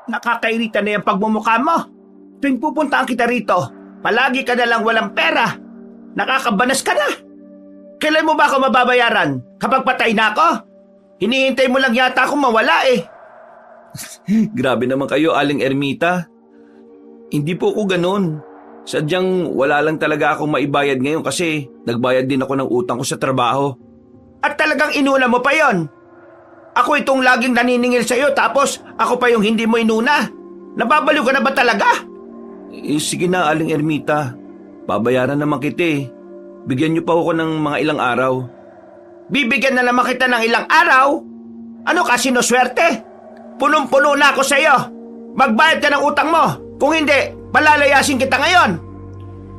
Nakakairita na yung pagmumukha mo. Tuwing pupuntaan kita rito, palagi ka na lang walang pera. Nakakabanas ka na. Kailan mo ba ako mababayaran? Kapag patay na ako? Hinihintay mo lang yata akong mawala eh. Grabe naman kayo, Aling Ermita. Hindi po ko ganun. Sadyang wala lang talaga akong maibayad ngayon kasi nagbayad din ako ng utang ko sa trabaho. At talagang inuna mo pa yon. Ako itong laging naniningil sa'yo tapos ako pa yung hindi mo inuna. Nababaliw ka na ba talaga? Sige na, Aling Ermita. Babayaran naman kita eh. Bigyan niyo pa ako ng mga ilang araw. Bibigyan na naman kita ng ilang araw? Ano ka, sinuswerte? Punong-puno na ako sa'yo. Magbayad ka ng utang mo. Kung hindi, palalayasin kita ngayon.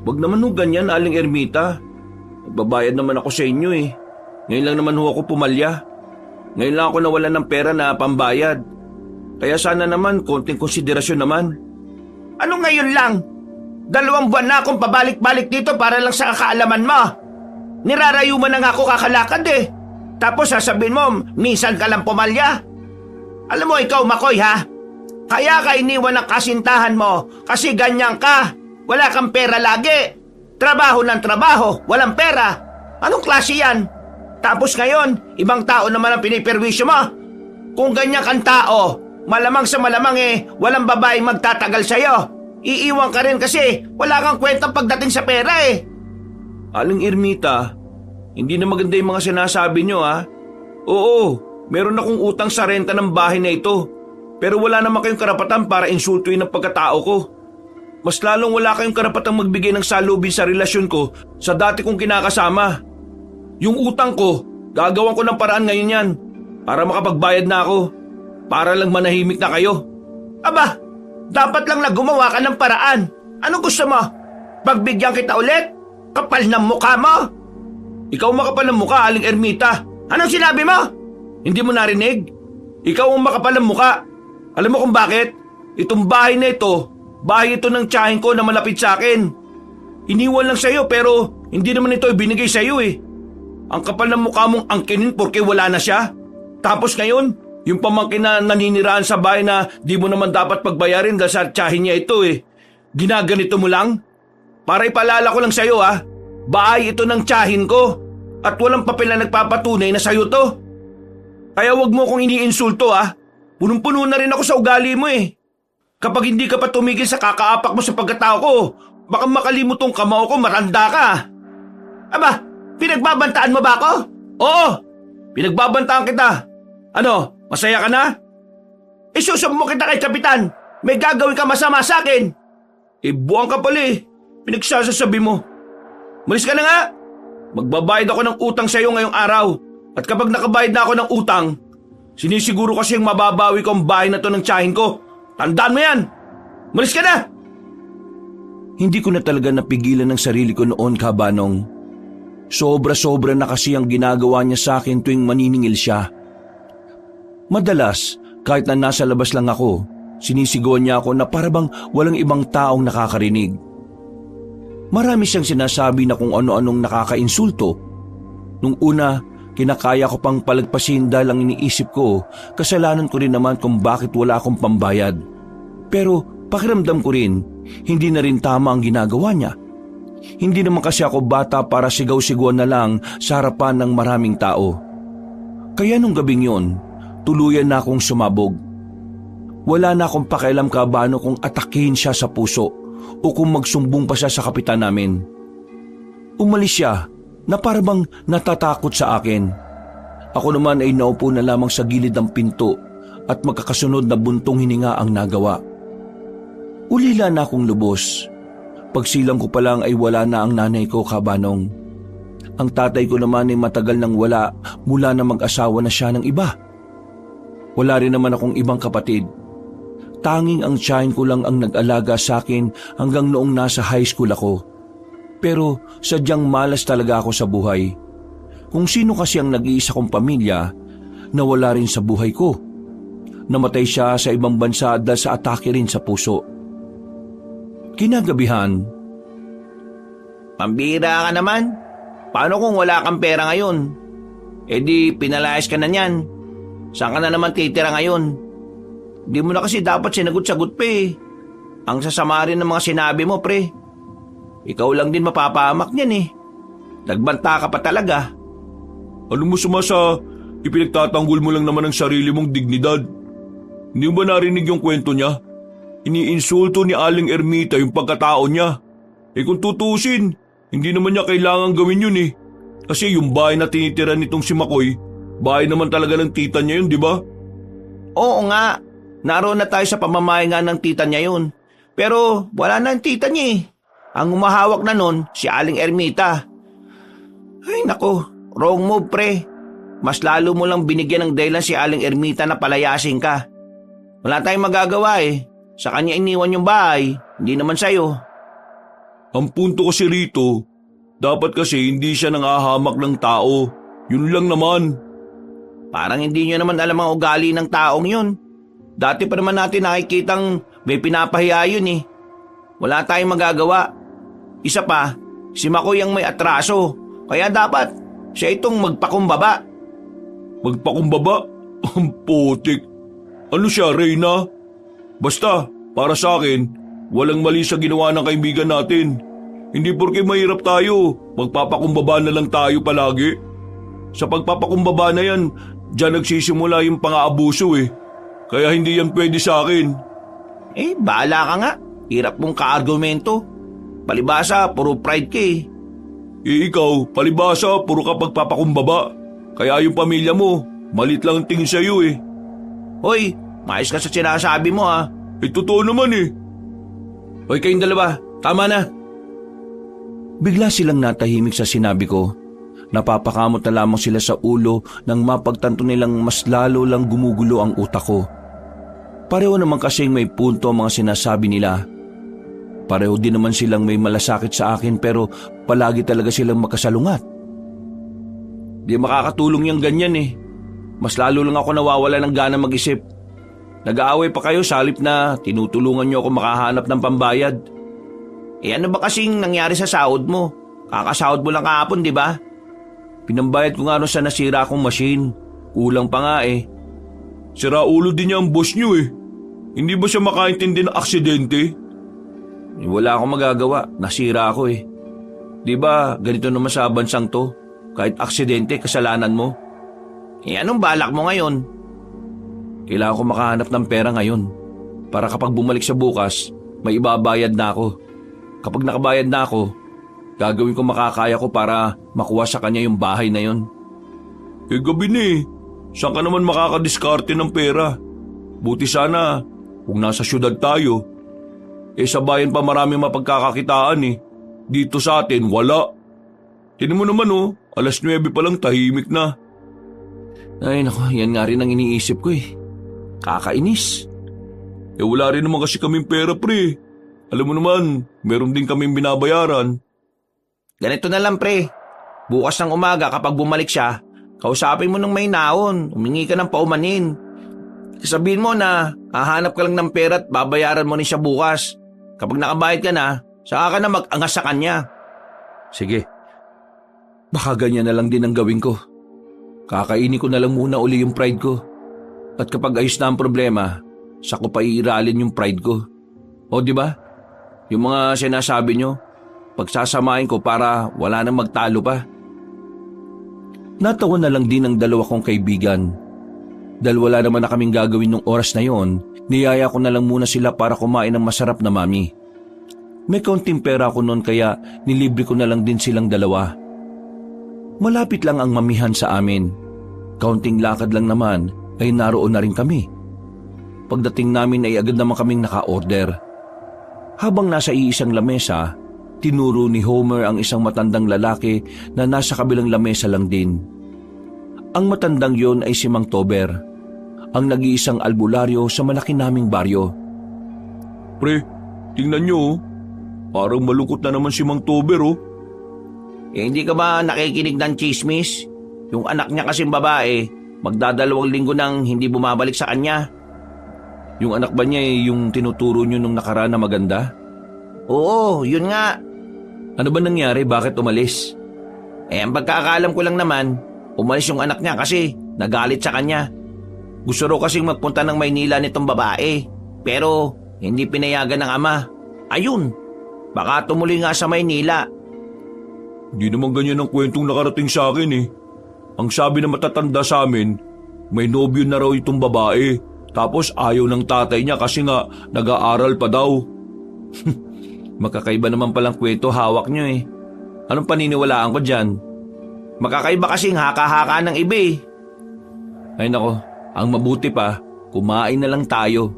Wag naman ho ganyan, Aling Ermita. Babayad naman ako sa inyo eh. Ngayon lang naman ho ako pumalya. Ngayon lang ako nawalan ng pera na pambayad. Kaya sana naman, konting konsiderasyon naman. Ano ngayon lang? 2 buwan na akong pabalik-balik dito para lang sa kaalaman mo. Nirarayo mo na nga ako kakalakad eh. Tapos sasabihin mo, minsan ka lang pumalya. Alam mo ikaw, Makoy ha? Kaya ka iniwan ng kasintahan mo kasi ganyan ka. Wala kang pera lagi. Trabaho ng trabaho, walang pera. Anong klase yan? Tapos ngayon, ibang tao naman ang piniperwisyo mo. Kung ganyan kang tao, malamang sa malamang walang babaeng magtatagal sa'yo. Iiwan ka rin kasi wala kang kwentang pagdating sa pera eh. Aling Ermita, hindi na maganda yung mga sinasabi nyo ha. Oo, meron akong utang sa renta ng bahay na ito. Pero wala naman kayong karapatan para insultuin ang pagkatao ko. Mas lalong wala kayong karapatang magbigay ng salubin sa relasyon ko sa dati kong kinakasama. Yung utang ko, gagawan ko ng paraan ngayon yan para makapagbayad na ako. Para lang manahimik na kayo. Aba, dapat lang na gumawa ka ng paraan. Anong gusto mo? Pagbigyan kita ulit? Kapal ng mukha mo? Ikaw makapal ng mukha, Aling Ermita. Anong sinabi mo? Hindi mo narinig? Ikaw ang makapal ng mukha. Alam mo kung bakit? Itong bahay na ito, bahay ito ng tiyahin ko na malapit sa akin. Iniwan lang sa'yo pero hindi naman ito ibinigay sa'yo eh. Ang kapal ng mukha mong angkinin porque wala na siya. Tapos ngayon, yung pamangkin na naniniraan sa bahay na di mo naman dapat pagbayarin dahil sa tiyahin niya ito eh. Ginaganito mo lang? Para ipaalala ko lang sa'yo ha, bahay ito ng tiyahin ko at walang papel na nagpapatunay na sa'yo to. Kaya wag mo kong iniinsulto ha. Punong-puno na rin ako sa ugali mo eh. Kapag hindi ka pa tumigil sa kakaapak mo sa pagkatao ko, baka makalimot tong kamao ko, maranda ka. Aba, pinagbabantaan mo ba ako? Oo, pinagbabantaan kita. Ano, masaya ka na? Isusumbo kita kay Kapitan. May gagawin ka masama sa akin. Buwang ka pala eh. Pinagsasabi mo. Malis ka na nga. Magbabayad ako ng utang sa'yo ngayong araw. At kapag nakabayad na ako ng utang, sinisiguro kasi yung mababawi ko ang bahay na to ng tiyahin ko. Tandaan mo yan! Malis ka na! Hindi ko na talaga napigilan ng sarili ko noon, Kabanong. Sobra-sobra na kasi ang ginagawa niya sa akin tuwing maniningil siya. Madalas, kahit na nasa labas lang ako, sinisigawan niya ako na parabang walang ibang taong nakakarinig. Marami siyang sinasabi na kung ano-anong nakakainsulto. Nung una, kinakaya ko pang palagpasin dahil ang iniisip ko, kasalanan ko rin naman kung bakit wala akong pambayad. Pero pakiramdam ko rin, hindi na rin tama ang ginagawa niya. Hindi naman kasi ako bata para sigaw-sigawan na lang sa harapan ng maraming tao. Kaya nung gabing yon, tuluyan na akong sumabog. Wala na akong pakialam Kabano kung atakihin siya sa puso o kung magsumbong pa siya sa kapitan namin. Umalis siya na parabang natatakot sa akin. Ako naman ay naupo na lamang sa gilid ng pinto at magkakasunod na buntong hininga ang nagawa. Ulila na akong lubos. Pagsilang ko pa lang ay wala na ang nanay ko, Kabanong. Ang tatay ko naman ay matagal nang wala mula na mag-asawa na siya ng iba. Wala rin naman akong ibang kapatid. Tanging ang tiyahin ko lang ang nag-alaga sa akin hanggang noong nasa high school ako. Pero sadyang malas talaga ako sa buhay. Kung sino kasi ang nag-iisa kong pamilya, nawala rin sa buhay ko. Namatay siya sa ibang bansa dahil sa atake rin sa puso. Kinagabihan, Pambira ka naman. Paano kung wala kang pera ngayon? E di pinalayas ka na niyan. Saan ka na naman titira ngayon? Di mo na kasi dapat sinagot-sagot pa eh. Ang sasama rin ng mga sinabi mo, pre. Ikaw lang din mapapahamak niyan eh. Nagbanta ka pa talaga. Ano mo sa ipinagtatanggol mo lang naman ang sarili mong dignidad? Hindi mo ba narinig yung kwento niya? Iniinsulto ni Aling Ermita yung pagkatao niya. Kung tutusin, hindi naman niya kailangan gawin yun eh. Kasi yung bahay na tinitira nitong si Makoy, bahay naman talaga ng tita niya yun, di ba? Oo nga, naroon na tayo sa pamamahay nga ng tita niya yun. Pero wala na ang tita niya eh. Ang umahawak na nun, si Aling Ermita. Ay nako, wrong move pre. Mas lalo mo lang binigyan ng dahilan si Aling Ermita na palayasin ka. Wala tayong magagawa eh. Sa kanya iniwan yung bahay, hindi naman sa'yo. Ang punto kasi rito, dapat kasi hindi siya nangahamak ng tao. Yun lang naman. Parang hindi nyo naman alam ang ugali ng taong yun. Dati pa naman natin nakikitang may pinapahiya yun eh. Wala tayong magagawa. Isa pa, si Makoy ang may atraso. Kaya dapat siya itong magpakumbaba. Magpakumbaba? Ang putik. Ano siya, Reyna? Basta, para sa akin, walang mali sa ginawa ng kaibigan natin. Hindi porke mahirap tayo, magpapakumbaba na lang tayo palagi. Sa pagpapakumbaba na yan, dyan nagsisimula yung pang-aabuso eh. Kaya hindi yan pwede sa akin. Bahala ka nga. Hirap mong ka-argumento. Palibasa, puro pride ka eh. Ikaw, palibasa, puro ka pagpapakumbaba. Kaya yung pamilya mo, malit lang ang tingin sa'yo eh. Hoy, maayos ka sa sinasabi mo ha. Totoo naman eh. Hoy kayong dalawa, tama na. Bigla silang natahimik sa sinabi ko. Napapakamot na lamang sila sa ulo nang mapagtanto nilang mas lalo lang gumugulo ang utak ko. Pareho naman kasing may punto ang mga sinasabi nila. Pareho din naman silang may malasakit sa akin pero palagi talaga silang makasalungat. Di makakatulong yung ganyan eh. Mas lalo lang ako nawawala ng gana mag-isip. Nag-aaway pa kayo sa halip na tinutulungan niyo ako makahanap ng pambayad. Ano ba kasing nangyari sa sahod mo? Kakasahod mo lang kahapon, di ba? Pinambayad ko nga rin sa nasira akong machine. Kulang pa nga eh. Sira ulo din niya ang boss niyo eh. Hindi ba siya makaintindi ng aksidente? Wala akong magagawa. Nasira ako eh. Di ba ganito naman sa bansang to? Kahit aksidente, kasalanan mo. Anong balak mo ngayon? Kailangan ko makahanap ng pera ngayon. Para kapag bumalik sa bukas, may ibabayad na ako. Kapag nakabayad na ako, gagawin ko makakaya ko para makuha sa kanya yung bahay na yon. Gabi na eh. Saan ka naman makakadiskarte ng pera? Buti sana kung nasa syudad tayo. Sa bayan pa maraming mapagkakakitaan eh. Dito sa atin, wala. Tinan mo naman oh, 9:00 pa lang tahimik na. Ay naku, yan nga rin ang iniisip ko eh. Kakainis. Wala rin naman kasi kaming pera pre. Alam mo naman, meron din kaming binabayaran. Ganito na lang pre. Bukas ng umaga kapag bumalik siya, kausapin mo ng may naon, humingi ka ng paumanin. Sabihin mo na hahanap ka lang ng pera at babayaran mo rin siya bukas. Kapag nakabayad ka na, saka ka na mag-angas sa kanya. Sige. Baka ganyan na lang din ang gawin ko. Kakainin ko na lang muna uli yung pride ko. At kapag ayos na ang problema, saka ko pa iiralin yung pride ko. O di ba? Yung mga sinasabi nyo, pagsasamahin ko para wala nang magtalo pa. Natawa na lang din ang dalawa kong kaibigan. Dahil wala naman na kaming gagawin nung oras na yon, niyaya ko na lang muna sila para kumain ng masarap na mami. May kaunting pera ako noon kaya nilibre ko na lang din silang dalawa. Malapit lang ang mamihan sa amin. Kaunting lakad lang naman ay naroon na rin kami. Pagdating namin ay agad naman kaming naka-order. Habang nasa iisang lamesa, tinuro ni Homer ang isang matandang lalaki na nasa kabilang lamesa lang din. Ang matandang yon ay si Mang Tober, ang nag-iisang albularyo sa malaki naming baryo. Pre, tingnan nyo oh. Parang malungkot na naman si Mang Tober oh. Hindi ka ba nakikinig ng chismis? Yung anak niya kasing babae, magdadalawang linggo nang hindi bumabalik sa kanya. Yung anak ba niya yung tinuturo nyo nung nakaraan na maganda? Oo, yun nga. Ano ba nangyari? Bakit umalis? Ang pagkakaalam ko lang naman, umalis yung anak niya kasi nagalit sa kanya. Gusto raw kasing magpunta ng Maynila nitong babae. Pero hindi pinayagan ng ama. Ayun, baka tumuloy nga sa Maynila. Di naman ganyan ang kwentong nakarating sa akin eh. Ang sabi na matatanda sa amin, may nobyo na raw itong babae. Tapos ayaw ng tatay niya kasi nga nag-aaral pa daw. Makakaiba naman palang kwento hawak niyo eh. Anong paniniwalaan ko dyan? Makakaiba kasing haka-haka ng iba eh. Ay nako, ang mabuti pa, kumain na lang tayo.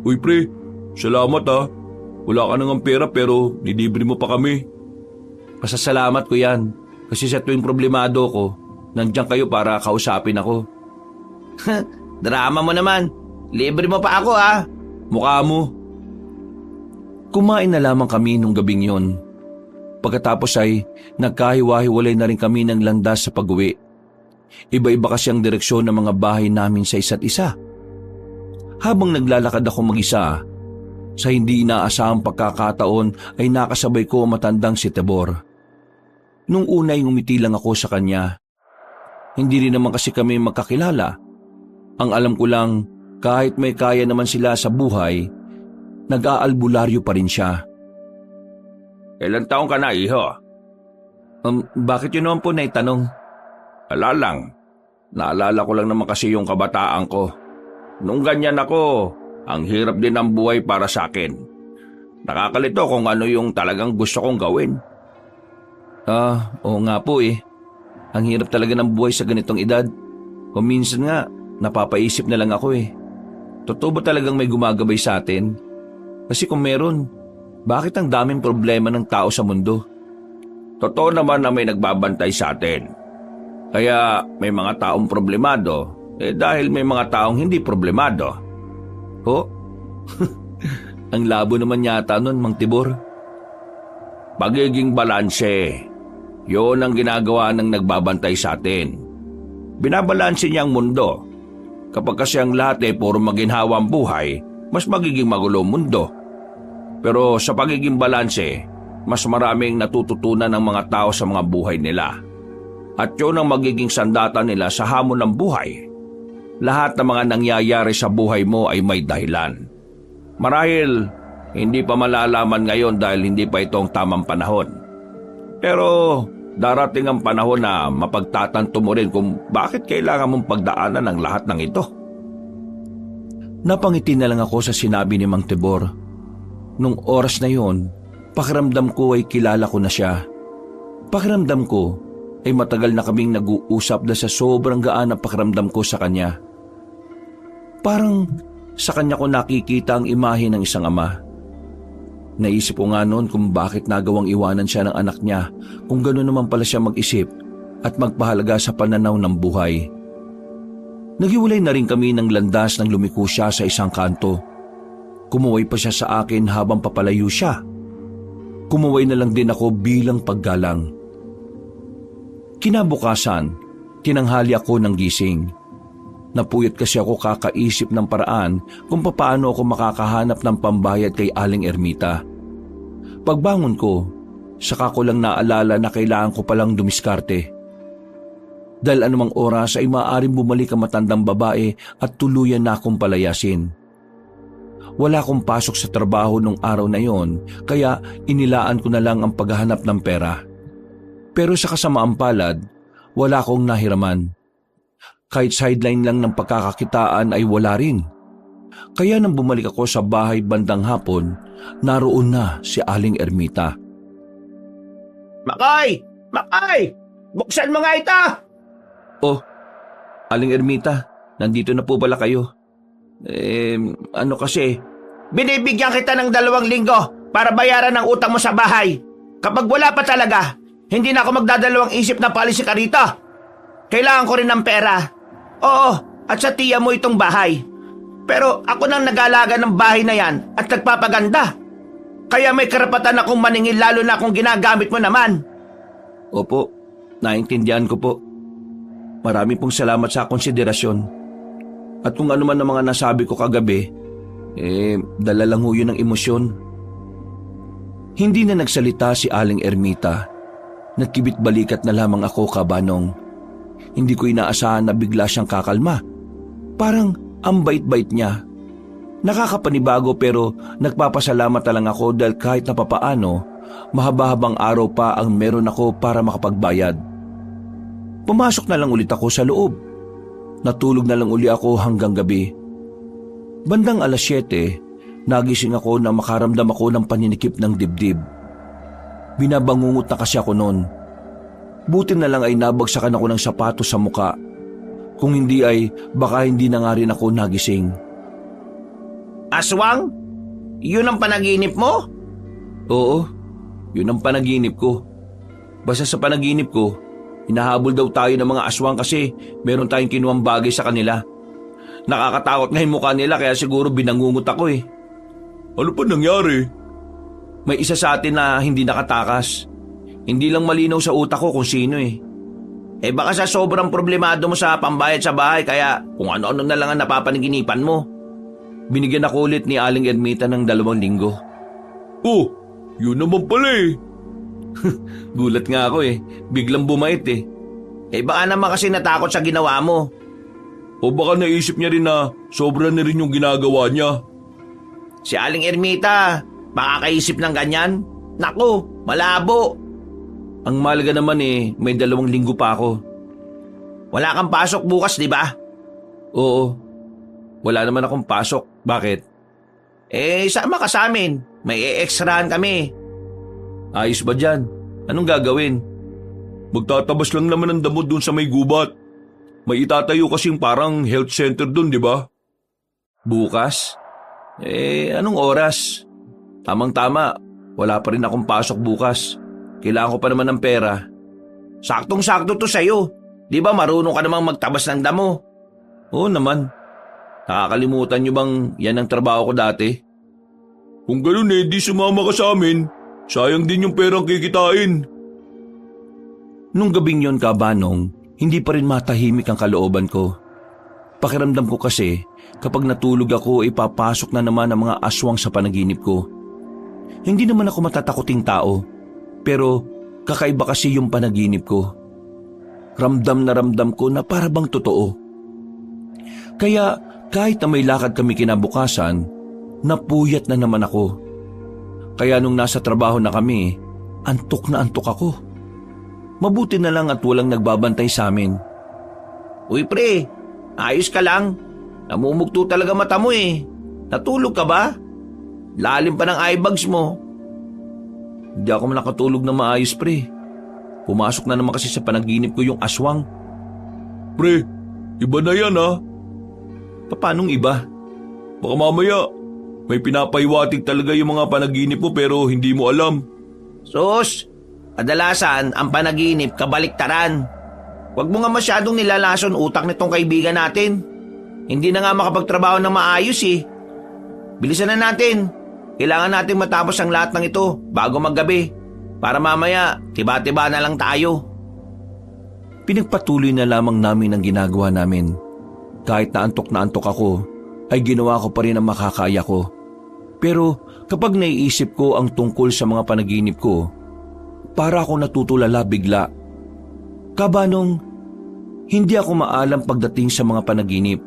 Uy pre, salamat ha. Wala ka nang pera pero nilibre mo pa kami. Pasasalamat ko yan. Kasi sa tuwing problemado ko, nandiyan kayo para kausapin ako. Drama mo naman. Libre mo pa ako ha. Mukha mo. Kumain na lamang kami nung gabing yon. Pagkatapos ay nagkahiwa-hiwalay na rin kami ng landas sa pag-uwi. Iba-iba kasi ang direksyon ng mga bahay namin sa isa't isa. Habang naglalakad ako mag-isa, sa hindi inaasahang pagkakataon ay nakasabay ko ang matandang si Tibor. Nung una ay ngumiti lang ako sa kanya. Hindi rin naman kasi kami magkakilala. Ang alam ko lang, kahit may kaya naman sila sa buhay, nag-aalbularyo pa rin siya. Ilang taong ka na, iho? Bakit yun naman po naitanong? Ala lang. Naalala ko lang naman kasi yung kabataan ko. Nung ganyan ako, ang hirap din ng buhay para sa akin. Nakakalito kung ano yung talagang gusto kong gawin. Oo nga po eh. Ang hirap talaga ng buhay sa ganitong edad. O minsan nga, napapaisip na lang ako eh. Totoo ba talagang may gumagabay sa atin? Kasi kung meron, bakit ang daming problema ng tao sa mundo? Totoo naman na may nagbabantay sa atin. Kaya may mga taong problemado, dahil may mga taong hindi problemado. Oh, ang labo naman yata nun, Mang Tibor. Pagiging balanse, yun ang ginagawa ng nagbabantay sa atin. Binabalanse niya ang mundo. Kapag kasi ang lahat puro maginhawa ang buhay, mas magiging magulo ang mundo. Pero sa pagiging balanse, mas maraming natututunan ng mga tao sa mga buhay nila. At yun ang magiging sandata nila sa hamon ng buhay. Lahat ng mga nangyayari sa buhay mo ay may dahilan. Marahil, hindi pa malalaman ngayon dahil hindi pa ito ang tamang panahon. Pero darating ang panahon na mapagtatanto mo rin kung bakit kailangan mong pagdaanan ang lahat ng ito. Napangiti na lang ako sa sinabi ni Mang Tibor. Nung oras na yon, pakiramdam ko ay kilala ko na siya. Pakiramdam ko ay matagal na kaming nag-uusap na sa sobrang gaan ang pakiramdam ko sa kanya. Parang sa kanya ko nakikita ang imahe ng isang ama. Naisip ko nga noon kung bakit nagawang iwanan siya ng anak niya kung gano'n naman pala siya mag-isip at magpahalaga sa pananaw ng buhay. Naghiwalay na rin kami ng landas nang lumiko siya sa isang kanto. Kumuway pa siya sa akin habang papalayo siya. Kumuway na lang din ako bilang paggalang. Kinabukasan, tinanghali ako ng gising. Napuyat kasi ako kakaisip ng paraan kung paano ako makakahanap ng pambayad kay Aling Ermita. Pagbangon ko, saka ko lang naalala na kailangan ko palang dumiskarte. Dahil anumang oras ay maaaring bumalik ang matandang babae at tuluyan na akong palayasin. Wala akong pasok sa trabaho nung araw na yon, kaya inilaan ko na lang ang paghahanap ng pera. Pero sa kasamaang palad, wala akong nahiraman. Kahit sideline lang ng pagkakakitaan ay wala rin. Kaya nang bumalik ako sa bahay bandang hapon, naroon na si Aling Ermita. Makay! Makay! Buksan mo nga ito! Oh, Aling Ermita, nandito na po pala kayo. Ano kasi? Binibigyan kita ng 2 linggo para bayaran ang utang mo sa bahay. Kapag wala pa talaga, hindi na ako magdadalawang isip na palisin ka rito. Kailangan ko rin ng pera. Oo, at sa tiya mo itong bahay. Pero ako nang nag-aalaga ng bahay na yan at nagpapaganda. Kaya may karapatan akong maningil lalo na kung ginagamit mo naman. Opo, naintindihan ko po. Marami pong salamat sa konsiderasyon. At kung ano man ang mga nasabi ko kagabi, dala lang ho yun ng emosyon. Hindi na nagsalita si Aling Ermita. Nagkibit balikat na lamang ako, kabanong. Hindi ko inaasahan na bigla siyang kakalma. Parang ang bait-bait niya. Nakakapanibago pero nagpapasalamat na lang ako dahil kahit na papaano, mahaba-habang araw pa ang meron ako para makapagbayad. Pumasok na lang ulit ako sa loob. Natulog na lang uli ako hanggang gabi. Bandang 7:00, nagising ako na makaramdam ako ng paninikip ng dibdib. Binabangungot na kasi ako noon. Buti na lang ay nabagsakan ako ng sapatos sa muka. Kung hindi ay baka hindi na nga rin ako nagising. Aswang? Yun ang panaginip mo? Oo, yun ang panaginip ko. Basta sa panaginip ko, hinahabol daw tayo ng mga aswang kasi meron tayong kinuwang bagay sa kanila. Nakakatakot nga yung mukha nila kaya siguro binangungot ako eh. Ano pa nangyari? May isa sa atin na hindi nakatakas. Hindi lang malinaw sa utak ko kung sino eh. Baka sa sobrang problemado mo sa pambayad sa bahay kaya kung ano-ano na lang ang napapanaginipan mo. Binigyan ako ulit ni Aling Ermita ng 2 linggo. Oh, yun naman pala eh. Gulat nga ako eh. Biglang bumait eh. Baka naman kasi natakot sa ginawa mo. O baka naisip niya rin na sobra na rin yung ginagawa niya. Si Aling Ermita, baka kaisip ng ganyan? Naku, malabo. Ang malaga naman eh, may 2 linggo pa ako. Wala kang pasok bukas, di ba? Oo. Wala naman akong pasok. Bakit? Sama ka sa amin. May e-extrahan kami. Ayos ba dyan? Anong gagawin? Magtatabas lang naman ng damo dun sa may gubat. May itatayo kasing parang health center dun, di ba? Bukas? Anong oras? Tamang-tama, wala pa rin akong pasok bukas. Kailangan ko pa naman ng pera. Saktong-sakto to sa'yo. Di ba marunong ka namang magtabas ng damo? Oo naman. Nakakalimutan niyo bang yan ang trabaho ko dati? Kung ganoon di sumama ka sa amin. Sayang din yung perang kikitain. Nung gabing yon, Kabanong, hindi pa rin matahimik ang kalooban ko. Pakiramdam ko kasi kapag natulog ako ipapasok na naman ang mga aswang sa panaginip ko. Hindi naman ako matatakoting tao, pero kakaiba kasi yung panaginip ko. Ramdam na ramdam ko na para bang totoo. Kaya kahit na may lakad kami kinabukasan, napuyat na naman ako. Kaya nung nasa trabaho na kami, antok na antok ako. Mabuti na lang at walang nagbabantay sa amin. Uy pre, ayos ka lang. Namumugto talaga mata mo eh. Natulog ka ba? Lalim pa ng eye bags mo. Hindi ako nakatulog na maayos, pre. Pumasok na naman kasi sa panaginip ko yung aswang. Pre, iba na yan ha. Paanong iba? Baka mamaya, may pinapaiwatig talaga yung mga panaginip mo pero hindi mo alam. Sus, kadalasan ang panaginip kabaliktaran. Huwag mo nga masyadong nilalason utak nitong kaibigan natin. Hindi na nga makapagtrabaho ng maayos eh. Bilisan na natin. Kailangan natin matapos ang lahat ng ito bago maggabi. Para mamaya, tiba-tiba na lang tayo. Pinagpatuloy na lamang namin ang ginagawa namin. Kahit na antok ako, ay ginawa ko pa rin ang makakaya ko. Pero kapag naiisip ko ang tungkol sa mga panaginip ko, para ako natutulala bigla. Kabanong, hindi ako maalam pagdating sa mga panaginip.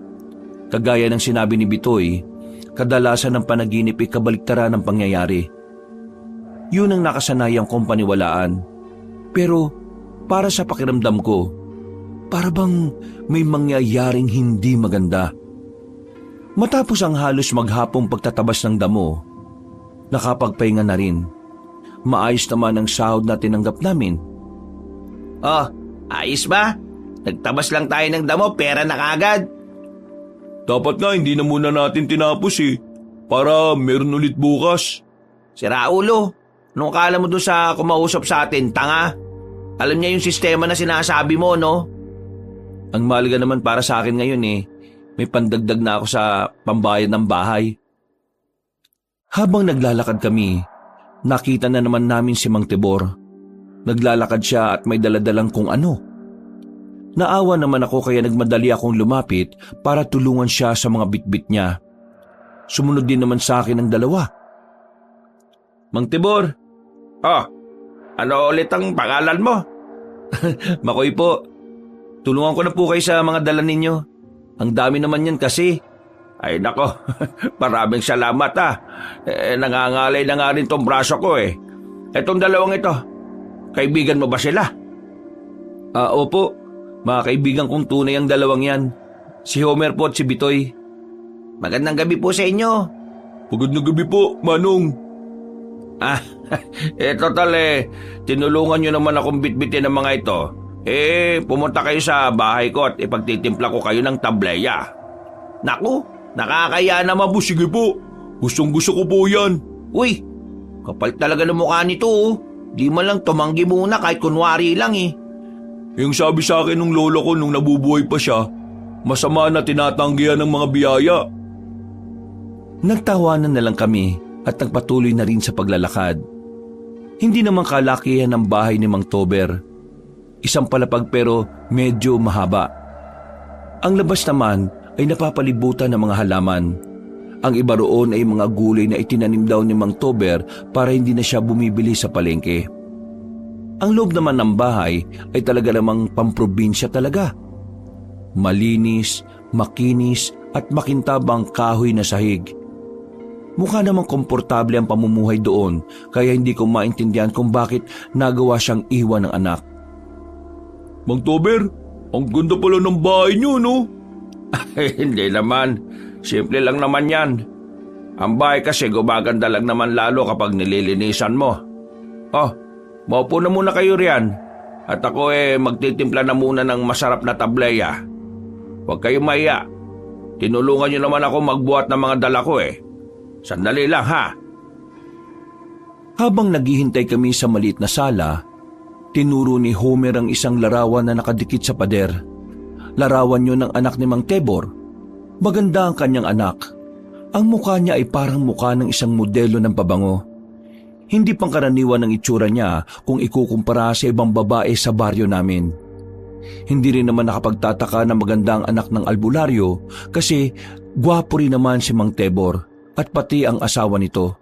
Kagaya ng sinabi ni Bitoy, kadalasan ng panaginip ay kabaliktaran ng pangyayari. Yun ang nakasanayang kong paniwalaan. Pero para sa pakiramdam ko, para bang may mangyayaring hindi maganda. Matapos ang halos maghapong pagtatabas ng damo, nakapagpahinga na rin. Maayos naman ang sahod na tinanggap namin. Oh, ayos ba? Nagtabas lang tayo ng damo, pera na kagad. Dapat nga hindi na muna natin tinapos eh, para meron ulit bukas. Si Raulo, nung akala mo doon sa kumausap sa atin, tanga. Alam niya yung sistema na sinasabi mo, no? Ang mahalaga naman para sa akin ngayon eh, may pandagdag na ako sa pambayad ng bahay. Habang naglalakad kami, nakita na naman namin si Mang Tibor. Naglalakad siya at may daladalang kung ano. Naawa naman ako kaya nagmadali akong lumapit para tulungan siya sa mga bitbit niya. Sumunod din naman sa akin ang dalawa. Mang Tibor. Ano ulit ang pangalan mo? Makoy po. Tulungan ko na po kayo sa mga dala ninyo. Ang dami naman yan kasi. Ay nako, maraming salamat nangangalay na nga rin tong braso ko eh. Etong dalawang ito, kaibigan mo ba sila? Opo, mga kaibigan kong tunay ang dalawang yan. Si Homer po at si Bitoy. Magandang gabi po sa inyo. Magandang gabi po, Manong. Total tinulungan nyo naman akong bitbitin ng mga ito. Pumunta kayo sa bahay ko at ipagtitimpla ko kayo ng tableya. Naku, nakakaya naman po. Sige po, gustong gusto ko po yan. Uy, kapal talaga ng mukha nito oh. Di man lang tumanggi muna kahit kunwari lang eh. Yung sabi sa akin ng lolo ko nung nabubuhay pa siya, masama na tinatanggihan ng mga biyaya. Nagtawanan na lang kami at nagpatuloy na rin sa paglalakad. Hindi naman kalakihan ng bahay ni Mang Tober. Isang palapag pero medyo mahaba. Ang labas naman ay napapalibutan ng mga halaman. Ang iba roon ay mga gulay na itinanim daw ni Mang Tober para hindi na siya bumibili sa palengke. Ang loob naman ng bahay ay talaga namang pamprobinsya talaga. Malinis, makinis at makintabang kahoy na sahig. Mukha namang komportable ang pamumuhay doon kaya hindi ko maintindihan kung bakit nagawa siyang iwan ng anak. Mang Tober, ang ganda pala ng bahay niyo, no? Hindi naman. Simple lang naman yan. Ang bahay kasi gumaganda lang naman lalo kapag nililinisan mo. Maupo na muna kayo riyan. At ako magtitimpla na muna ng masarap na tableya. Huwag kayong mahiya. Tinulungan niyo naman ako magbuhat ng mga dala ko eh. Sandali lang ha. Habang naghihintay kami sa maliit na sala, tinuro ni Homer ang isang larawan na nakadikit sa pader. Larawan yun ng anak ni Mang Tebor. Maganda ang kanyang anak. Ang mukha niya ay parang mukha ng isang modelo ng pabango. Hindi pangkaraniwan ang itsura niya kung ikukumpara sa ibang babae sa baryo namin. Hindi rin naman nakapagtataka na maganda ang anak ng albularyo kasi gwapo rin naman si Mang Tebor at pati ang asawa nito.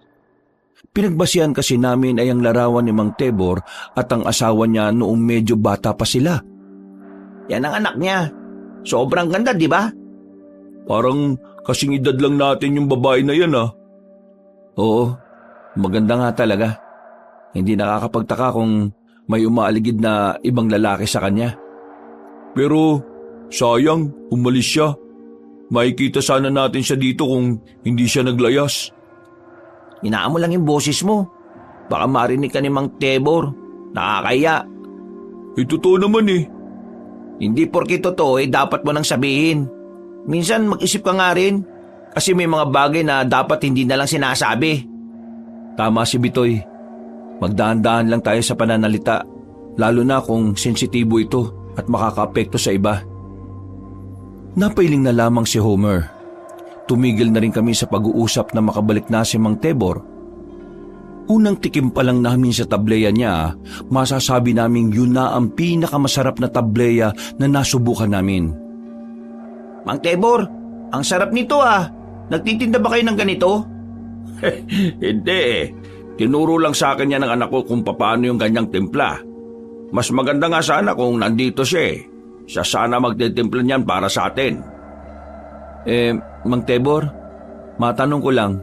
Pinagbasihan kasi namin ay ang larawan ni Mang Tebor at ang asawa niya noong medyo bata pa sila. Yan ang anak niya. Sobrang ganda, di ba? Parang kasing edad lang natin yung babae na yan Oo, maganda nga talaga. Hindi nakakapagtaka kung may umaaligid na ibang lalaki sa kanya. Pero sayang, umalis siya. Makikita sana natin siya dito kung hindi siya naglayas. Inaan mo lang yung boses mo. Baka marinig ka ni Mang Tebor. Nakakaya. Totoo naman Hindi porke totoo dapat mo nang sabihin. Minsan mag-isip ka nga rin. Kasi may mga bagay na dapat hindi na lang sinasabi. Tama si Bitoy. Magdahan-dahan lang tayo sa pananalita. Lalo na kung sensitibo ito at makakaapekto sa iba. Napailing na lamang si Homer. Tumigil na rin kami sa pag-uusap na makabalik na si Mang Tebor. Unang tikim pa lang namin sa tableya niya, masasabi naming yun na ang pinakamasarap na tableya na nasubukan namin. Mang Tebor, ang sarap nito Nagtitinda ba kayo ng ganito? Hindi Tinuro lang sa akin yan ng anak ko kung paano yung ganyang timpla. Mas maganda nga sana kung nandito siya Siya sana magtitimpla niyan para sa atin. Mang Tebor, matanong ko lang,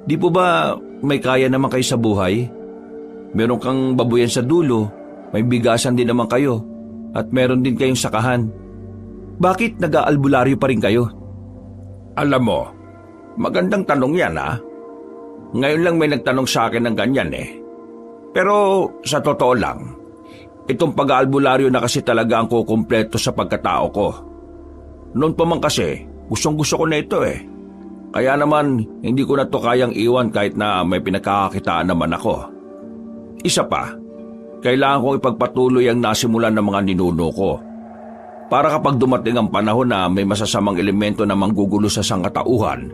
di po ba may kaya naman kayo sa buhay? Meron kang babuyan sa dulo, may bigasan din naman kayo, at meron din kayong sakahan. Bakit nag-aalbularyo pa rin kayo? Alam mo, magandang tanong yan Ngayon lang may nagtanong sa akin ng ganyan Pero sa totoo lang, itong pag-aalbularyo na kasi talaga ang kukumpleto sa pagkatao ko. Noon pa man kasi, gustong-gusto ko na ito Kaya naman, hindi ko na to kayang iwan kahit na may pinagkakakitaan naman ako. Isa pa, kailangan kong ipagpatuloy ang nasimulan ng mga ninuno ko. Para kapag dumating ang panahon na may masasamang elemento na manggugulo sa sangkatauhan,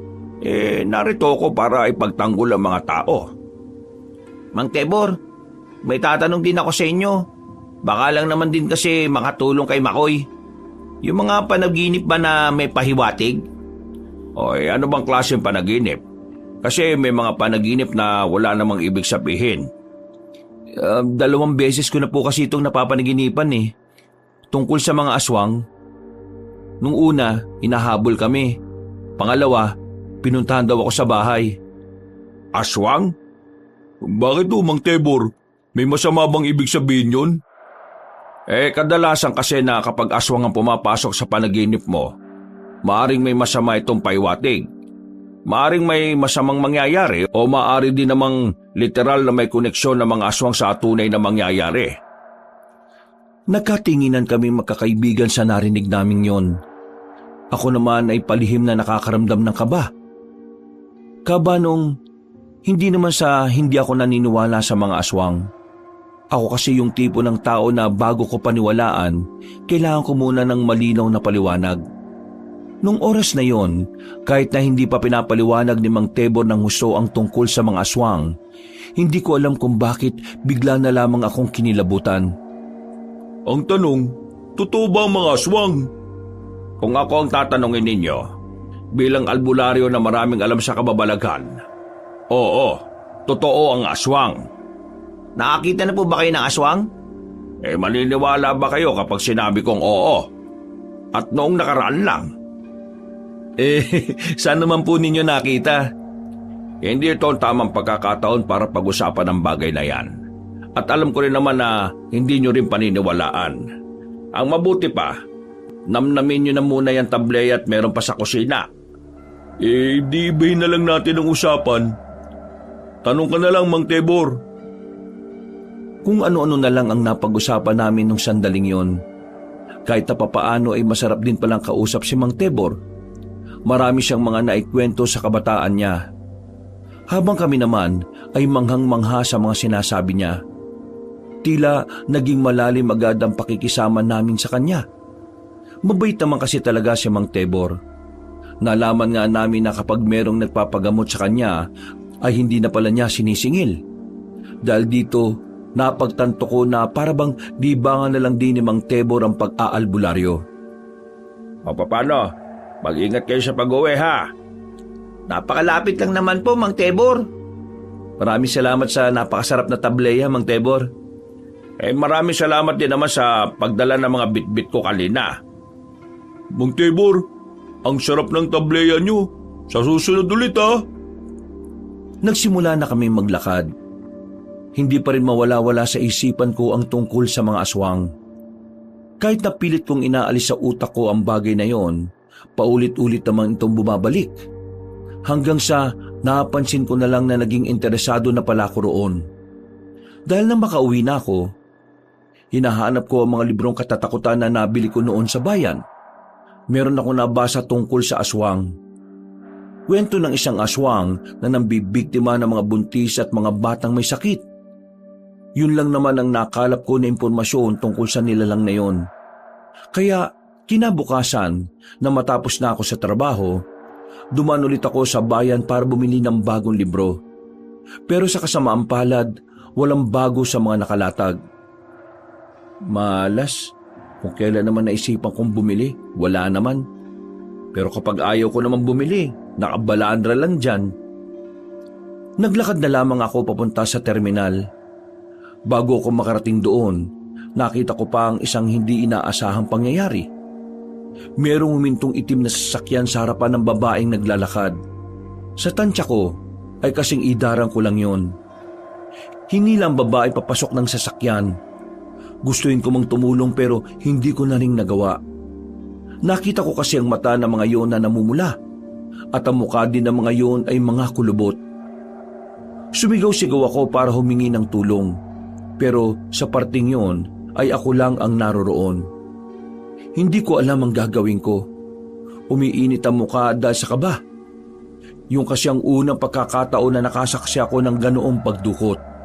narito ko para ipagtanggol ang mga tao. Mang Tebor, may tatanong din ako sa inyo. Baka lang naman din kasi makatulong kay Makoy. Yung mga panaginip ba na may pahiwatig? Ano bang klaseng panaginip? Kasi may mga panaginip na wala namang ibig sabihin. 2 beses ko na po kasi itong napapanaginipan Tungkol sa mga aswang. Nung una, hinahabol kami. Pangalawa, pinuntahan daw ako sa bahay. Aswang? Bakit Mang Tebor? May masama bang ibig sabihin yun? Kadalasan kasi na kapag aswang ang pumapasok sa panaginip mo, maaring may masama itong paiwatig. Maaring may masamang mangyayari o maaari din namang literal na may koneksyon ng mga aswang sa tunay na mangyayari. Nagkatinginan kami magkakaibigan sa narinig naming yon. Ako naman ay palihim na nakakaramdam ng kaba. Kaba nung hindi naman sa hindi ako naniniwala sa mga aswang. Ako kasi yung tipo ng tao na bago ko paniwalaan, kailangan ko muna ng malinaw na paliwanag. Nung oras na yon, kahit na hindi pa pinapaliwanag ni Mang Tebor ng husto ang tungkol sa mga aswang, hindi ko alam kung bakit bigla na lamang akong kinilabutan. Ang tanong, totoo ba ang mga aswang? Kung ako ang tatanungin ninyo, bilang albularyo na maraming alam sa kababalaghan, oo, totoo ang aswang. Nakakita na po ba kayo ng aswang? Maniniwala ba kayo kapag sinabi kong oo? At noong nakaraan lang. Saan naman po ninyo nakita? Hindi ito ang tamang pagkakataon para pag-usapan ang bagay na yan. At alam ko rin naman na hindi nyo rin paniniwalaan. Ang mabuti pa, namnamin nyo na muna yung tablay at meron pa sa kusina. Di ibahin na lang natin ang usapan. Tanong ka na lang, Mang Tebor. Kung ano-ano na lang ang napag-usapan namin nung sandaling yon. Kahit na papaano ay masarap din palang kausap si Mang Tebor. Marami siyang mga naikwento sa kabataan niya. Habang kami naman ay manghang-mangha sa mga sinasabi niya. Tila naging malalim agad ang pakikisama namin sa kanya. Mabait naman kasi talaga si Mang Tebor. Nalaman nga namin na kapag merong nagpapagamot sa kanya ay hindi na pala niya sinisingil. Dahil dito, napagtanto ko na parabang dibangan na lang din ni Mang Tebor ang pag-aalbularyo. O paano? Mag-ingat kayo sa pag-uwi ha. Napakalapit lang naman po, Mang Tebor. Maraming salamat sa napakasarap na tableya, Mang Tebor. Maraming salamat din naman sa pagdala ng mga bitbit ko kanina. Mang Tebor, ang sarap ng tableya nyo. Sa susunod ulit ha. Nagsimula na kami maglakad. Hindi pa rin mawala-wala sa isipan ko ang tungkol sa mga aswang. Kahit na pilit kong inaalis sa utak ko ang bagay na yon, paulit-ulit naman itong bumabalik. Hanggang sa napansin ko na lang na naging interesado na pala ko roon. Dahil nang makauwi na ako, hinahanap ko ang mga librong katatakutan na nabili ko noon sa bayan. Meron ako nabasa tungkol sa aswang. Kwento ng isang aswang na nambibiktima ng mga buntis at mga batang may sakit. Yun lang naman ang nakalap ko na impormasyon tungkol sa nilalang na yon. Kaya kinabukasan na matapos na ako sa trabaho, dumaan ulit ako sa bayan para bumili ng bagong libro. Pero sa kasamaang palad, walang bago sa mga nakalatag. Malas, kung kailan naman naisipan kong bumili, wala naman. Pero kapag ayaw ko naman bumili, nakabalandra lang dyan. Naglakad na lamang ako papunta sa terminal. Bago ako makarating doon, nakita ko pa ang isang hindi inaasahang pangyayari. Merong humintong itim na sasakyan sa harapan ng babaeng naglalakad. Sa tansya ko, ay kasing idarang ko lang yon. Hinila ang babae papasok ng sasakyan. Gustuin ko mang tumulong pero hindi ko na rin nagawa. Nakita ko kasi ang mata ng mga yon na namumula at ang mukha din ng mga yon ay mga kulubot. Sumigaw-sigaw ako para humingi ng tulong. Pero sa parting yon ay ako lang ang naroroon. Hindi ko alam ang gagawin ko. Umiinit ang mukha dahil sa kaba. Yung kasi ang unang pagkakataon na nakasaksi ako ng ganoong pagdukot.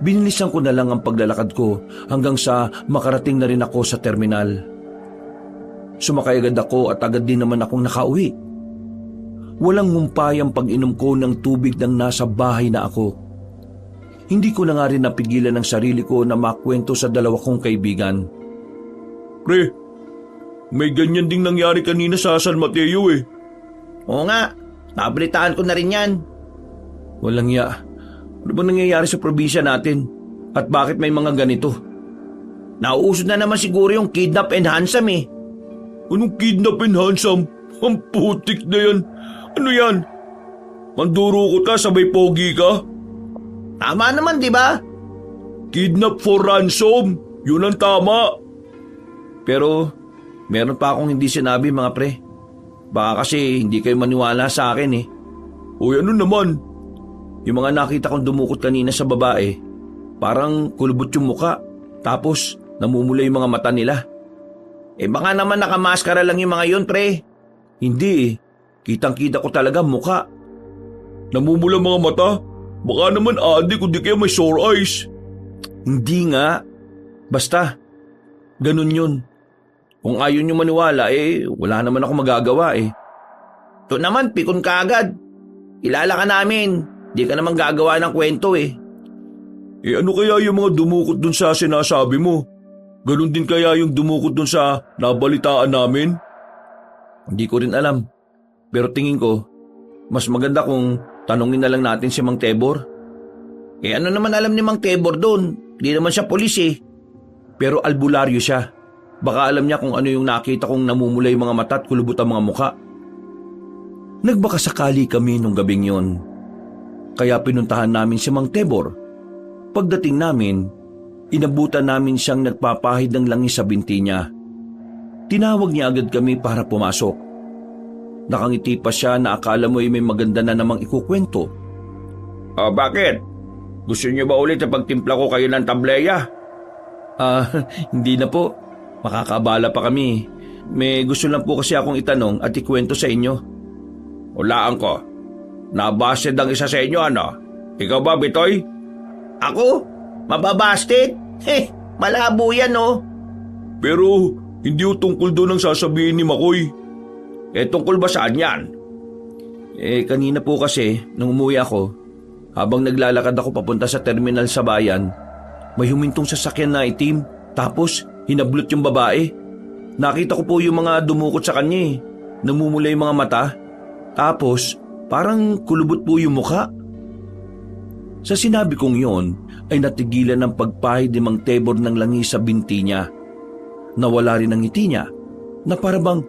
Binilisan ko na lang ang paglalakad ko hanggang sa makarating na rin ako sa terminal. Sumakay agad ako at agad din naman akong nakauwi. Walang ngumpay ang pag-inom ko ng tubig nang nasa bahay na ako. Hindi ko na nga rin napigilan ang sarili ko na makwento sa dalawa kong kaibigan. Pre, may ganyan ding nangyari kanina sa San Mateo eh. Oo nga, nabalitaan ko na rin yan. Walang ya. Ano ba nangyayari sa probinsya natin? At bakit may mga ganito? Nauusod na naman siguro yung kidnap and handsome eh. Anong kidnap and handsome? Ang putik na yan. Ano yan? Manduro ko ta sabay pogi ka? Tama naman, di ba? Kidnap for ransom. Yun ang tama. Pero meron pa akong hindi sinabi mga pre. Baka kasi hindi kayo maniwala sa akin eh. Uy, ano naman? Yung mga nakita kong dumukot kanina sa babae, parang kulubot yung muka. Tapos namumula yung mga mata nila. Baka naman nakamaskara lang yung mga yun, pre. Hindi eh. Kitang-kita ko talaga muka. Namumula mga mata? Baka naman adik o di kaya may sore eyes. Hindi nga. Basta, ganun yun. Kung ayaw nyo maniwala, wala naman ako magagawa eh. To naman, pikon ka agad. Kilala ka namin. Di ka naman gagawa ng kwento eh. Ano kaya yung mga dumukot dun sa sinasabi mo? Ganun din kaya yung dumukot dun sa nabalitaan namin? Hindi ko rin alam. Pero tingin ko, mas maganda kung tanungin na lang natin si Mang Tebor. Ano naman alam ni Mang Tebor doon? Di naman siya pulis eh. Pero albularyo siya. Baka alam niya kung ano yung nakita kong namumula yung mga mata at kulubot ang mga muka. Nagbakasakali kami nung gabing yon. Kaya pinuntahan namin si Mang Tebor. Pagdating namin, inabutan namin siyang nagpapahid ng langis sa binti niya. Tinawag niya agad kami para pumasok. Nakangiti pa siya na akala mo ay may maganda na namang ikukwento. Bakit? Gusto niyo ba ulit na pagtimpla ko kayo ng tableya? Hindi na po. Makakabala pa kami. May gusto lang po kasi akong itanong at ikwento sa inyo. Hulaan ko. Nabasted ang isa sa inyo, ano? Ikaw ba, Bitoy? Ako? Mababasted? Malabo yan, no? Pero hindi yung tungkol doon ang sasabihin ni Makoy. Tungkol ba saan yan? Kanina po kasi, nung umuwi ako, habang naglalakad ako papunta sa terminal sa bayan, may humintong sasakyan na itim, tapos hinablot yung babae. Nakita ko po yung mga dumukot sa kanya eh. Namumula yung mga mata. Tapos, parang kulubot po yung mukha. Sa sinabi kong yon, ay natigilan ng pagpahid ni Mang Tebor ng langis sa binti niya. Nawala rin ang ngiti niya, na parabang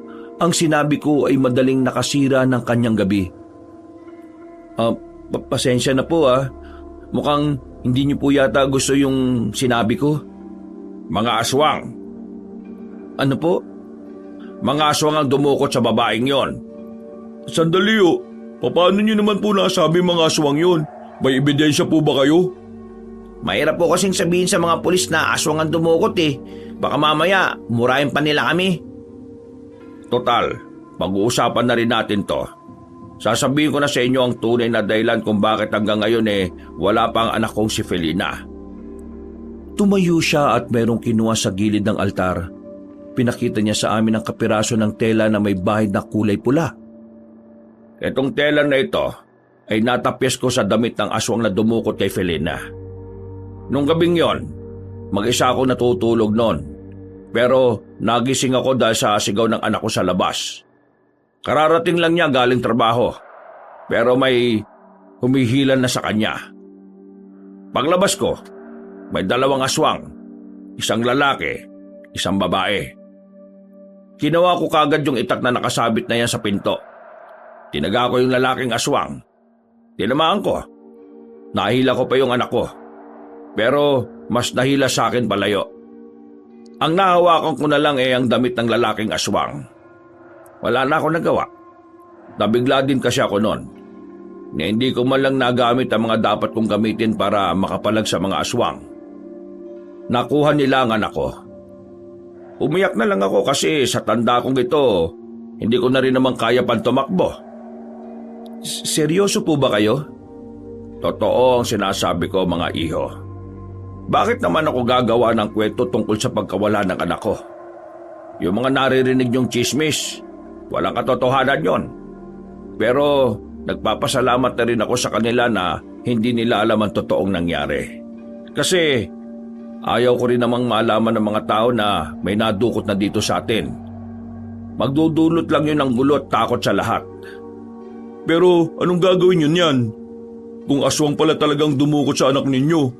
ang sinabi ko ay madaling nakasira ng kanyang gabi. Pasensya na po ah. Mukhang hindi niyo po yata gusto yung sinabi ko. Mga aswang. Ano po? Mga aswang ang dumukot sa babaeng yon. Sandali o. Paano niyo naman po nasabi mga aswang yon? May ebidensya po ba kayo? Mahirap po kasing sabihin sa mga pulis na aswang ang dumukot eh. Baka mamaya, murahin pa nila kami. Total, pag-uusapan na rin natin to. Sasabihin ko na sa inyo ang tunay na dahilan kung bakit hanggang ngayon wala pa ang anak kong si Felina. Tumayo siya at merong kinuha sa gilid ng altar. Pinakita niya sa amin ang kapiraso ng tela na may bahid na kulay pula. Itong tela na ito ay natapyas ko sa damit ng aswang na dumukot kay Felina. Nung gabing yon, mag-isa ako natutulog noon. Pero nagising ako dahil sa sigaw ng anak ko sa labas. Kararating lang niya galing trabaho. Pero may humihilan na sa kanya. Paglabas ko, may dalawang aswang. Isang lalaki, isang babae. Ginawa ko kagad yung itak na nakasabit na yan sa pinto. Tinaga ko yung lalaking aswang. Tinamaan ko. Nahila ko pa yung anak ko. Pero mas nahila sa akin palayo. Ang nahawakan ko na lang ang damit ng lalaking aswang. Wala na ako nagawa. Nabigla din kasi ako noon. Na hindi ko man lang nagamit ang mga dapat kong gamitin para makapalag sa mga aswang. Nakuha nila ang anak ko. Umiyak na lang ako kasi sa tanda kong ito, hindi ko na rin naman kaya pang tumakbo. Seryoso po ba kayo? Totoo ang sinasabi ko, mga iho. Bakit naman ako gagawa ng kwento tungkol sa pagkawala ng anak ko? Yung mga naririnig niyong chismis, walang katotohanan yon. Pero nagpapasalamat na rin ako sa kanila na hindi nila alam ang totoong nangyari. Kasi ayaw ko rin namang malaman ng mga tao na may nadukot na dito sa atin. Magdudulot lang yun ng gulo at takot sa lahat. Pero anong gagawin yun yan? Kung aswang pala talagang dumukot sa anak ninyo.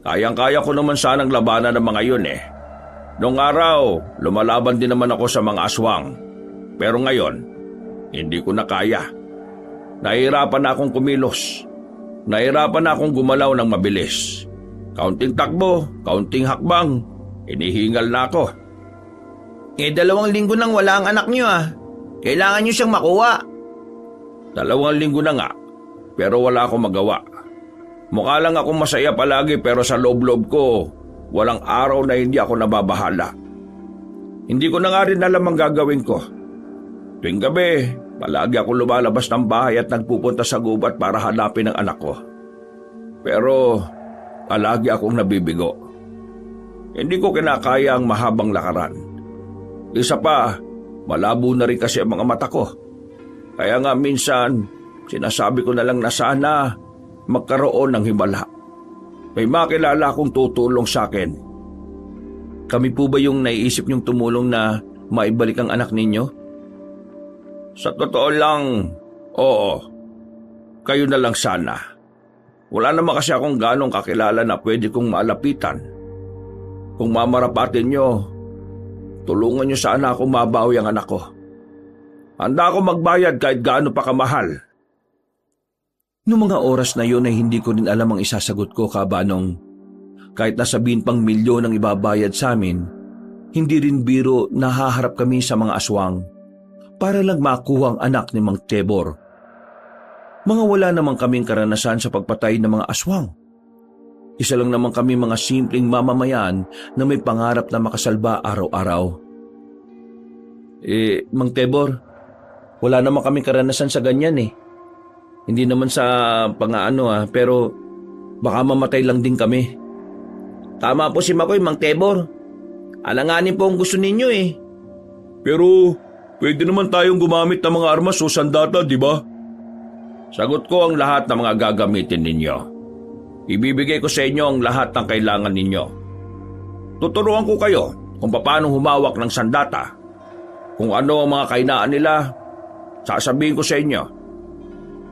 Kayang-kaya ko naman sanang labanan ng mga yun Noong araw, lumalaban din naman ako sa mga aswang. Pero ngayon, hindi ko na kaya. Nahihirapan na akong kumilos. Nahihirapan na akong gumalaw ng mabilis. Kaunting takbo, kaunting hakbang, hinihingal na ako. 2 linggo nang wala ang anak niyo ah. Kailangan niyo siyang makuha. 2 linggo na nga, pero wala akong magawa. Mukha lang akong masaya palagi pero sa loob-loob ko, walang araw na hindi ako nababahala. Hindi ko na nga rin alam ang gagawin ko. Tuwing gabi, palagi ako lumalabas ng bahay at nagpupunta sa gubat para hanapin ang anak ko. Pero, palagi akong nabibigo. Hindi ko kinakaya ang mahabang lakaran. Isa pa, malabo na rin kasi ang mga mata ko. Kaya nga minsan, sinasabi ko na lang na sana magkaroon ng himala. May makilala akong tutulong sa akin. Kami po ba yung naiisip niyong tumulong na maibalik ang anak ninyo? Sa totoo lang, oo. Kayo na lang sana. Wala naman kasi akong ganong kakilala na pwede kong malapitan. Kung mamarapatin niyo, tulungan niyo sana ako mabawi ang anak ko. Handa ako magbayad kahit gaano pa kamahal. Noong mga oras na yun ay hindi ko rin alam ang isasagot ko, Kabanong. Kahit nasabihin pang milyon ang ibabayad sa amin, hindi rin biro na haharap kami sa mga aswang para lang makuha ang anak ni Mang Tebor. Mga wala naman kaming karanasan sa pagpatay ng mga aswang. Isa lang naman kami mga simpleng mamamayan na may pangarap na makasalba araw-araw. Mang Tebor, wala naman kaming karanasan sa ganyan eh. Hindi naman sa pangaano pero baka mamatay lang din kami. Tama po si Makoy, Mang Tebor. Alanganin po ang gusto ninyo eh. Pero, pwede naman tayong gumamit ng mga armas o sandata, di ba? Sagot ko ang lahat ng mga gagamitin ninyo. Ibibigay ko sa inyo ang lahat ng kailangan ninyo. Tuturuan ko kayo kung paano humawak ng sandata. Kung ano ang mga kainaan nila, sasabihin ko sa inyo.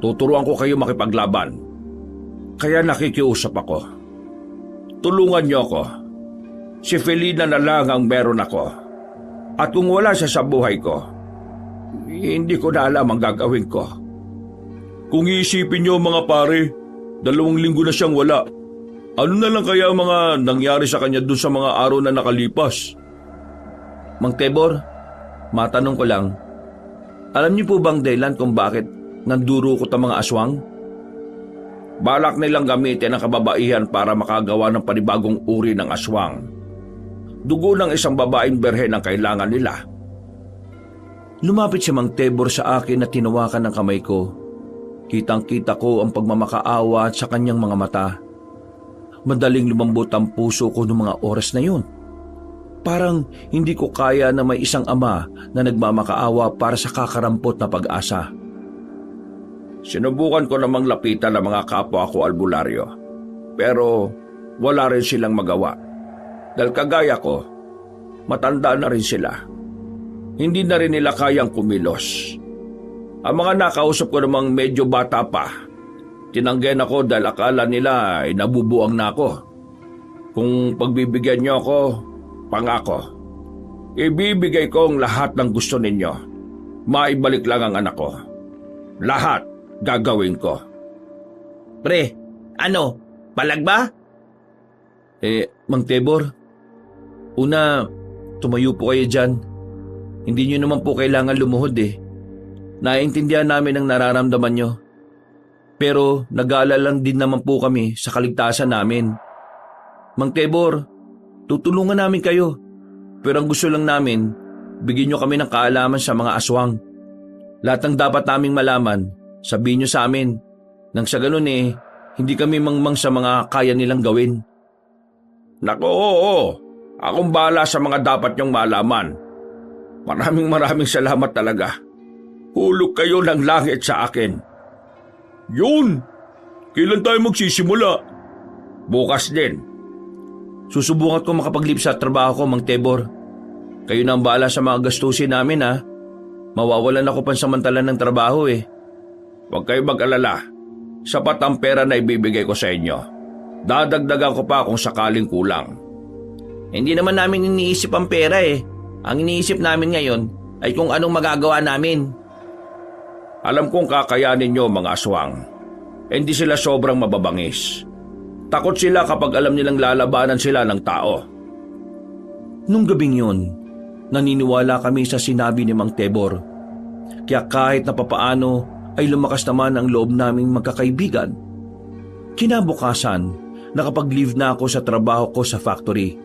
Tuturuan ko kayo makipaglaban. Kaya nakikiusap ako. Tulungan niyo ako. Si Felina na lang ang meron ako. At kung wala siya sa buhay ko, hindi ko na alam ang gagawin ko. Kung iisipin niyo mga pare, 2 linggo na siyang wala. Ano na lang kaya ang mga nangyari sa kanya dun sa mga araw na nakalipas? Mang Tebor, matanong ko lang, alam niyo po bang dahilan kung bakit nandurukot ang mga aswang? Balak nilang gamitin ang kababaihan para makagawa ng panibagong uri ng aswang. Dugo ng isang babaeng berhen ang kailangan nila. Lumapit si Mang Tebor sa akin at tinawakan ng kamay ko. Kitang-kita ko ang pagmamakaawa sa kanyang mga mata. Madaling lumambot ang puso ko noong mga oras na yun. Parang hindi ko kaya na may isang ama na nagmamakaawa para sa kakarampot na pag-asa. Sinubukan ko namang lapitan ang mga kapwa ko albularyo. Pero wala rin silang magawa. Dahil kagaya ko, matanda na rin sila. Hindi na rin nila kayang kumilos. Ang mga nakausap ko namang medyo bata pa, tinanggihan ako dahil akala nila ay nabubuang na ako. Kung pagbibigyan niyo ako, pangako, ibibigay ko ang lahat ng gusto ninyo. Maibalik lang ang anak ko. Lahat gagawin ko. Pre, ano? Palag ba? Mang Tebor, una, tumayo po kayo dyan. Hindi nyo naman po kailangan lumuhod eh. Naiintindihan namin ang nararamdaman nyo. Pero nag-aalala lang din naman po kami sa kaligtasan namin. Mang Tebor, tutulungan namin kayo. Pero ang gusto lang namin, bigyan nyo kami ng kaalaman sa mga aswang. Lahat ng dapat naming malaman, sabihin nyo sa amin. Nang sa ganun hindi kami mangmang sa mga kaya nilang gawin. Nako, oo. Akong bahala sa mga dapat nyong malaman. Maraming salamat talaga. Hulog kayo ng langit sa akin. Yun! Kailan tayo magsisimula? Bukas din. Susubukan ko makapaglip sa trabaho ko, Mang Tebor. Kayo na ang bahala sa mga gastusin namin ha. Mawawalan ako pansamantalan ng trabaho eh. Huwag kayo mag-alala. Sapat ang pera na ibibigay ko sa inyo. Dadagdagan ko pa kung sakaling kulang. Hindi naman namin iniisip ang pera eh. Ang iniisip namin ngayon ay kung anong magagawa namin. Alam kong kakayanin nyo mga aswang. Hindi sila sobrang mababangis. Takot sila kapag alam nilang lalabanan sila ng tao. Nung gabing yun, naniniwala kami sa sinabi ni Mang Tebor. Kaya kahit na papaano ay lumakas naman ang loob naming magkakaibigan. Kinabukasan, nakapag-leave na ako sa trabaho ko sa factory.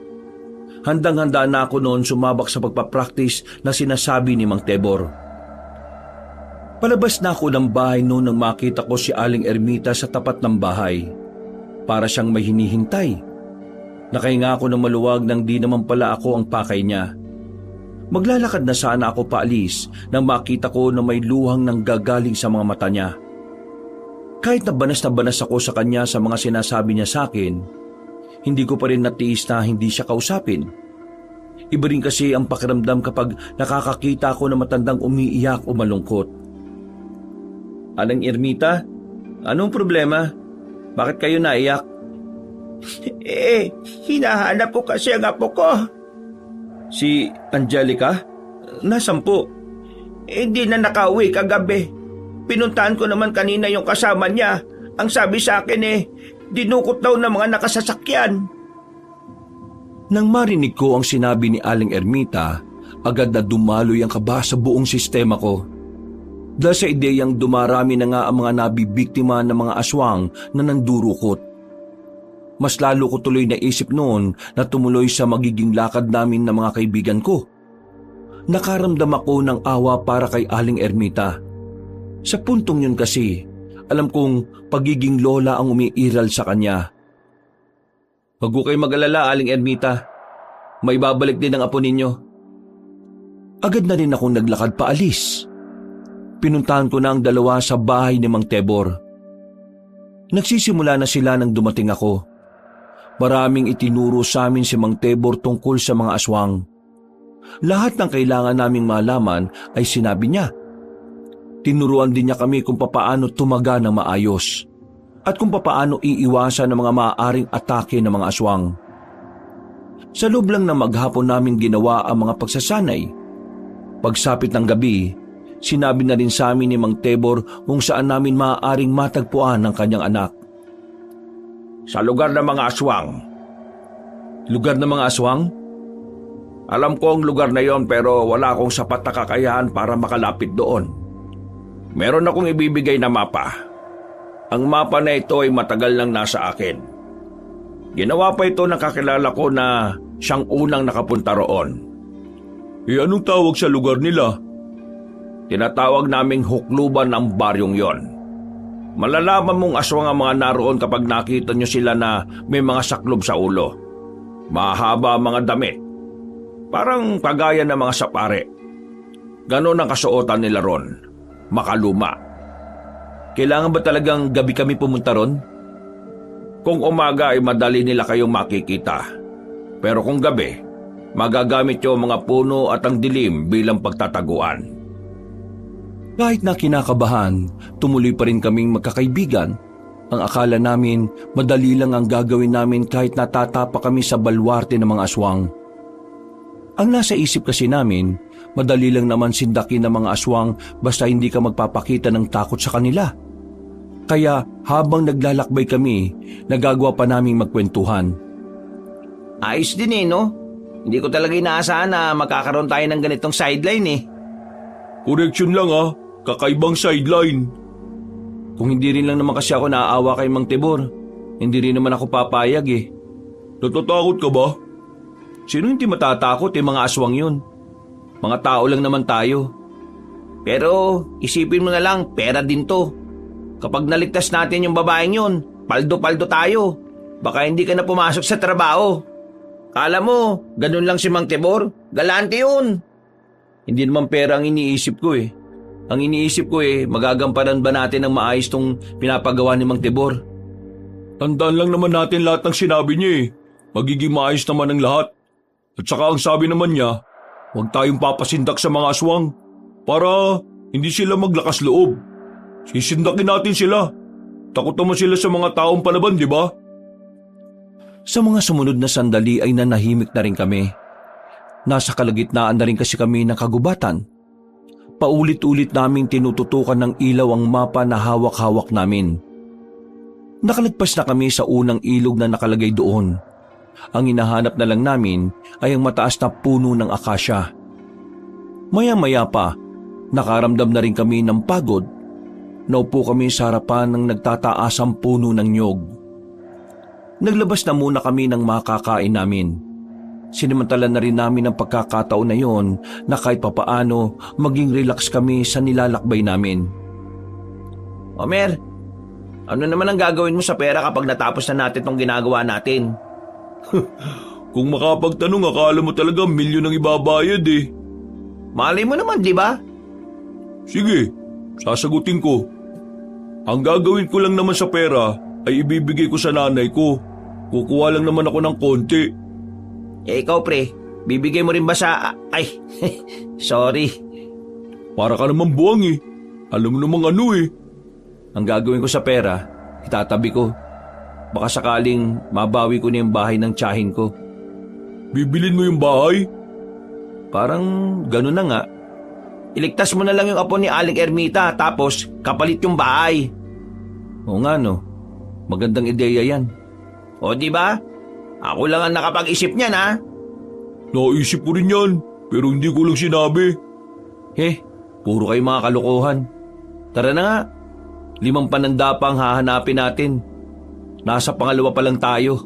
Handang-handa na ako noon sumabak sa pagpapractice na sinasabi ni Mang Tebor. Palabas na ako ng bahay noon nang makita ko si Aling Ermita sa tapat ng bahay. Para siyang may hinihintay. Nakahinga ako ng maluwag nang di naman pala ako ang pakay niya. Maglalakad na sana ako paalis nang makita ko na may luhang nang gagaling sa mga mata niya. Kahit na banas ako sa kanya sa mga sinasabi niya sa akin, hindi ko pa rin natiis na hindi siya kausapin. Iba rin kasi ang pakiramdam kapag nakakakita ako ng matandang umiiyak o malungkot. Aling Ermita, anong problema? Bakit kayo naiyak? Hinahanap ko kasi ang apo ko. Si Angelica? Nasaan po? Hindi na nakauwi kagabi. Pinuntahan ko naman kanina yung kasama niya. Ang sabi sa akin dinukot daw ng mga nakasasakyan. Nang marinig ko ang sinabi ni Aling Ermita, agad na dumaloy ang kaba sa buong sistema ko. Dahil sa ideyang dumarami na nga ang mga nabibiktima ng mga aswang na nandurukot. Mas lalo ko tuloy naisip noon na tumuloy sa magiging lakad namin ng mga kaibigan ko. Nakaramdam ako ng awa para kay Aling Ermita. Sa puntong yun kasi, alam kong pagiging lola ang umiiral sa kanya. Huwag ko kayo mag-alala, Aling Ermita. May babalik din ang apo ninyo. Agad na rin akong naglakad paalis. Pinuntahan ko na ang dalawa sa bahay ni Mang Tebor. Nagsisimula na sila nang dumating ako. Maraming itinuro sa amin si Mang Tebor tungkol sa mga aswang. Lahat ng kailangan naming malaman ay sinabi niya. Tinuruan din niya kami kung papaano tumaga ng maayos at kung papaano iiwasan ng mga maaaring atake ng mga aswang. Sa loob lang ng maghapon namin ginawa ang mga pagsasanay. Pagsapit ng gabi, sinabi na rin sa amin ni Mang Tebor kung saan namin maaaring matagpuan ang kanyang anak. Sa lugar ng mga aswang. Lugar ng mga aswang? Alam ko ang lugar na yon pero wala akong sapat na kakayahan para makalapit doon. Meron akong ibibigay na mapa. Ang mapa na ito ay matagal nang nasa akin. Ginawa pa ito ng kakilala ko na siyang unang nakapunta roon. Anong tawag sa lugar nila? Tinatawag naming hukluban ang baryong yon. Malalaman mong aswang ang mga naroon kapag nakita nyo sila na may mga saklob sa ulo. Mahaba ang mga damit. Parang kagaya ng mga sapare. Ganon ang kasuotan nila ron. Makaluma. Kailangan ba talagang gabi kami pumunta ron? Kung umaga ay madali nila kayong makikita. Pero kung gabi, magagamit yung mga puno at ang dilim bilang pagtataguan. Kahit na kinakabahan, tumuloy pa rin kaming magkakaibigan. Ang akala namin, madali lang ang gagawin namin kahit natatapa kami sa balwarte ng mga aswang. Ang nasa isip kasi namin, madali lang naman sindakin ng mga aswang basta hindi ka magpapakita ng takot sa kanila. Kaya habang naglalakbay kami, nagagawa pa naming magkwentuhan. Ayos din no? Hindi ko talaga inaasahan na magkakaroon tayo ng ganitong sideline Correction lang kakaibang sideline. Kung hindi rin lang naman kasi ako naaawa kay Mang Tebor, hindi rin naman ako papayag Natatakot ka ba? Sino hindi matatakot mga aswang yun? Mga tao lang naman tayo. Pero isipin mo na lang, pera din to. Kapag naligtas natin yung babaeng yun, paldo-paldo tayo. Baka hindi ka na pumasok sa trabaho. Kala mo, ganun lang si Mang Tebor? Galante yun. Hindi naman pera ang iniisip ko Ang iniisip ko magagampanan ba natin ng maayos tong pinapagawa ni Mang Tebor? Tandaan lang naman natin lahat ng sinabi niya Magiging maayos naman ang lahat. At saka ang sabi naman niya, huwag tayong papasindak sa mga aswang para hindi sila maglakas loob. Sisindakin natin sila. Takot naman sila sa mga taong palaban, di ba? Sa mga sumunod na sandali ay nanahimik na rin kami. Nasa kalagitnaan na rin kasi kami ng kagubatan. Paulit-ulit naming tinututukan ng ilaw ang mapa na hawak-hawak namin. Nakalagpas na kami sa unang ilog na nakalagay doon. Ang hinahanap na lang namin ay ang mataas na puno ng akasya. Maya-maya pa, nakaramdam na rin kami ng pagod. Naupo kami sa harapan ng nagtataasang puno ng nyog. Naglabas na muna kami ng makakain namin. Sinimantala na rin namin ang pagkakataon na yon na kahit papaano maging relax kami sa nilalakbay namin. Omer, ano naman ang gagawin mo sa pera kapag natapos na natin tong ginagawa natin? Kung makapagtanong, akala mo talaga milyon ang ibabayad eh. Malay mo naman, di ba? Sige, sasagutin ko. Ang gagawin ko lang naman sa pera ay ibibigay ko sa nanay ko. Kukuha lang naman ako ng konti. Eh ikaw pre, bibigay mo rin ba sa... Ay, sorry. Para ka naman buwang eh. Alam mo namang ano eh. Ang gagawin ko sa pera, itatabi ko. Baka sakaling mabawi ko na yung bahay ng tiyahin ko. Bibilin mo yung bahay? Parang gano'n na nga. Iligtas mo na lang yung apo ni Aling Ermita tapos kapalit yung bahay. Oo nga no, magandang ideya yan. O di ba? Ako lang ang nakapag-isip niyan ha. Naisip ko rin yan, pero hindi ko lang sinabi. Puro kayo mga kalokohan. Tara na nga, 5 pananda pa ang hahanapin natin. Nasa pangalawa pa lang tayo.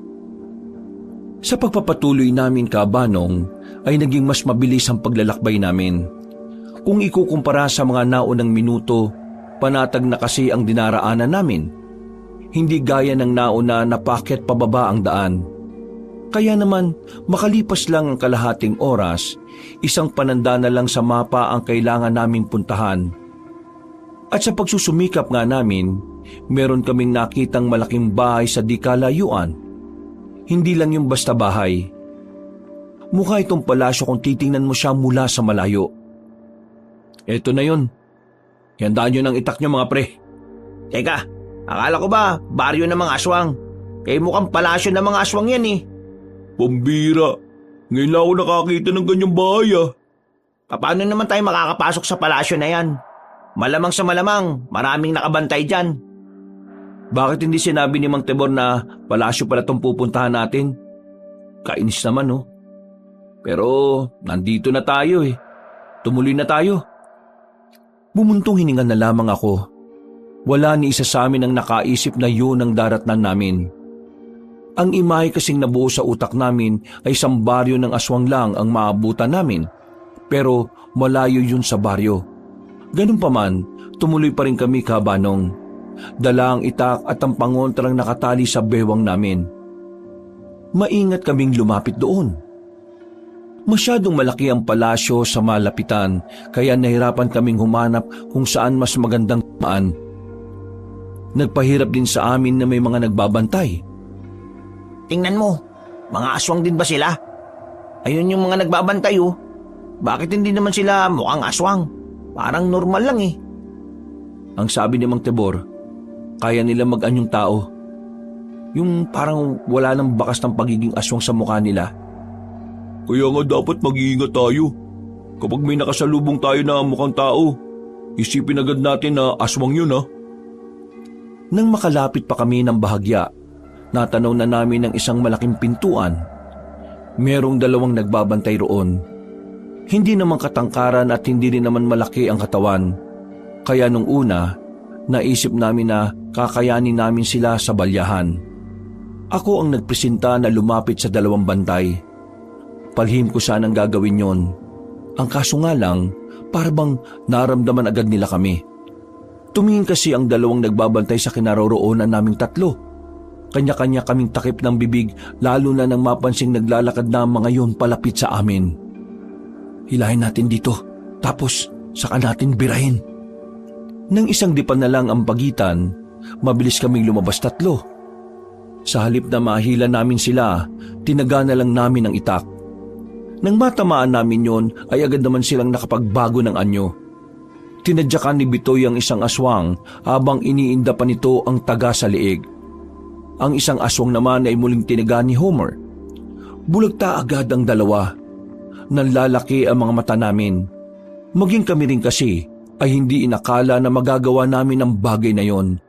Sa pagpapatuloy namin kabanong, ay naging mas mabilis ang paglalakbay namin. Kung ikukumpara sa mga naunang minuto, panatag na kasi ang dinaraanan namin. Hindi gaya ng nauna na paakyat pababa ang daan. Kaya naman, makalipas lang ang kalahating oras, isang pananda na lang sa mapa ang kailangan naming puntahan. At sa pagsusumikap nga namin, meron kaming nakitang malaking bahay sa di kalayuan. Hindi lang yung basta bahay. Mukha itong palasyo kung titingnan mo siya mula sa malayo. Eto na yun. Handaan nyo ng itak nyo mga pre. Teka, akala ko ba baryo ng mga aswang? Eh mukhang palasyo ng mga aswang yan eh. Pambira, ngayon lang ako nakakita ng ganyang bahay ah. Paano naman tayo makakapasok sa palasyo na yan? Malamang sa malamang, maraming nakabantay dyan. Bakit hindi sinabi ni Mang Tibor na palasyo pala itong pupuntahan natin? Kainis naman no. Pero nandito na tayo eh. Tumuloy na tayo. Bumuntong hininga na lamang ako. Wala ni isa sa amin ang nakaisip na yun ang daratnan namin. Ang imahe kasing nabuo sa utak namin ay isang baryo ng aswang lang ang maabutan namin. Pero malayo yun sa baryo. Ganun pa man, tumuloy pa rin kami kabanong. Dala ang itak at ang pangontrang nakatali sa bewang namin. Maingat kaming lumapit doon. Masyadong malaki ang palasyo sa malapitan kaya nahirapan kaming humanap kung saan mas magandang maan. Nagpahirap din sa amin na may mga nagbabantay. Tingnan mo, mga aswang din ba sila? Ayun yung mga nagbabantay oh. Bakit hindi naman sila mukhang aswang? Parang normal lang eh. Ang sabi ni Mang Tibor, kaya nila mag-anyong tao. Yung parang wala nang bakas ng pagiging aswang sa mukha nila. Kaya nga dapat mag-iingat tayo. Kapag may nakasalubong tayo na mukhang tao, isipin agad natin na aswang yun ah. Nang makalapit pa kami ng bahagya, natanaw na namin ang isang malaking pintuan. Merong 2 nagbabantay roon. Hindi naman katangkaran at hindi rin naman malaki ang katawan. Kaya nung una, naisip namin na kakayanin namin sila sa balyahan. Ako ang nagpresenta na lumapit sa 2 bantay. Palhim ko sanang gagawin yon. Ang kaso nga lang, parang naramdaman agad nila kami. Tumingin kasi ang 2 nagbabantay sa kinaroroonan naming 3. Kanya-kanya kaming takip ng bibig lalo na nang mapansing naglalakad na mga yon palapit sa amin. Hilahin natin dito, tapos saka natin birahin. Nang isang dipan na lang ang pagitan, mabilis kaming lumabas 3. Sa halip na mahila namin sila, tinaga na lang namin ang itak. Nang matamaan namin yon ay agad naman silang nakapagbago ng anyo. Tinadyakan ni Bitoy ang isang aswang habang iniinda pa nito ang taga sa liig. Ang isang aswang naman ay muling tiniga ni Homer. Bulagta agad ang dalawa. Nanlalaki ang mga mata namin. Maging kami rin kasi ay hindi inakala na magagawa namin ang bagay na yon.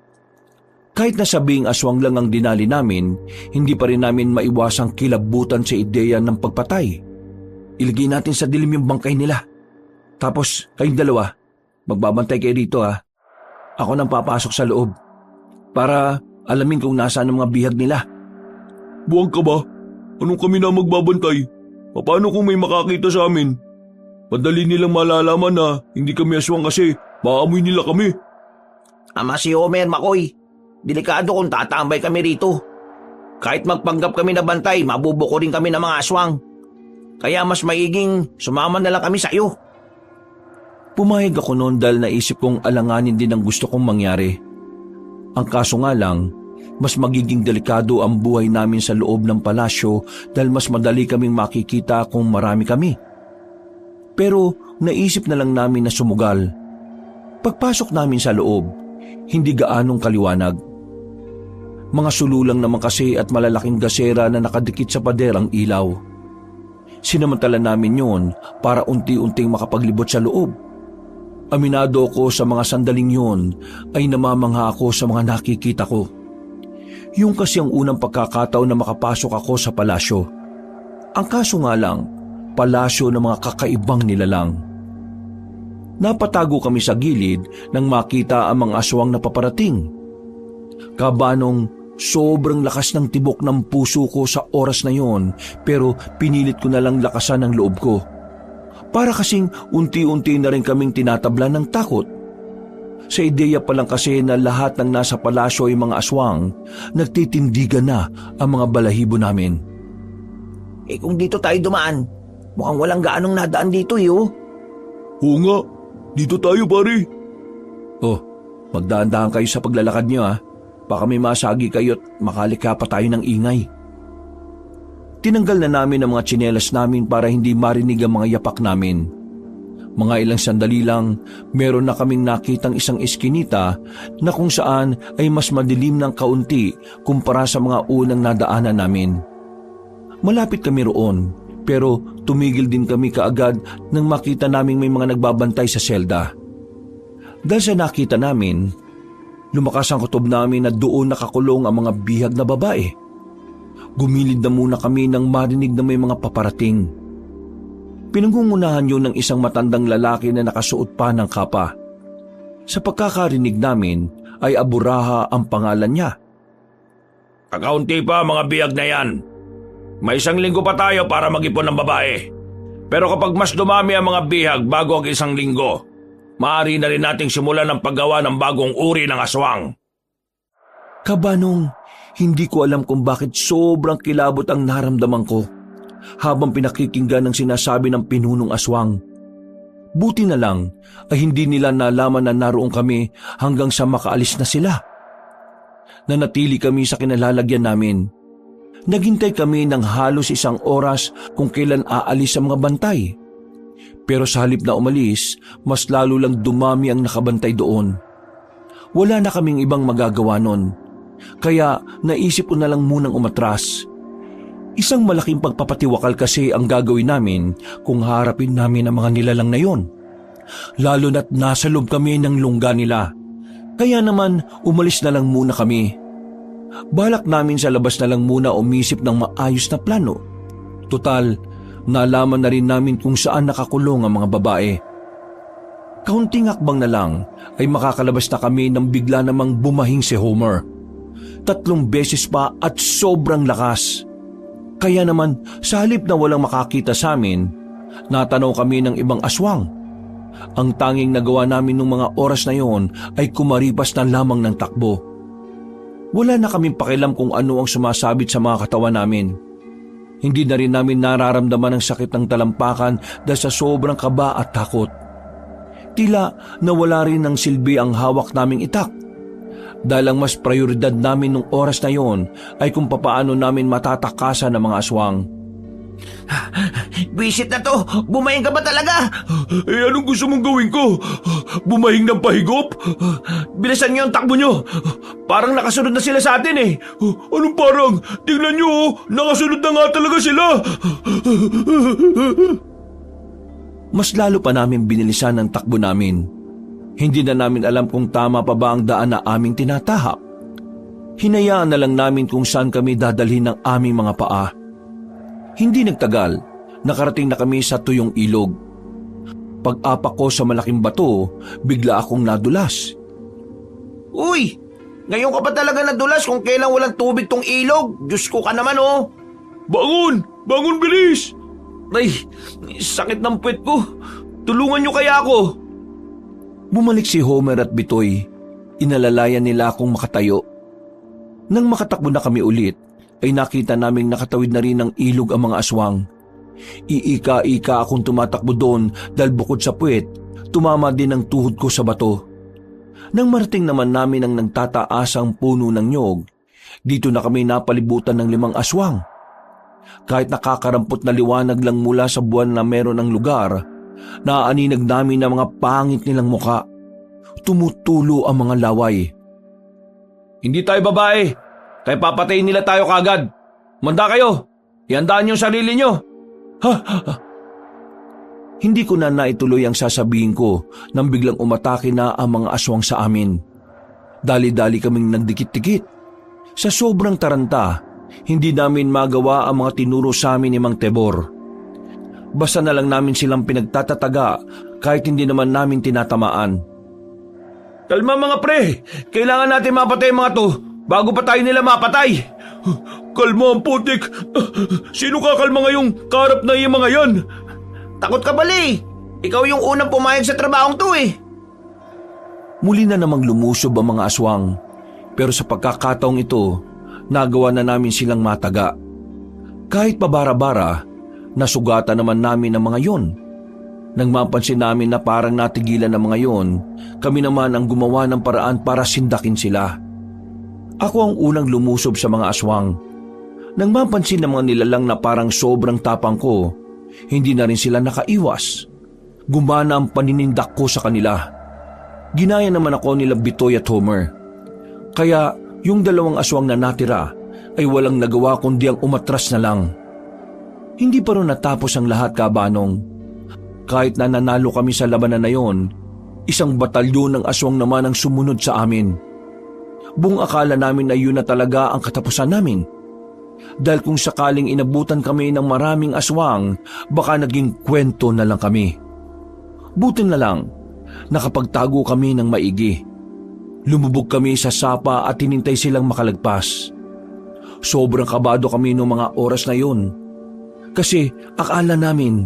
Kahit na sabing aswang lang ang dinali namin, hindi pa rin namin maiwasang kilabutan sa ideya ng pagpatay. Ilagay natin sa dilim yung bangkay nila. Tapos kayong dalawa, magbabantay kayo dito ha. Ako nang papasok sa loob para alamin kung nasaan ang mga bihag nila. Buwag ka ba? Anong kami na magbabantay? Paano kung may makakita sa amin? Madali nilang malalaman na hindi kami aswang kasi maamoy nila kami. Ama si Homer, Makoy. Delikado kung tatambay kami rito. Kahit magpanggap kami na bantay, mabubuko rin kami ng mga aswang. Kaya mas maiging sumama na lang kami sa iyo. Pumayag ako noon dahil naisip kong alanganin din ang gusto kong mangyari. Ang kaso nga lang, mas magiging delikado ang buhay namin sa loob ng palasyo dahil mas madali kaming makikita kung marami kami. Pero naisip na lang namin na sumugal. Pagpasok namin sa loob, hindi gaanong kaliwanag. Mga sululang naman kasi at malalaking gasera na nakadikit sa pader ang ilaw. Sinamantala namin yon para unti-unting makapaglibot sa loob. Aminado ko sa mga sandaling yon ay namamangha ako sa mga nakikita ko. Yung kasi ang unang pagkakataon na makapasok ako sa palasyo. Ang kaso nga lang, palasyo ng mga kakaibang nilalang. Napatago kami sa gilid nang makita ang mga aswang na paparating. Kabanong sobrang lakas ng tibok ng puso ko sa oras na yon pero pinilit ko na lang lakasan ang loob ko. Para kasing unti-unti na rin kaming tinatabla ng takot. Sa ideya pa lang kasi na lahat ng nasa palasyo ay mga aswang, nagtitindigan na ang mga balahibo namin. Kung dito tayo dumaan, mukhang walang gaanong nadaan dito oh. Oo nga, dito tayo pare. Oh, magdaan-daan kayo sa paglalakad niyo ha. Baka may masagi kayo at makalika pa tayo ng ingay. Tinanggal na namin ang mga tsinelas namin para hindi marinig ang mga yapak namin. Mga ilang sandali lang, meron na kaming nakitang isang eskinita na kung saan ay mas madilim ng kaunti kumpara sa mga unang nadaanan namin. Malapit kami roon, pero tumigil din kami kaagad nang makita naming may mga nagbabantay sa selda. Dahil sa nakita namin, lumakas ang kutob namin na doon nakakulong ang mga bihag na babae. Gumilid na muna kami nang marinig na may mga paparating. Pinangungunahan yun ng isang matandang lalaki na nakasuot pa ng kapa. Sa pagkakarinig namin ay Aburaha ang pangalan niya. Kakaunti pa mga biyag na yan. May 1 linggo pa tayo para mag-ipon ng babae. Pero kapag mas dumami ang mga bihag bago ang 1 linggo, maaari na rin nating simulan ang paggawa ng bagong uri ng aswang. Kabanong, hindi ko alam kung bakit sobrang kilabot ang naramdaman ko habang pinakikinggan ang sinasabi ng pinunong aswang. Buti na lang ay hindi nila nalaman na naroon kami hanggang sa makaalis na sila. Nanatili kami sa kinalalagyan namin. Naghintay kami ng halos 1 oras kung kailan aalis ang mga bantay. Pero sa halip na umalis, mas lalo lang dumami ang nakabantay doon. Wala na kaming ibang magagawa nun. Kaya naisip ko na lang munang umatras. Isang malaking pagpapatiwakal kasi ang gagawin namin kung harapin namin ang mga nilalang na yon. Lalo na't nasa loob kami ng lungga nila. Kaya naman umalis na lang muna kami. Balak namin sa labas na lang muna umisip ng maayos na plano. Total, nalaman na rin namin kung saan nakakulong ang mga babae. Kaunting hakbang na lang ay makakalabas na kami nang bigla namang bumahing si Homer. 3 beses pa at sobrang lakas. Kaya naman sa halip na walang makakita sa amin, natanaw kami ng ibang aswang. Ang tanging nagawa namin nung mga oras na yon ay kumaripas na lamang ng takbo. Wala na kaming pakialam kung ano ang sumasabit sa mga katawan namin. Hindi na rin namin nararamdaman ang sakit ng talampakan dahil sa sobrang kaba at takot. Tila nawala rin ng silbi ang hawak naming itak. Dahil ang mas prioridad namin nung oras na yon ay kung papaano namin matatakasan ng mga aswang. Visit na to! Bumahing ka ba talaga? Anong gusto mong gawin ko? Bumahing ng pahigop? Bilisan niyo ang takbo niyo! Parang nakasunod na sila sa atin eh. Anong parang? Tingnan nyo oh, nakasunod na nga talaga sila. Mas lalo pa namin binilisan ang takbo namin. Hindi na namin alam kung tama pa ba ang daan na aming tinatahak. Hinayaan na lang namin kung saan kami dadalhin ng aming mga paa. Hindi nagtagal, nakarating na kami sa tuyong ilog. Pag-apak ko sa malaking bato, bigla akong nadulas. Uy! Ngayon ka pa talaga nadulas kung kailan walang tubig tong ilog. Diyos ko ka naman oh. Bangon! Bangon bilis! Ay, sakit ng puwet ko. Tulungan niyo kaya ako. Bumalik si Homer at Bitoy. Inalalayan nila akong makatayo. Nang makatakbo na kami ulit, ay nakita naming nakatawid na rin ng ilog ang mga aswang. Iika-ika akong tumatakbo doon dahil bukod sa puwet, tumama din ang tuhod ko sa bato. Nang marating naman namin ang nagtataasang puno ng nyog, dito na kami napalibutan ng 5 aswang. Kahit nakakarampot na liwanag lang mula sa buwan na meron ng lugar, naaaninag namin ang mga pangit nilang muka. Tumutulo ang mga laway. Hindi tayo babae. Kaya papatayin nila tayo kagad. Manda kayo. Ihandaan niyo sarili niyo. Hindi ko na naituloy ang sasabihin ko nang biglang umatake na ang mga aswang sa amin. Dali-dali kaming nagdikit-dikit. Sa sobrang taranta, hindi namin magawa ang mga tinuro sa amin ni Mang Tebor. Basta na lang namin silang pinagtatataga kahit hindi naman namin tinatamaan. Kalma mga pre. Kailangan natin mapatay mga to bago pa tayo nila mapatay. Kalma ang putik. Sino kakalma ngayong karap na yung mga yan? Takot ka bali. Ikaw yung unang pumayag sa trabahong to eh. Muli na namang lumusob ang mga aswang. Pero sa pagkakataong ito, nagawa na namin silang mataga. Kahit pabara-bara, nasugatan naman namin ang mga yon. Nang mapansin namin na parang natigilan ng mga yon, kami naman ang gumawa ng paraan para sindakin sila. Ako ang unang lumusob sa mga aswang. Nang mapansin ng mga nilalang na parang sobrang tapang ko, hindi na rin sila nakaiwas. Gumana ang paninindak ko sa kanila. Ginaya naman ako nila Bitoy at Homer. Kaya yung 2 aswang na natira ay walang nagawa kundi ang umatras na lang. Hindi pa rin natapos ang lahat, kabanong. Kahit na nanalo kami sa labanan na yon, isang batalyon ng aswang naman ang sumunod sa amin. Buong akala namin na yun na talaga ang katapusan namin. Dahil kung sakaling inabutan kami ng maraming aswang, baka naging kwento na lang kami. Buti na lang, nakapagtago kami ng maigi. Lumubog kami sa sapa at hinintay silang makalagpas. Sobrang kabado kami noong mga oras na yun. Kasi akala namin,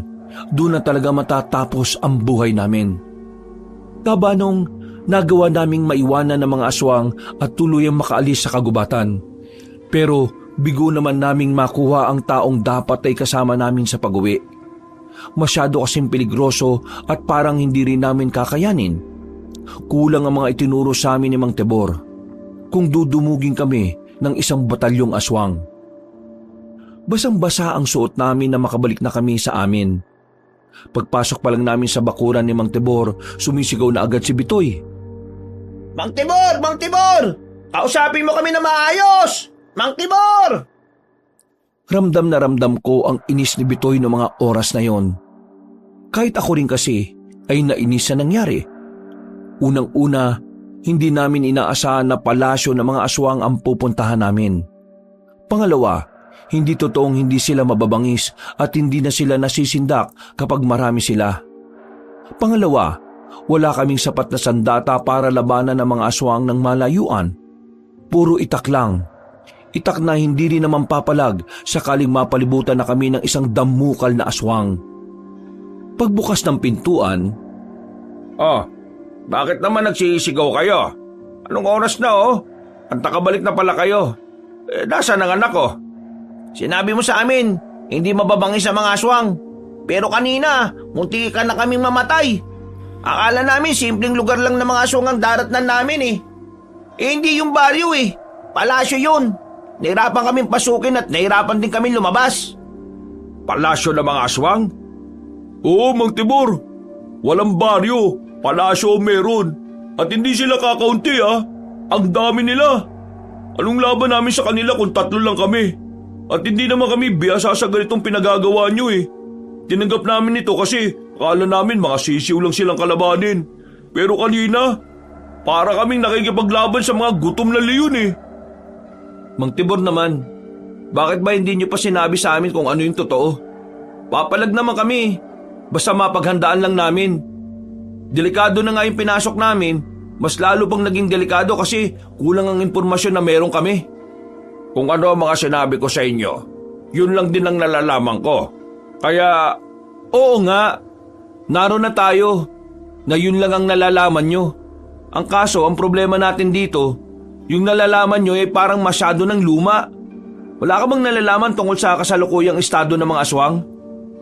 doon na talaga matatapos ang buhay namin. Kabanong, nagawa naming maiwanan ng mga aswang at tuluyang makaalis sa kagubatan. Pero bigo naman naming makuha ang taong dapat ay kasama namin sa pag-uwi. Masyado kasing peligroso at parang hindi rin namin kakayanin. Kulang ang mga itinuro sa amin ni Mang Tebor. Kung dudumugin kami ng isang batalyong aswang. Basang-basa ang suot namin na makabalik na kami sa amin. Pagpasok pa lang namin sa bakuran ni Mang Tebor, sumisigaw na agad si Bitoy. Mang Tibor! Mang Tibor! Kausapin mo kami na maayos! Mang Tibor! Ramdam na ramdam ko ang inis ni Bitoy noong mga oras na yon. Kahit ako rin kasi ay nainis sa nangyari. Unang-una, hindi namin inaasahan na palasyo ng mga aswang ang pupuntahan namin. Pangalawa, hindi totoong hindi sila mababangis at hindi na sila nasisindak kapag marami sila. Pangalawa, wala kaming sapat na sandata para labanan ng mga aswang ng malayuan. Puro itak lang. Itak na hindi rin naman papalag sakaling mapalibutan na kami ng isang damukal na aswang. Pagbukas ng pintuan, Bakit naman nagsisigaw kayo? Anong oras na Ang takabalik na pala kayo. Nasaan ang anak ko? Sinabi mo sa amin, hindi mababangis sa mga aswang. Pero kanina, munti ka na kaming mamatay. Akala namin simpleng lugar lang ng mga aswang ang daratnan namin eh. Hindi yung baryo eh. Palasyo yun. Nahirapan kaming pasukin at nahirapan din kami lumabas. Palasyo ng mga aswang? Oo, Mang Tibor. Walang baryo. Palasyo meron. At hindi sila kakaunti Ang dami nila. Anong laban namin sa kanila kung 3 lang kami? At hindi naman kami biyasa sa ganitong pinagagawa nyo eh. Tinanggap namin ito kasi akala namin mga sisiw lang silang kalabanin. Pero kanina, para kaming nakikipaglaban sa mga gutom na leon eh. Mang Tibor naman, bakit ba hindi niyo pa sinabi sa amin kung ano yung totoo? Papalag naman kami, basta mapaghandaan lang namin. Delikado na nga yung pinasok namin, mas lalo pang naging delikado kasi kulang ang impormasyon na meron kami. Kung ano ang mga sinabi ko sa inyo, yun lang din ang nalalaman ko. Kaya, Oo nga, naroon na tayo, na yun lang ang nalalaman nyo. Ang kaso, ang problema natin dito, yung nalalaman nyo ay parang masyado ng luma. Wala ka bang nalalaman tungkol sa kasalukuyang estado ng mga aswang?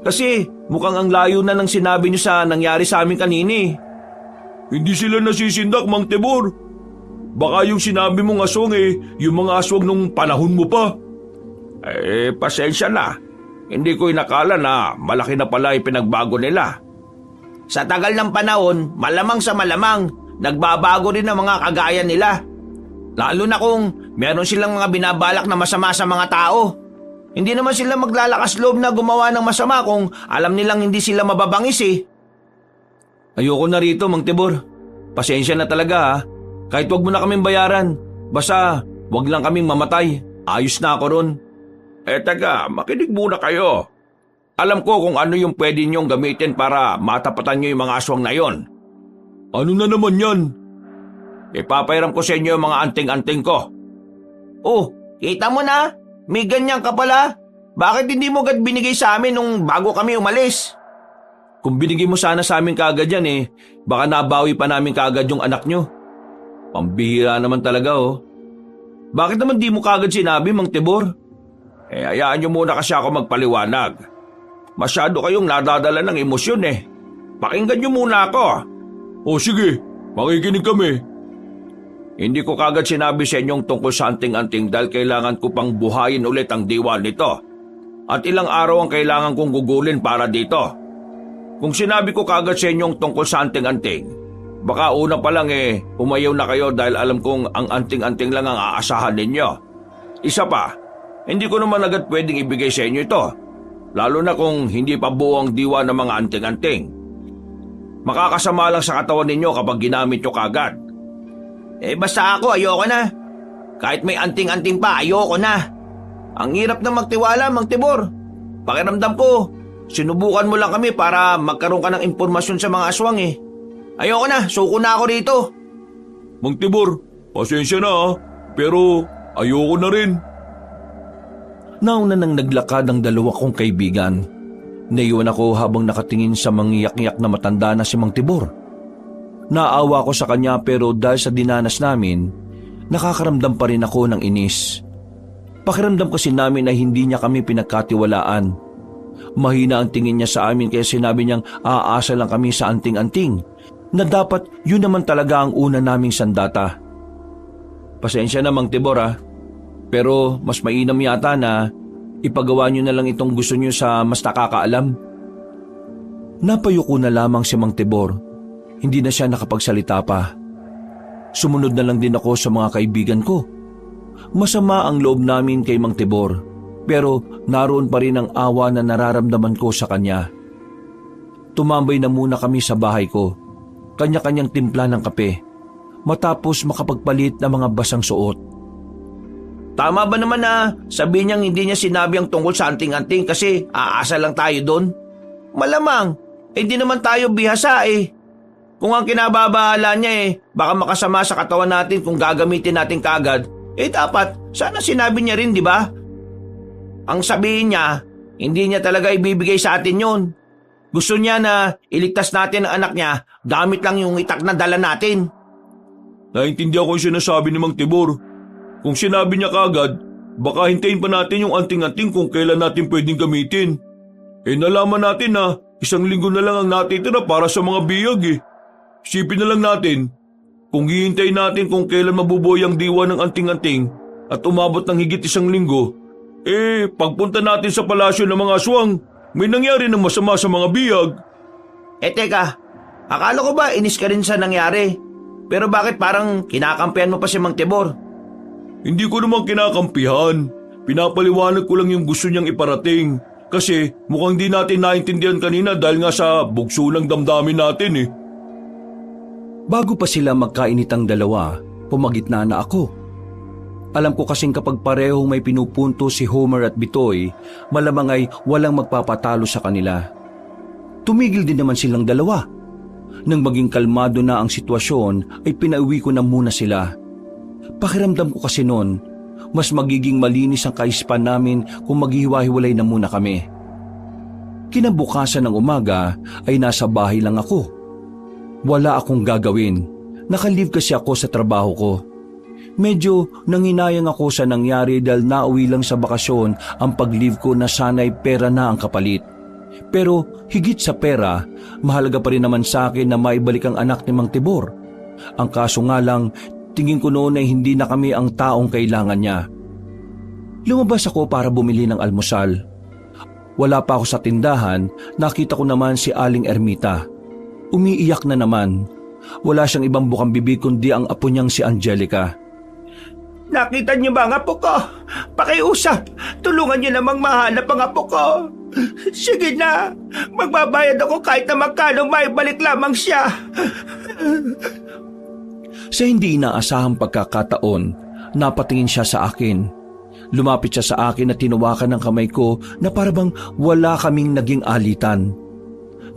Kasi mukhang ang layo na ng sinabi nyo sa nangyari sa amin kanini. hindi sila nasisindak, Mang Tibor. Baka yung sinabi mong aswang yung mga aswang nung panahon mo pa. Pasensya na. Hindi ko inakala na malaki na pala yung pinagbago nila. Sa tagal ng panahon, malamang sa malamang, nagbabago rin ang mga kagaya nila. Lalo na kung meron silang mga binabalak na masama sa mga tao. Hindi naman sila maglalakas loob na gumawa ng masama kung alam nilang hindi sila mababangis eh. Ayoko na rito, Mang Tibor. Pasensya na talaga ha. Kahit wag mo na kaming bayaran. Basta wag lang kaming mamatay. Ayos na ako ron. Teka, makinig muna kayo. Alam ko kung ano yung pwede niyong gamitin para matapatan niyo yung mga aswang na yon. Ano na naman yan? Ipapairam ko sa inyo yung mga anting-anting ko. Oh, kita mo na? May ganyan ka pala. Bakit hindi mo agad binigay sa amin nung bago kami umalis? Kung binigay mo sana sa amin kaagad yan baka nabawi pa namin kaagad yung anak nyo. Pambihira naman talaga Bakit naman di mo kaagad sinabi, Mang Tibor? Hayaan niyo muna kasi ako magpaliwanag. Masyado kayong nadadala ng emosyon Pakinggan niyo muna ako. O sige, makikinig kami. Hindi ko kagad sinabi sa inyong tungkol sa anting-anting dahil kailangan ko pang buhayin ulit ang diwa nito. At ilang araw ang kailangan kong gugulin para dito. Kung sinabi ko kagad sa inyong tungkol sa anting-anting, baka una pa lang umayaw na kayo dahil alam kong ang anting-anting lang ang aasahan ninyo. Isa pa, hindi ko naman agad pwedeng ibigay sa inyo ito. Lalo na kung hindi pa buo ang diwa ng mga anting-anting. Makakasama lang sa katawan ninyo kapag ginamit nyo kagad. Basta ako, ayoko na. Kahit may anting-anting pa, ayoko na. Ang hirap na magtiwala, Mang Tibor. Pakiramdam ko, sinubukan mo lang kami para magkaroon ka ng impormasyon sa mga aswang Ayoko na, suko na ako rito. Mang Tibor, pasensya na pero ayoko na rin. Nauna nang naglakad ang dalawa kong kaibigan. Naiwan ako habang nakatingin sa mangyak-yak na matanda na si Mang Tibor. Naawa ko sa kanya pero dahil sa dinanas namin, nakakaramdam pa rin ako ng inis. Pakiramdam kasi namin na hindi niya kami pinagkatiwalaan. Mahina ang tingin niya sa amin kaya sinabi niyang aasa lang kami sa anting-anting na dapat yun naman talaga ang una naming sandata. Pasensya na, Mang Tibor pero mas mainam yata na ipagawa niyo na lang itong gusto niyo sa mas nakakaalam. Napayuko na lamang si Mang Tibor. Hindi na siya nakapagsalita pa. Sumunod na lang din ako sa mga kaibigan ko. Masama ang loob namin kay Mang Tibor, pero naroon pa rin ang awa na nararamdaman ko sa kanya. Tumambay na muna kami sa bahay ko, kanya-kanyang timpla ng kape, matapos makapagpalit ng mga basang suot. Tama ba naman na sabihin niyang hindi niya sinabi ang tungkol sa anting-anting kasi aasa lang tayo doon? Malamang, hindi naman tayo bihasa Kung ang kinababahala niya baka makasama sa katawan natin kung gagamitin natin kagad, dapat sana sinabi niya rin, di ba? Ang sabihin niya, hindi niya talaga ibibigay sa atin yon. Gusto niya na iligtas natin ang anak niya gamit lang yung itak na dala natin. Naintindihan ko yung sinasabi ni Mang Tibor. Kung sinabi niya kagad, baka hintayin pa natin yung anting-anting kung kailan natin pwedeng gamitin. Nalaman natin na 1 linggo na lang ang natitira para sa mga biyag Isipin na lang natin, kung hihintayin natin kung kailan mabubuhay ang diwa ng anting-anting at umabot ng higit 1 linggo, pagpunta natin sa palasyo ng mga aswang, may nangyari ng masama sa mga biyag. Teka, akala ko ba inis ka rin sa nangyari? Pero bakit parang kinakampihan mo pa si Mang Tibor? Hindi ko naman kinakampihan. Pinapaliwanag ko lang yung gusto niyang iparating. Kasi mukhang di natin naintindihan kanina dahil nga sa bugso ng damdamin natin eh. Bago pa sila magkainitang dalawa, pumagitna na ako. Alam ko kasing kapag parehong may pinupunto si Homer at Bitoy, malamang ay walang magpapatalo sa kanila. Tumigil din naman silang dalawa. Nang maging kalmado na ang sitwasyon ay pinauwi ko na muna sila. Pakiramdam ko kasi noon, mas magiging malinis ang kaispan namin kung maghiwa-hiwalay na muna kami. Kinabukasan ng umaga ay nasa bahay lang ako. Wala akong gagawin. Nakalive kasi ako sa trabaho ko. Medyo nanginayang ako sa nangyari dahil nauwi lang sa bakasyon ang pag-leave ko na sana'y pera na ang kapalit. Pero higit sa pera, mahalaga pa rin naman sa akin na maibalik ang anak ni Mang Tibor. Ang kaso nga lang, tingin ko noon ay hindi na kami ang taong kailangan niya. Lumabas ako para bumili ng almusal. Wala pa ako sa tindahan, nakita ko naman si Aling Ermita. Umiiyak na naman. Wala siyang ibang bukang bibig kundi ang apo niyang si Angelica. Nakita niyo ba ang apo ko? Pakiusap, tulungan niyo namang mahanap ang apo ko. Sige na, magbabayad ako kahit na magkano maibalik lamang siya. Sa hindi inaasahang pagkakataon, napatingin siya sa akin. Lumapit siya sa akin at tinawakan ng kamay ko na parabang wala kaming naging alitan.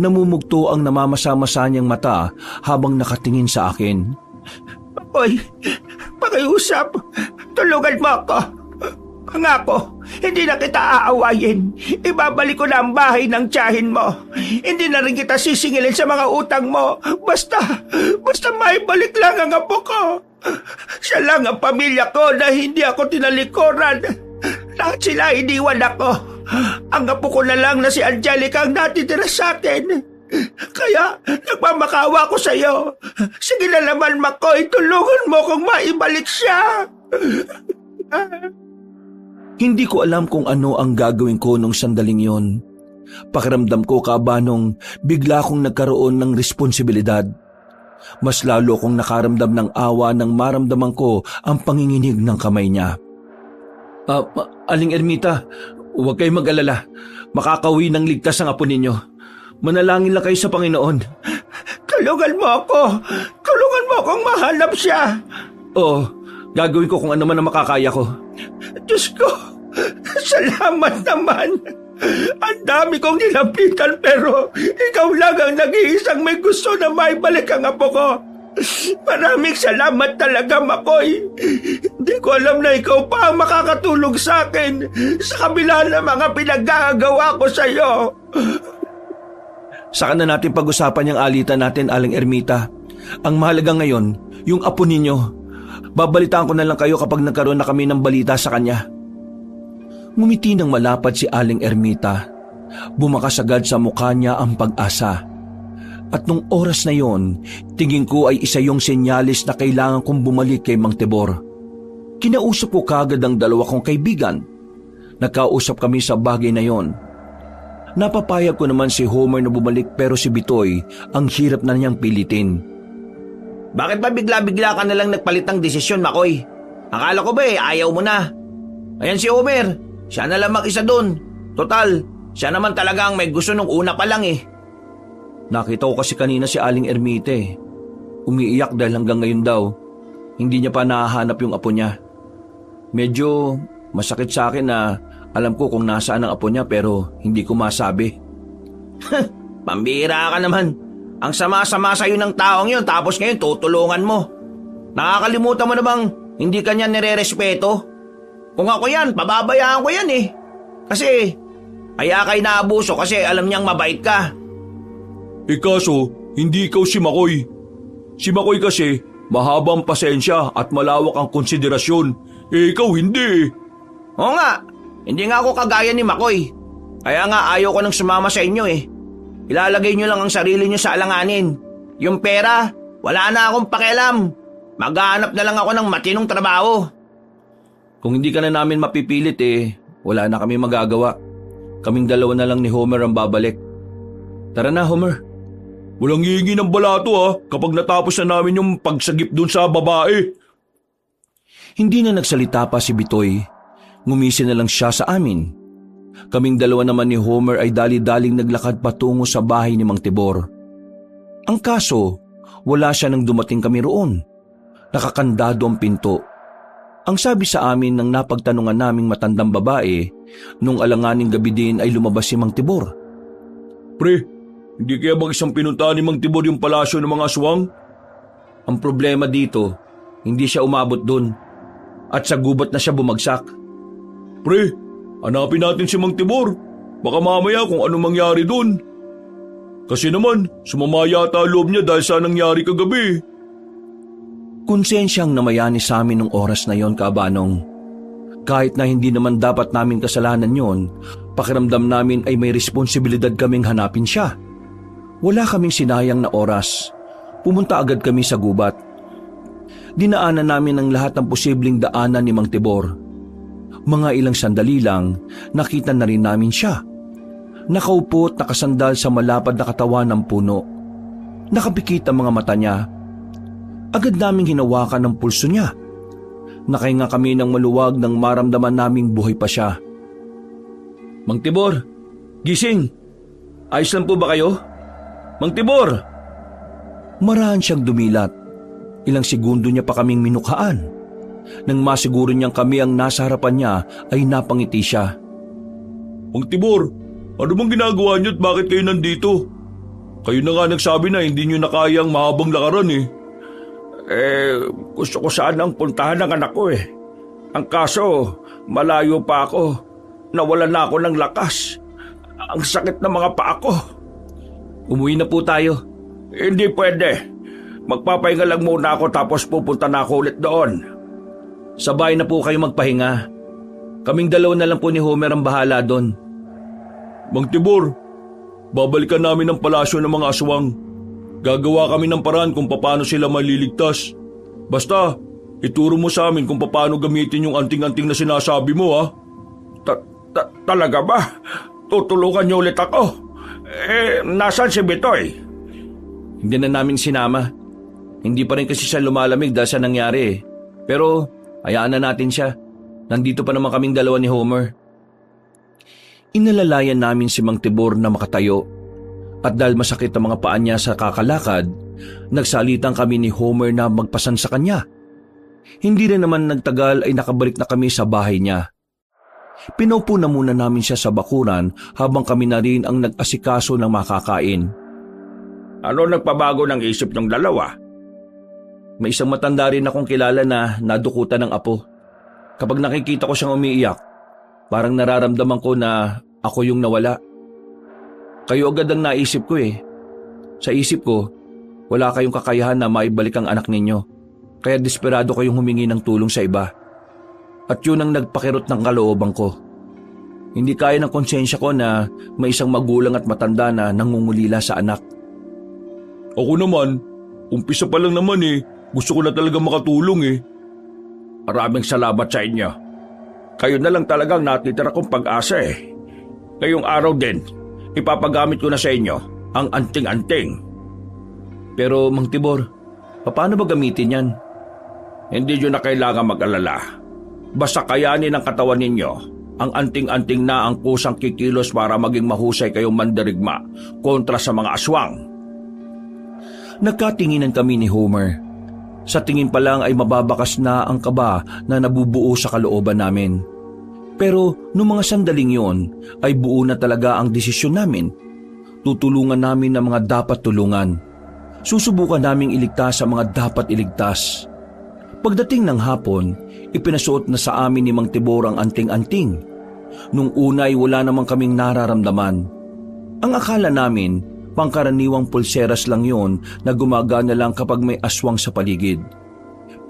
Namumugto ang namamasa-masa niyang mata habang nakatingin sa akin. Oy, pakiusap, tulungan mo ako. Pangako, hindi na kita aawayin. Ibabalik ko na ang bahay ng tiyahin mo. Hindi na rin kita sisingilin sa mga utang mo. Basta maibalik lang ang apo ko. Siya lang ang pamilya ko na hindi ako tinalikuran. Lahat sila iniwan ako. Ang apo ko na lang na si Angelica ang natitira sa akin. Kaya nagmamakawa ko sa iyo. Sige na naman, Makoy, tulungan mo kung maibalik siya. Hindi ko alam kung ano ang gagawin ko nung sandaling yon. Pakiramdam ko kaabanong bigla akong nagkaroon ng responsibilidad. Mas lalo akong nakaramdam ng awa nang maramdaman ko ang panginginig ng kamay niya. Aling Ermita, huwag kayong mag-alala. Makakauwi ng ligtas ang apo ninyo. Manalangin lang kayo sa Panginoon. Tulungan mo ako. Tulungan mo akong mahanap siya. Oo, gagawin ko kung ano man ang makakaya ko. Diyos ko, salamat naman. Ang dami kong nilapitan pero ikaw lang ang nag-iisang may gusto na maibalik ang apo ko. Maraming salamat talaga, Makoy. Hindi ko alam na ikaw pa ang makakatulong sa akin sa kabila ng mga pinaggagawa ko sa iyo. Saka na natin pag-usapan yung alitan natin, Aling Ermita. Ang mahalaga ngayon, yung apo ninyo. Babalitaan ko na lang kayo kapag nagkaroon na kami ng balita sa kanya. Ngumiti ng malapad si Aling Ermita. Bumakas agad sa mukha niya ang pag-asa. At nung oras na yon, tingin ko ay isa yung senyalis na kailangan kong bumalik kay Mang Tibor. Kinausap ko kagad ang dalawa kong kaibigan. Nagkausap kami sa bagay na yon. Napapayag ko naman si Homer na bumalik pero si Bitoy ang hirap na niyang pilitin. Bakit ba bigla-bigla ka na lang nagpalit ng desisyon, Makoy? Akala ko ba ayaw mo na? Ayan si Homer, siya na lang mag-isa dun. Total, siya naman talaga ang may gusto nung una pa lang eh. Nakita ko kasi kanina si Aling Ermita eh. Umiiyak dahil hanggang ngayon daw, hindi niya pa nahahanap yung apo niya. Medyo masakit sa akin na alam ko kung nasaan ang apo niya pero hindi ko masabi. Pambira ka naman. Ang sama-sama sa'yo ng taong yun tapos ngayon tutulungan mo. Nakakalimutan mo na bang hindi ka niya nire-respeto? Kung ako yan, pababayaan ko yan eh. Kasi kaya kay naabuso kasi alam niyang mabait ka. Kaso, hindi ikaw si Makoy. Si Makoy kasi mahabang pasensya at malawak ang konsiderasyon. Ikaw hindi. Oo nga, hindi nga ako kagaya ni Makoy. Kaya nga ayaw ko nang sumama sa inyo eh. Ilalagay nyo lang ang sarili nyo sa alanganin. Yung pera, wala na akong pakialam. Maghahanap na lang ako ng matinong trabaho. Kung hindi ka na namin mapipilit wala na kami magagawa. Kaming dalawa na lang ni Homer ang babalik. Tara na, Homer. Walang hihingi ng balato ha, kapag natapos na namin yung pagsagip dun sa babae. Hindi na nagsalita pa si Bitoy. Ngumisi na lang siya sa amin. Kaming dalawa naman ni Homer ay dali-daling naglakad patungo sa bahay ni Mang Tibor. Ang kaso, wala siya nang dumating kami roon. Nakakandado ang pinto. Ang sabi sa amin ng napagtanungan naming matandang babae, nung alanganing gabi din ay lumabas si Mang Tibor. Pre, hindi kaya bang isang pinuntahan ni Mang Tibor yung palasyo ng mga aswang? Ang problema dito, hindi siya umabot dun. At sa gubat na siya bumagsak. Pre, hanapin natin si Mang Tibor. Baka mamaya kung ano mangyari dun. Kasi naman, sumama yata ang loob niya dahil sa nangyari kagabi. Konsensyang namayani sa amin nung oras na yon, Kaabanong. Kahit na hindi naman dapat namin kasalanan yon, pakiramdam namin ay may responsibilidad kaming hanapin siya. Wala kaming sinayang na oras. Pumunta agad kami sa gubat. Dinaanan namin ang lahat ng posibleng daanan ni Mang Tibor. Mga ilang sandali lang, nakita na rin namin siya. Nakaupo at nakasandal sa malapad na katawan ng puno. Nakapikit ang mga mata niya. Agad naming hinawakan ang pulso niya. Nakahinga kami ng maluwag nang maramdaman naming buhay pa siya. Mang Tibor, gising! Ayos lang po ba kayo? Mang Tibor! Marahan siyang dumilat. Ilang segundo niya pa kaming minukhaan. Nang masiguro niyang kami ang nasa harapan niya ay napangiti siya. Mang Tibor, ano bang ginagawa niyo at bakit kayo nandito? Kayo na nga nagsabi na hindi niyo na kayang mahabang lakaran eh. Gusto ko sanang puntahan ng anak ko eh. Ang kaso, malayo pa ako. Nawalan na ako ng lakas. Ang sakit ng mga paa ko. Umuwi na po tayo. Hindi pwede. Magpapahinga lang muna ako tapos pupunta na ako ulit doon. Sabay na po kayo magpahinga. Kaming dalawa na lang po ni Homer ang bahala doon. Mang Tibor, babalikan namin ang palasyo ng mga aswang. Gagawa kami ng paraan kung paano sila maliligtas. Basta, ituro mo sa amin kung paano gamitin yung anting-anting na sinasabi mo ha. Talaga ba? Tutulungan niyo ulit ako? Nasaan si Bitoy? Hindi na namin sinama. Hindi pa rin kasi siya lumalamig dahil sa nangyari eh. Pero, hayaan na natin siya. Nandito pa naman kaming dalawa ni Homer. Inalalayan namin si Mang Tibor na makatayo. At dahil masakit ang mga paa niya sa kakalakad, nagsalitang kami ni Homer na magpasan sa kanya. Hindi rin naman nagtagal ay nakabalik na kami sa bahay niya. Pinaupo na muna namin siya sa bakuran habang kami na rin ang nag-asikaso ng makakain. Ano nagpabago ng isip ng dalawa? May isang matanda rin akong kilala na nadukutan ng apo. Kapag nakikita ko siyang umiiyak, parang nararamdaman ko na ako yung nawala. Kayo agad ang naisip ko eh. Sa isip ko, wala kayong kakayahan na maibalik ang anak ninyo. Kaya desperado kayong humingi ng tulong sa iba. At yun ang nagpakirot ng kalooban ko. Hindi kaya ng konsensya ko na may isang magulang at matanda na nangungulila sa anak. Ako naman, umpisa pa lang naman eh. Gusto ko na talaga makatulong eh. Maraming salamat sa inyo. Kayo na lang talagang natitira kong pag-asa eh. Ngayong araw din, ipapagamit ko na sa inyo ang anting-anting. Pero Mang Tibor, paano ba gamitin yan? Hindi nyo na kailangan mag-alala. Basta kayanin ng katawan ninyo ang anting-anting na ang kusang kikilos para maging mahusay kayong mandirigma kontra sa mga aswang. Nagkatinginan kami ni Homer. Sa tingin pa lang ay mababakas na ang kaba na nabubuo sa kalooban namin. Pero noong mga sandaling yon ay buo na talaga ang desisyon namin. Tutulungan namin ang mga dapat tulungan. Susubukan naming iligtas ang mga dapat iligtas. Pagdating ng hapon, ipinasuot na sa amin ni Mang Tibor ang anting-anting. Nung una ay wala namang kaming nararamdaman. Ang akala namin, pangkaraniwang pulseras lang yon na gumagana lang kapag may aswang sa paligid.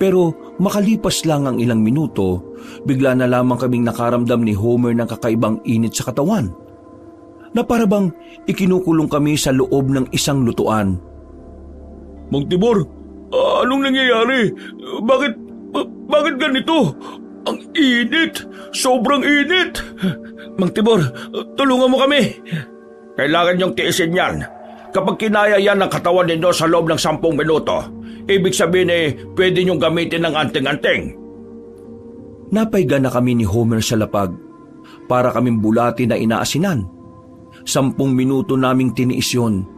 Pero makalipas lang ang ilang minuto, bigla na lamang kaming nakaramdam ni Homer ng kakaibang init sa katawan. Na parabang ikinukulong kami sa loob ng isang lutuan. Mang Tibor, anong nangyayari? Bakit ganito? Ang init! Sobrang init! Mang Tibor, tulungan mo kami. Kailangan niyong tiisin yan. Kapag kinaya yan ng katawan ninyo sa loob ng 10 minuto, ibig sabihin pwede niyong gamitin ng anting-anting. Napaiga na kami ni Homer sa lapag para kaming bulati na inaasinan. 10 minuto naming tiniis yun.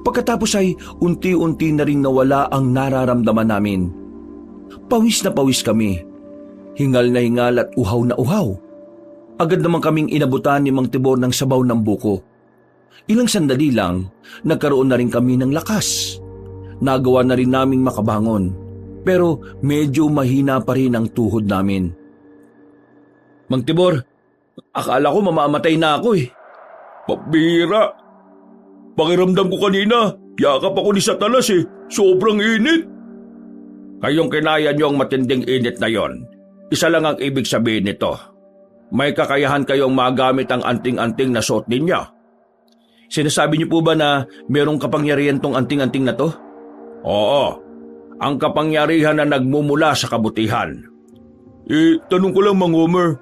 Pagkatapos ay unti-unti na ring nawala ang nararamdaman namin. Pawis na pawis kami. Hingal na hingal at uhaw na uhaw. Agad naman kaming inabutan ni Mang Tibor ng sabaw ng buko. Ilang sandali lang, nagkaroon na rin kami ng lakas. Nagawa na rin naming makabangon, pero medyo mahina pa rin ang tuhod namin. Mang Tibor, akala ko mamamatay na ako eh. Pabira. Pakiramdam ko kanina, yakap ako ni Satanas eh. Sobrang init. Kayong kinaya niyo ang matinding init na yon. Isa lang ang ibig sabihin nito. May kakayahan kayong magamit ang anting-anting na suot ninyo. Sinasabi niyo po ba na merong kapangyarihan tong anting-anting na to? Oo, ang kapangyarihan na nagmumula sa kabutihan. Tanong ko lang Mang Homer,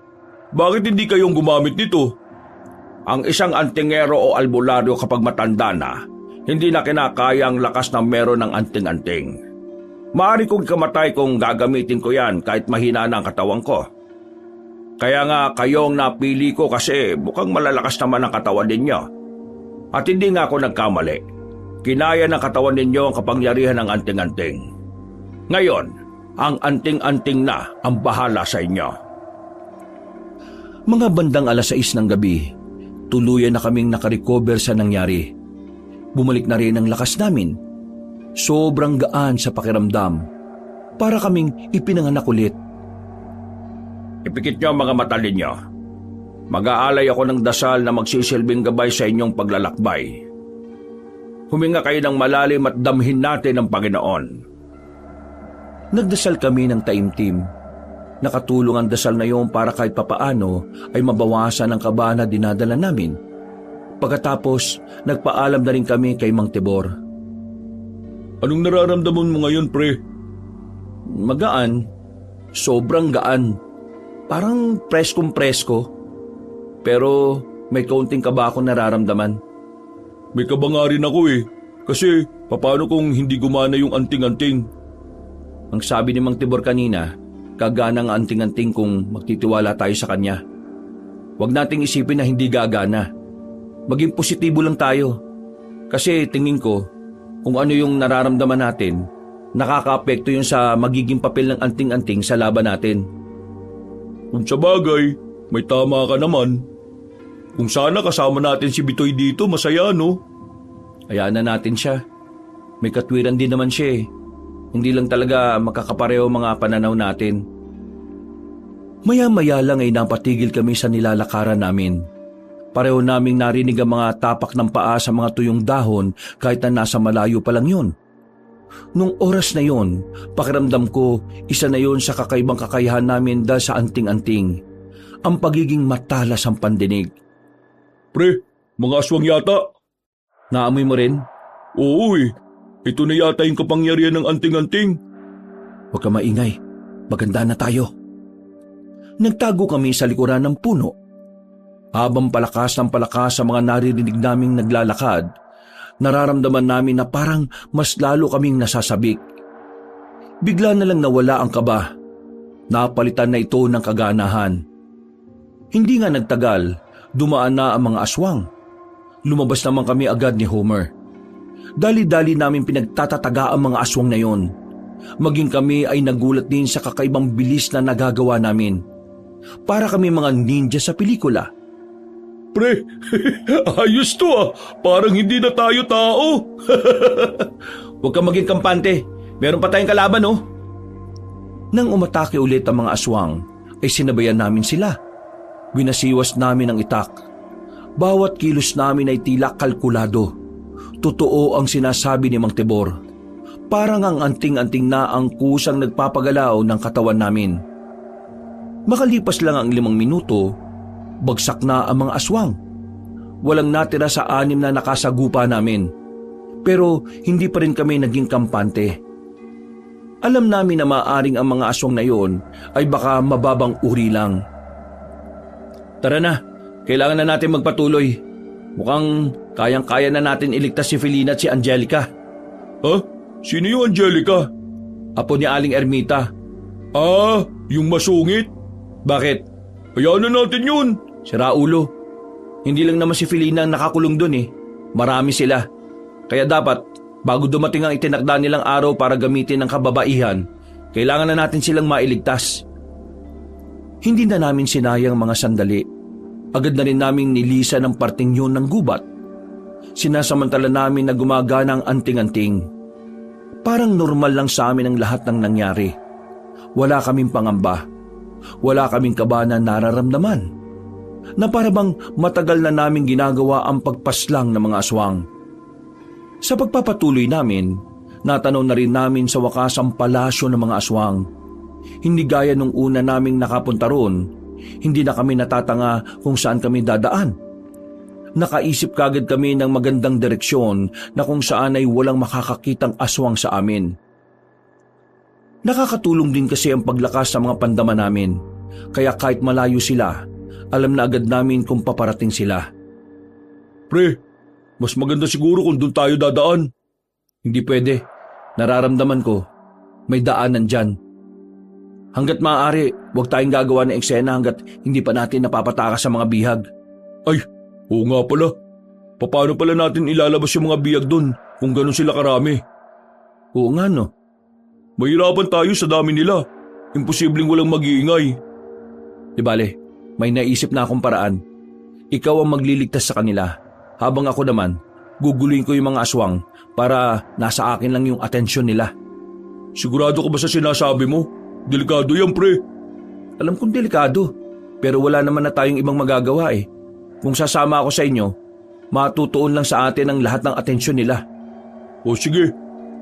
bakit hindi kayong gumamit nito? Ang isang antingero o albularyo kapag matanda na, hindi na kinakaya ang lakas na meron ng anting-anting. Maaari kong kamatay kung gagamitin ko yan kahit mahina na ang katawan ko. Kaya nga kayong napili ko kasi mukhang malalakas naman ang katawan ninyo. At hindi nga ako nagkamali. Kinaya ng katawan ninyo ang kapangyarihan ng anting-anting. Ngayon, ang anting-anting na ang bahala sa inyo. Mga bandang 6:00 ng gabi, tuluyan na kaming nakarecover sa nangyari. Bumalik na rin ang lakas namin. Sobrang gaan sa pakiramdam. Para kaming ipinanganak ulit. Ipikit nyo ang mga mata ninyo. Mag-aalay ako ng dasal na magsisilbing gabay sa inyong paglalakbay. Huminga kayo ng malalim at damhin natin ang Panginoon. Nagdasal kami ng taimtim. Nakatulong ang dasal na iyon para kahit papaano ay mabawasan ang kaba na dinadala namin. Pagkatapos, nagpaalam na rin kami kay Mang Tibor. Anong nararamdaman mo ngayon, pre? Magaan. Sobrang gaan. Parang preskong-presko. Pero may kaunting kaba akong nararamdaman. May kaba nga rin ako eh. Kasi paano kung hindi gumana yung anting-anting? Ang sabi ni Mang Tibor kanina, gagana ang anting-anting kung magtitiwala tayo sa kanya. Huwag nating isipin na hindi gagana. Maging positibo lang tayo. Kasi tingin ko, kung ano yung nararamdaman natin, nakaka-apekto yun sa magiging papel ng anting-anting sa laban natin. Kung sa bagay, may tama ka naman. Kung sana kasama natin si Bitoy dito, masaya no? Hayaan na natin siya. May katwiran din naman siya eh. Hindi lang talaga makakapareho mga pananaw natin. Maya-maya lang ay napatigil kami sa nilalakaran namin. Pareho naming narinig ang mga tapak ng paa sa mga tuyong dahon kahit na nasa malayo pa lang yun. Nung oras na yun, pakiramdam ko isa na yun sa kakaibang kakayahan namin dahil sa anting-anting. Ang pagiging matalas ang pandinig. Pre, mga aswang yata. Naamoy mo rin? Oo eh. Ito na yata yung kapangyarihan ng anting-anting. Huwag ka maingay. Maganda na tayo. Nagtago kami sa likuran ng puno. Habang palakas ng palakas sa mga naririnig naming naglalakad, nararamdaman namin na parang mas lalo kaming nasasabik. Bigla na lang nawala ang kaba. Napalitan na ito ng kaganahan. Hindi nga nagtagal, dumaan na ang mga aswang. Lumabas naman kami agad ni Homer. Dali-dali namin pinagtatataga ang mga aswang na yon. Maging kami ay nagulat din sa kakaibang bilis na nagagawa namin. Para kami mga ninja sa pelikula. Pre, ayos to ah. Parang hindi na tayo tao. Huwag kang maging kampante. Meron pa tayong kalaban oh. Nang umatake ulit ang mga aswang, ay sinabayan namin sila. Binasiwas namin ang itak. Bawat kilos namin ay tila kalkulado. Totoo ang sinasabi ni Mang Tibor. Parang ang anting-anting na ang kusang nagpapagalaw ng katawan namin. Makalipas lang ang 5 minuto, bagsak na ang mga aswang. Walang natira sa 6 na nakasagupa namin. Pero hindi pa rin kami naging kampante. Alam namin na maaaring ang mga aswang na yon ay baka mababang uri lang. Tara na, kailangan na natin magpatuloy. Mukhang kayang-kaya na natin iligtas si Felina at si Angelica. Ha? Sino yung Angelica? Apo ni Aling Ermita. Ah, yung masungit? Bakit? Hayaan na natin yun. Sira ulo. Hindi lang naman si Felina ang nakakulong dun eh. Marami sila. Kaya dapat, bago dumating ang itinakda nilang araw para gamitin ng kababaihan, kailangan na natin silang mailigtas. Hindi na namin sinayang mga sandali. Agad na rin naming nilisa ng parting yun ng gubat. Sinasamantala namin na gumagana ang anting-anting. Parang normal lang sa amin ang lahat ng nangyari. Wala kaming pangamba. Wala kaming kaba na nararamdaman. Na parabang matagal na naming ginagawa ang pagpaslang ng mga aswang. Sa pagpapatuloy namin, natanaw na rin namin sa wakas ang palasyo ng mga aswang. Hindi gaya nung una naming nakapunta roon, hindi na kami natatanga kung saan kami dadaan. Nakaisip kagad kami ng magandang direksyon na kung saan ay walang makakakitang aswang sa amin. Nakakatulong din kasi ang paglakas sa mga pandama namin, kaya kahit malayo sila, alam na agad namin kung paparating sila. Pre, mas maganda siguro kung doon tayo dadaan. Hindi pwede. Nararamdaman ko, may daanan dyan. Hanggat maaari, huwag tayong gagawa ng eksena hanggat hindi pa natin napapatakas sa mga bihag. Ay, oo nga pala. Paano pala natin ilalabas yung mga biyag doon kung gano'n sila karami? Oo nga no. Mahirapan tayo sa dami nila. Imposibleng walang mag-iingay. Di bale, may naisip na akong paraan. Ikaw ang magliligtas sa kanila. Habang ako naman, guguluhin ko yung mga aswang para nasa akin lang yung atensyon nila. Sigurado ka ba sa sinasabi mo? Delikado yan, pre. Alam kong delikado, pero wala naman na tayong ibang magagawa eh. Kung sasama ako sa inyo, matutuon lang sa atin ang lahat ng atensyon nila. O sige,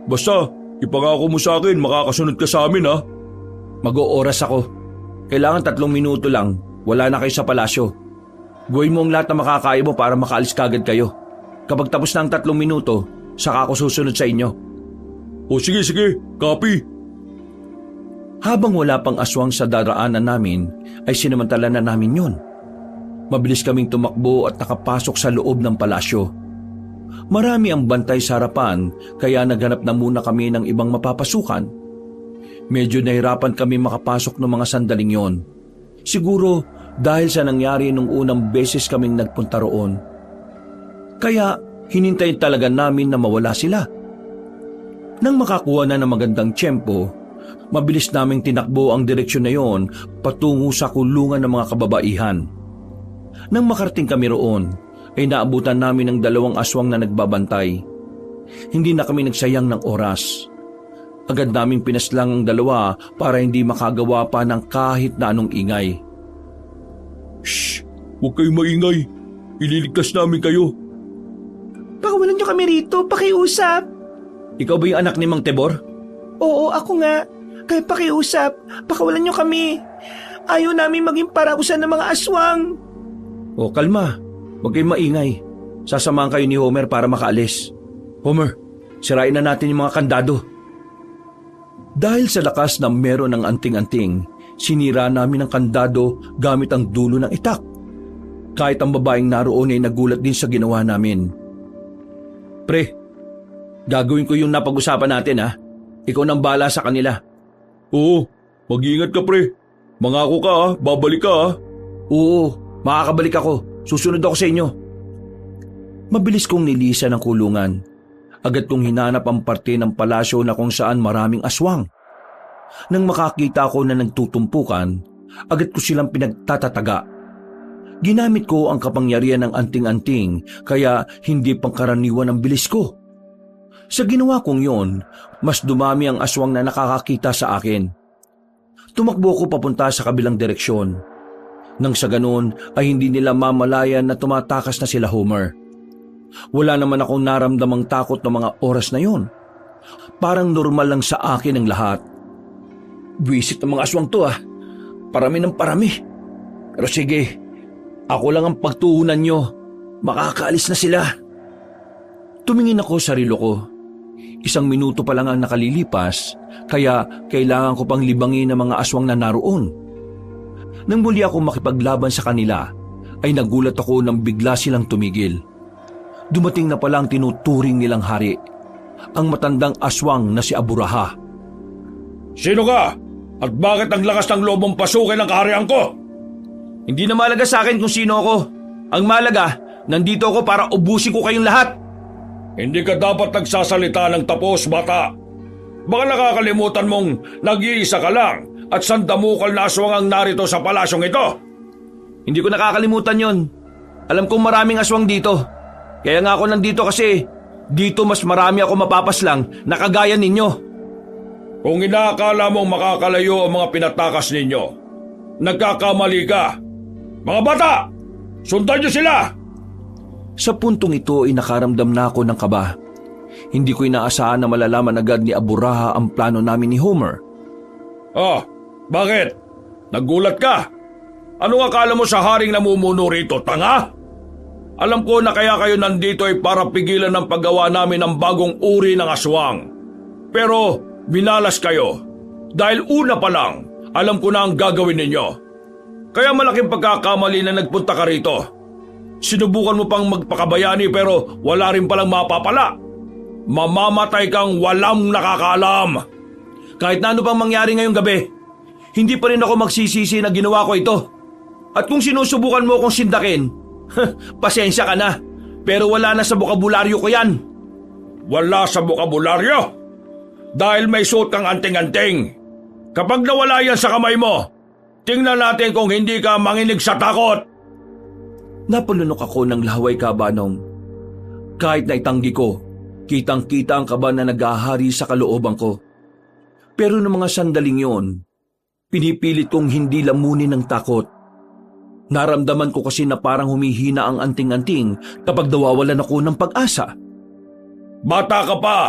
basta ipangako mo sa akin makakasunod ka sa amin ha. Mag-ooras ako. Kailangan 3 minuto lang, wala na kayo sa palasyo. Gawin mo ang lahat na makakaya mo para makaalis kagad kayo. Kapag tapos na ang 3 minuto, saka ako susunod sa inyo. O sige, copy. Habang wala pang aswang sa daraanan namin, ay sinamantala na namin yun. Mabilis kaming tumakbo at nakapasok sa loob ng palasyo. Marami ang bantay sa harapan, kaya naghanap na muna kami ng ibang mapapasukan. Medyo nahirapan kami makapasok ng mga sandaling yon. Siguro dahil sa nangyari nung unang beses kaming nagpunta roon. Kaya hinintay talaga namin na mawala sila. Nang makakuha na ng magandang tiyempo, mabilis naming tinakbo ang direksyon na yon patungo sa kulungan ng mga kababaihan. Nang makarating kami roon, ay naabutan namin ng 2 aswang na nagbabantay. Hindi na kami nagsayang ng oras. Agad naming pinaslang ang 2 para hindi makagawa pa ng kahit na anong ingay. Shh! Huwag kayong maingay. Ililigtas namin kayo. Pakawalan niyo kami rito, pakiusap. Ikaw ba yung anak ni Mang Tebor? Oo, ako nga. Kaya pakiusap, pakawalan niyo kami. Ayaw namin maging parausan ng mga aswang. O kalma, huwag kayong maingay. Sasamahan kayo ni Homer para makaalis. Homer, sirain na natin yung mga kandado. Dahil sa lakas na meron ng anting-anting, sinira namin ang kandado gamit ang dulo ng itak. Kahit ang babaeng naroon ay nagulat din sa ginawa namin. Pre, gagawin ko yung napag-usapan natin ha. Ikaw nang bahala sa kanila. Oo, mag-iingat ka pre. Mangako ka ha, babalik ka ha. Oo, makakabalik ako. Susunod ako sa inyo. Mabilis kong nilisa ng kulungan. Agad kong hinanap ang parte ng palasyo na kung saan maraming aswang. Nang makakita ko na nagtutumpukan, agad ko silang pinagtatataga. Ginamit ko ang kapangyarihan ng anting-anting kaya hindi pangkaraniwan ang bilis ko. Sa ginawa kong yon, mas dumami ang aswang na nakakakita sa akin. Tumakbo ko papunta sa kabilang direksyon. Nang sa ganon ay hindi nila mamalayan na tumatakas na sila Homer. Wala naman akong naramdamang takot ng mga oras na yon. Parang normal lang sa akin ang lahat. Buwisit ng mga aswang to Parami ng parami. Pero sige, ako lang ang pagtuunan nyo. Makakaalis na sila. Tumingin ako sa relo ko. 1 minuto pa lang ang nakalilipas, kaya kailangan ko pang libangin ang mga aswang na naroon. Nang muli ako makipaglaban sa kanila, ay nagulat ako nang bigla silang tumigil. Dumating na palang tinuturing nilang hari, ang matandang aswang na si Aburaha. Sino ka? At bakit ang lakas ng loob mong pasukin ang kaharian ko? Hindi na malaga sa akin kung sino ako. Ang malaga, nandito ako para ubusin ko kayong lahat. Hindi ka dapat nagsasalita ng tapos, bata. Baka nakakalimutan mong nag-iisa ka lang at sandamukal na aswang ang narito sa palasyong ito. Hindi ko nakakalimutan yon. Alam kong maraming aswang dito. Kaya nga ako nandito kasi dito mas marami ako mapapaslang na kagaya ninyo. Kung inaakala mong makakalayo ang mga pinatakas ninyo, nagkakamali ka. Mga bata, sundan niyo sila! Sa puntong ito ay nakaramdam na ako ng kaba. Hindi ko inaasahan na malalaman agad ni Aburaha ang plano namin ni Homer. Oh, bakit? Nagulat ka? Anong akala mo sa haring namumuno rito, tanga? Alam ko na kaya kayo nandito ay para pigilan ang paggawa namin ng bagong uri ng aswang. Pero binalas kayo dahil una pa lang alam ko na ang gagawin ninyo. Kaya malaking pagkakamali na nagpunta ka rito. Sinubukan mo pang magpakabayani pero wala rin palang mapapala. Mamamatay kang walang nakakaalam. Kahit na ano pang mangyari ngayong gabi, hindi pa rin ako magsisisi na ginawa ko ito. At kung sinusubukan mo akong sindakin, pasensya ka na. Pero wala na sa bokabularyo ko yan. Wala sa bokabularyo? Dahil may suot kang anting-anting. Kapag nawala yan sa kamay mo, tingnan natin kung hindi ka manginig sa takot. Napalunok ako ng lahaway kabanong. Kahit na itanggi ko, kitang-kita ang kaba na nag-ahari sa kalooban ko. Pero ng mga sandaling yon, pinipilit kong hindi lamunin ng takot. Naramdaman ko kasi na parang humihina ang anting-anting kapag nawawalan ako ng pag-asa. Bata ka pa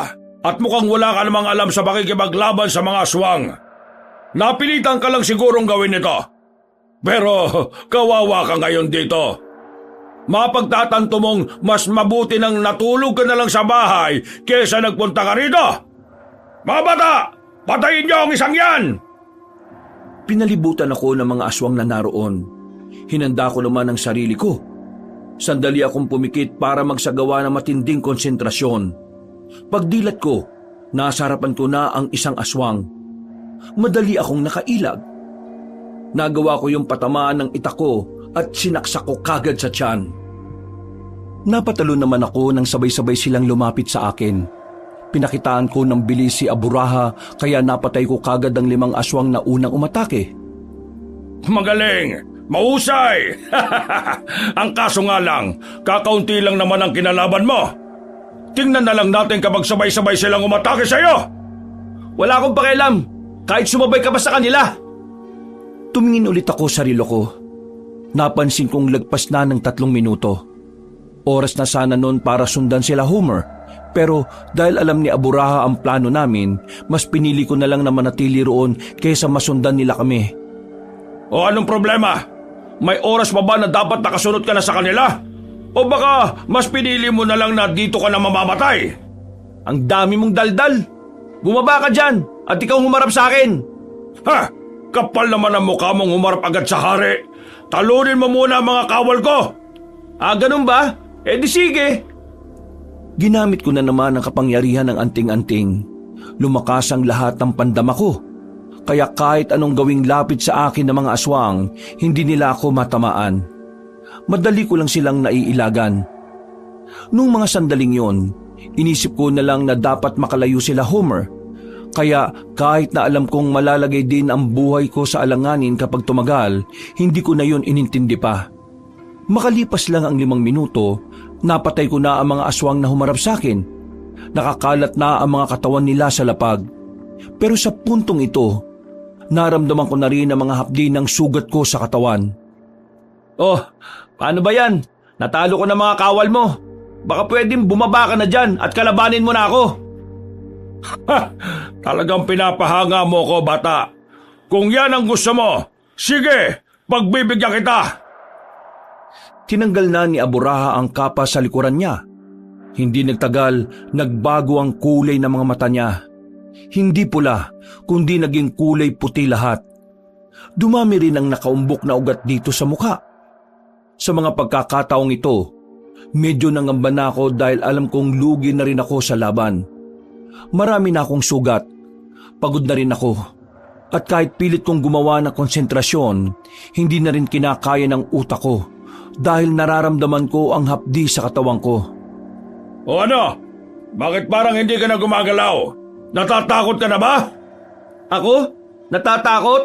at mukhang wala ka namang alam sa pakikipaglaban sa mga aswang. Napilitan ka lang sigurong gawin ito. Pero kawawa ka ngayon dito. Mapagtatanto mong mas mabuti nang natulog ka na lang sa bahay kesa nagpunta ka rito. Mga bata, patayin niyo ang isang yan! Pinalibutan ako ng mga aswang na naroon. Hinanda ko naman ang sarili ko. Sandali akong pumikit para magsagawa ng matinding konsentrasyon. Pagdilat ko, nasa harapan ko na ang isang aswang. Madali akong nakailag. Nagawa ko yung patamaan ng itak ko at sinaksak ko kagad sa tiyan. Napatalo naman ako nang sabay-sabay silang lumapit sa akin. Pinakitaan ko ng bilis si Aburaha kaya napatay ko kagad ang 5 aswang na unang umatake. Magaling! Mahusay! Ang kaso nga lang, kakaunti lang naman ang kinalaban mo. Tingnan na lang natin kapag sabay-sabay silang umatake sa'yo. Wala akong pakialam, kahit sumabay ka pa sa kanila. Tumingin ulit ako sa relo ko. Napansin kong lagpas na ng 3 minuto. Oras na sana noon para sundan sila Homer. Pero dahil alam ni Aburaha ang plano namin, mas pinili ko na lang na manatili roon kaysa masundan nila kami. O anong problema? May oras pa ba na dapat nakasunod ka na sa kanila? O baka mas pinili mo na lang na dito ka na mamamatay? Ang dami mong daldal. Bumaba ka dyan at ikaw humarap sa akin. Ha? Kapal naman ang mukha mong humarap agad sa hari. Talunin mo muna ang mga kawal ko. Ah, ganun ba? Eh di sige. Ginamit ko na naman ang kapangyarihan ng anting-anting. Lumakas ang lahat ng pandama ko. Kaya kahit anong gawing lapit sa akin ng mga aswang, hindi nila ako matamaan. Madali ko lang silang naiilagan. Nung mga sandaling yon, inisip ko na lang na dapat makalayo sila Homer. Kaya kahit na alam kong malalagay din ang buhay ko sa alanganin kapag tumagal, hindi ko na yon inintindi pa. Makalipas lang ang 5 minuto, napatay ko na ang mga aswang na humarap sa akin. Nakakalat na ang mga katawan nila sa lapag. Pero sa puntong ito, naramdaman ko na rin ang mga hapdi ng sugat ko sa katawan. Oh, paano ba yan? Natalo ko na mga kawal mo. Baka pwedeng bumaba ka na dyan at kalabanin mo na ako. Ha! Talagang pinapahanga mo ko, bata. Kung yan ang gusto mo, sige, pagbibigyan kita. Tinanggal na ni Aburaha ang kapa sa likuran niya. Hindi nagtagal, nagbago ang kulay ng mga mata niya. Hindi pula, kundi naging kulay puti lahat. Dumami rin ang nakaumbok na ugat dito sa mukha. Sa mga pagkakataong ito, Medyo nangamba na ako dahil alam kong lugi na rin ako sa laban. Marami na akong sugat. Pagod na rin ako. At kahit pilit kong gumawa ng konsentrasyon, hindi na rin kinakaya ng utak ko dahil nararamdaman ko ang hapdi sa katawan ko. O ano? Bakit parang hindi ka na gumagalaw? Natatakot ka na ba? Ako? Natatakot?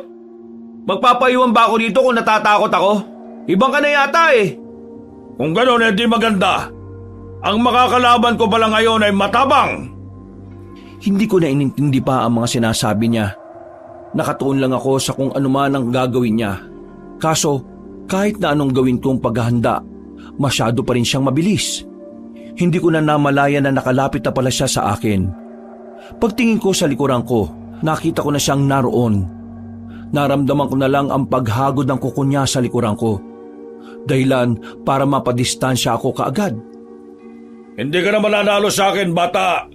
Magpapaiwan ba ako dito kung natatakot ako? Ibang ka na yata eh. Kung gano'n, hindi maganda. Ang makakalaban ko pala ngayon ay matabang. Hindi ko na inintindi pa ang mga sinasabi niya. Nakatuon lang ako sa kung ano man ang gagawin niya. Kaso, kahit na anong gawin kong paghahanda, masyado pa rin siyang mabilis. Hindi ko na namalaya na nakalapit na pala siya sa akin. Pagtingin ko sa likuran ko, nakita ko na siyang naroon. Naramdaman ko na lang ang paghagod ng kuko niya sa likuran ko. Dahilan para mapadistansya ako kaagad. Hindi ka na mananalo sa akin, bata.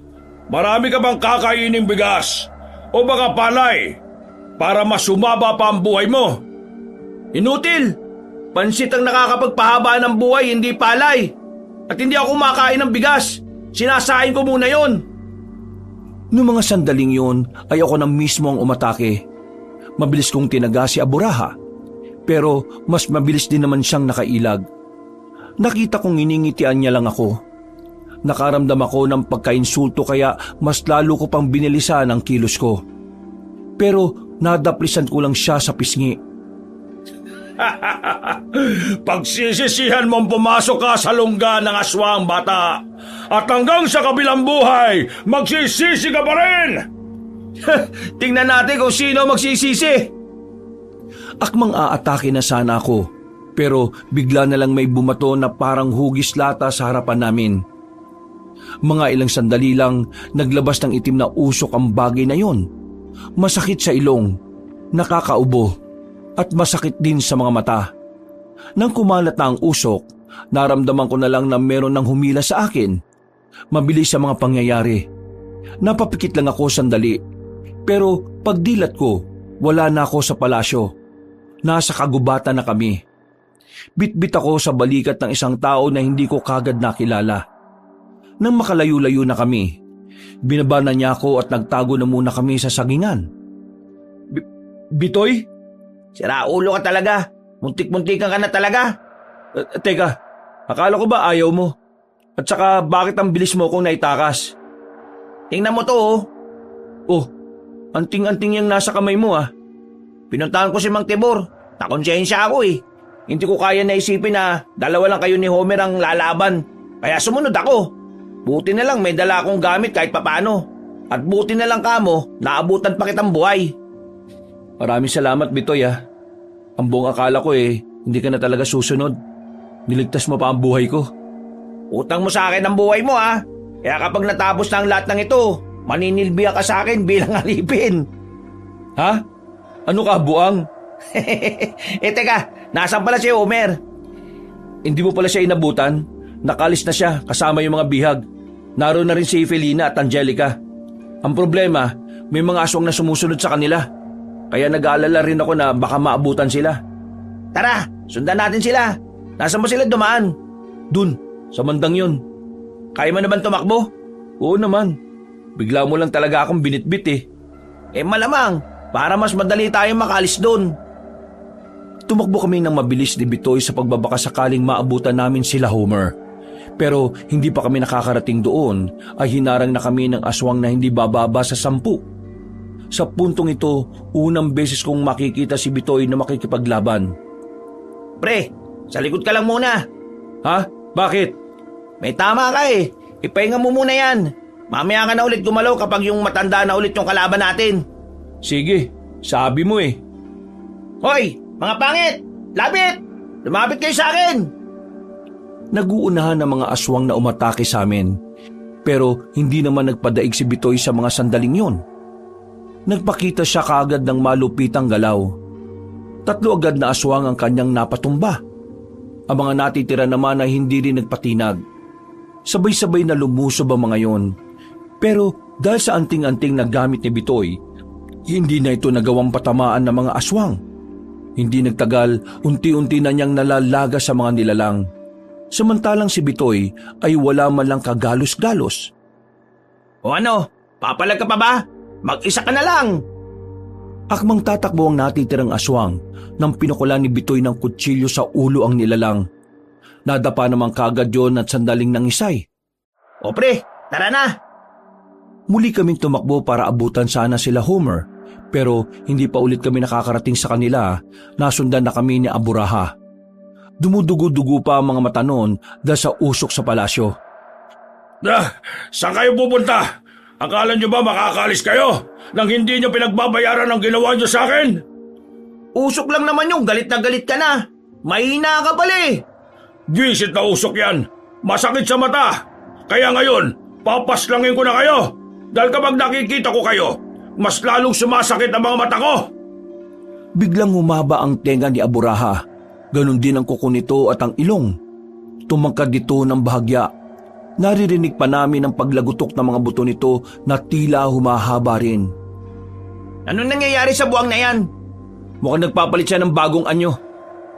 Marami ka bang kakaining bigas? O baka palay? Para mas sumaba pa ang buhay mo? Inutil! Pansit ang nakakapagpahaba ng buhay, hindi palay. At hindi ako kumakain ng bigas. Sinasain ko muna yon. Noong mga sandaling yun ay ako na mismo ang umatake. Mabilis kong tinaga si Aburaha. Pero mas mabilis din naman siyang nakailag. Nakita kong iningitian niya lang ako. Nakaramdam ako ng pagkainsulto kaya mas lalo ko pang binilisan ang kilos ko. Pero nadaplisan ko lang siya sa pisngi. Pagsisisihan mong pumasok ka sa lungga ng aswang, bata. At hanggang sa kabilang buhay, magsisisi ka pa rin! Tingnan natin kung sino magsisisi. Akmang aatake na sana ako, pero bigla na lang may bumato na parang hugis lata sa harapan namin. Mga ilang sandali lang, naglabas ng itim na usok ang bagay na yon. Masakit sa ilong, nakakaubo, at masakit din sa mga mata. Nang kumalat na ang usok, naramdaman ko na lang na meron nang humila sa akin. Mabilis sa mga pangyayari. Napapikit lang ako sandali, pero pagdilat ko, wala na ako sa palasyo. Nasa kagubatan na kami. Bitbit ako sa balikat ng isang tao na hindi ko kagad nakilala. Nang makalayo-layo na kami, binaba na niya ako at nagtago na muna kami sa sagingan. Bitoy? Sira ulo ka talaga. Muntik-muntikan ka na talaga. Teka, akala ko ba ayaw mo? At saka bakit ang bilis mo kung naitakas? Tingnan mo to oh. Oh, anting-anting yung nasa kamay mo ah. Pinuntahan ko si Mang Tibor. Nakonsensya ako eh. Hindi ko kaya naisipin na dalawa lang kayo ni Homer ang lalaban. Kaya sumunod ako. Buti na lang may dala akong gamit kahit papano. At buti na lang kamo, naabutan pa kitang buhay. Maraming salamat, Bitoy ah. Ang buong akala ko hindi ka na talaga susunod. Niligtas mo pa ang buhay ko. Utang mo sa akin ang buhay mo ah. Kaya kapag natapos na ang lahat ng ito, maninilbihan ka sa akin bilang alipin. Ha? Ano ka, buang? Teka, nasaan pala si Homer? Hindi mo pala siya inabutan? Nakalis na siya kasama yung mga bihag. Naroon na rin si Felina at Angelica. Ang problema, may mga aswang na sumusunod sa kanila. Kaya nag-aalala rin ako na baka maabutan sila. Tara, sundan natin sila. Nasaan mo sila dumaan? Dun, sa mandang yun. Kaya mo naman tumakbo? Oo naman. Bigla mo lang talaga akong binitbit Malamang. Para mas madali tayong makalis doon. Tumakbo kami ng mabilis ni Bitoy sa pagbabaka sakaling maabutan namin sila Homer. Pero hindi pa kami nakakarating doon ay hinarang na kami ng aswang na hindi bababa sa 10. Sa puntong ito, unang beses kong makikita si Bitoy na makikipaglaban. Pre, sa likod ka lang muna. Ha? Bakit? May tama ka Ipahinga mo muna yan. Mamaya ka na ulit gumalaw kapag yung matanda na ulit yung kalaban natin. Sige, sabi mo Hoy, mga pangit! Lapit! Lumapit kayo sa akin! Naguunahan ng mga aswang na umatake sa amin. Pero hindi naman nagpadaig si Bitoy sa mga sandaling yon. Nagpakita siya kaagad ng malupitang galaw. 3 agad na aswang ang kanyang napatumba. Ang mga natitira naman ay hindi rin nagpatinag. Sabay-sabay na lumusob ang mga yon. Pero dahil sa anting-anting na gamit ni Bitoy, hindi na ito nagawang patamaan ng mga aswang. Hindi nagtagal, unti-unti na niyang nalalaga sa mga nilalang. Samantalang si Bitoy ay wala man lang kagalos-galos. O ano, papalag ka pa ba? Mag-isa ka na lang. Akmang tatakbo ang natitirang aswang nang pinukulan ni Bitoy ng kutsilyo sa ulo ang nilalang. Nadapa naman kagad yon at sandaling nangisay. O pre, tara na. Muli kaming tumakbo para abutan sana sila Homer, pero hindi pa ulit kami nakakarating sa kanila. Nasundan na kami ni Aburaha. Dumudugo-dugo pa ang mga mata noon dahil sa usok sa palasyo. Saan kayo pupunta? Akala nyo ba makakaalis kayo nang hindi nyo pinagbabayaran ang ginawa nyo sa akin? Usok lang naman yung galit na galit ka na. Mahina ka pala eh. Visit na usok yan. Masakit sa mata. Kaya ngayon, papaslangin ko na kayo. Dahil kapag nakikita ko kayo, mas lalong sumasakit ang mga mata ko. Biglang humaba ang tenga ni Aburaha. Ganon din ang kuko nito at ang ilong. Tumangkad dito ng bahagya. Naririnig pa namin ang paglagutok ng mga buto nito na tila humahaba rin. Anong nangyayari sa buwang na yan? Mukhang nagpapalit siya ng bagong anyo.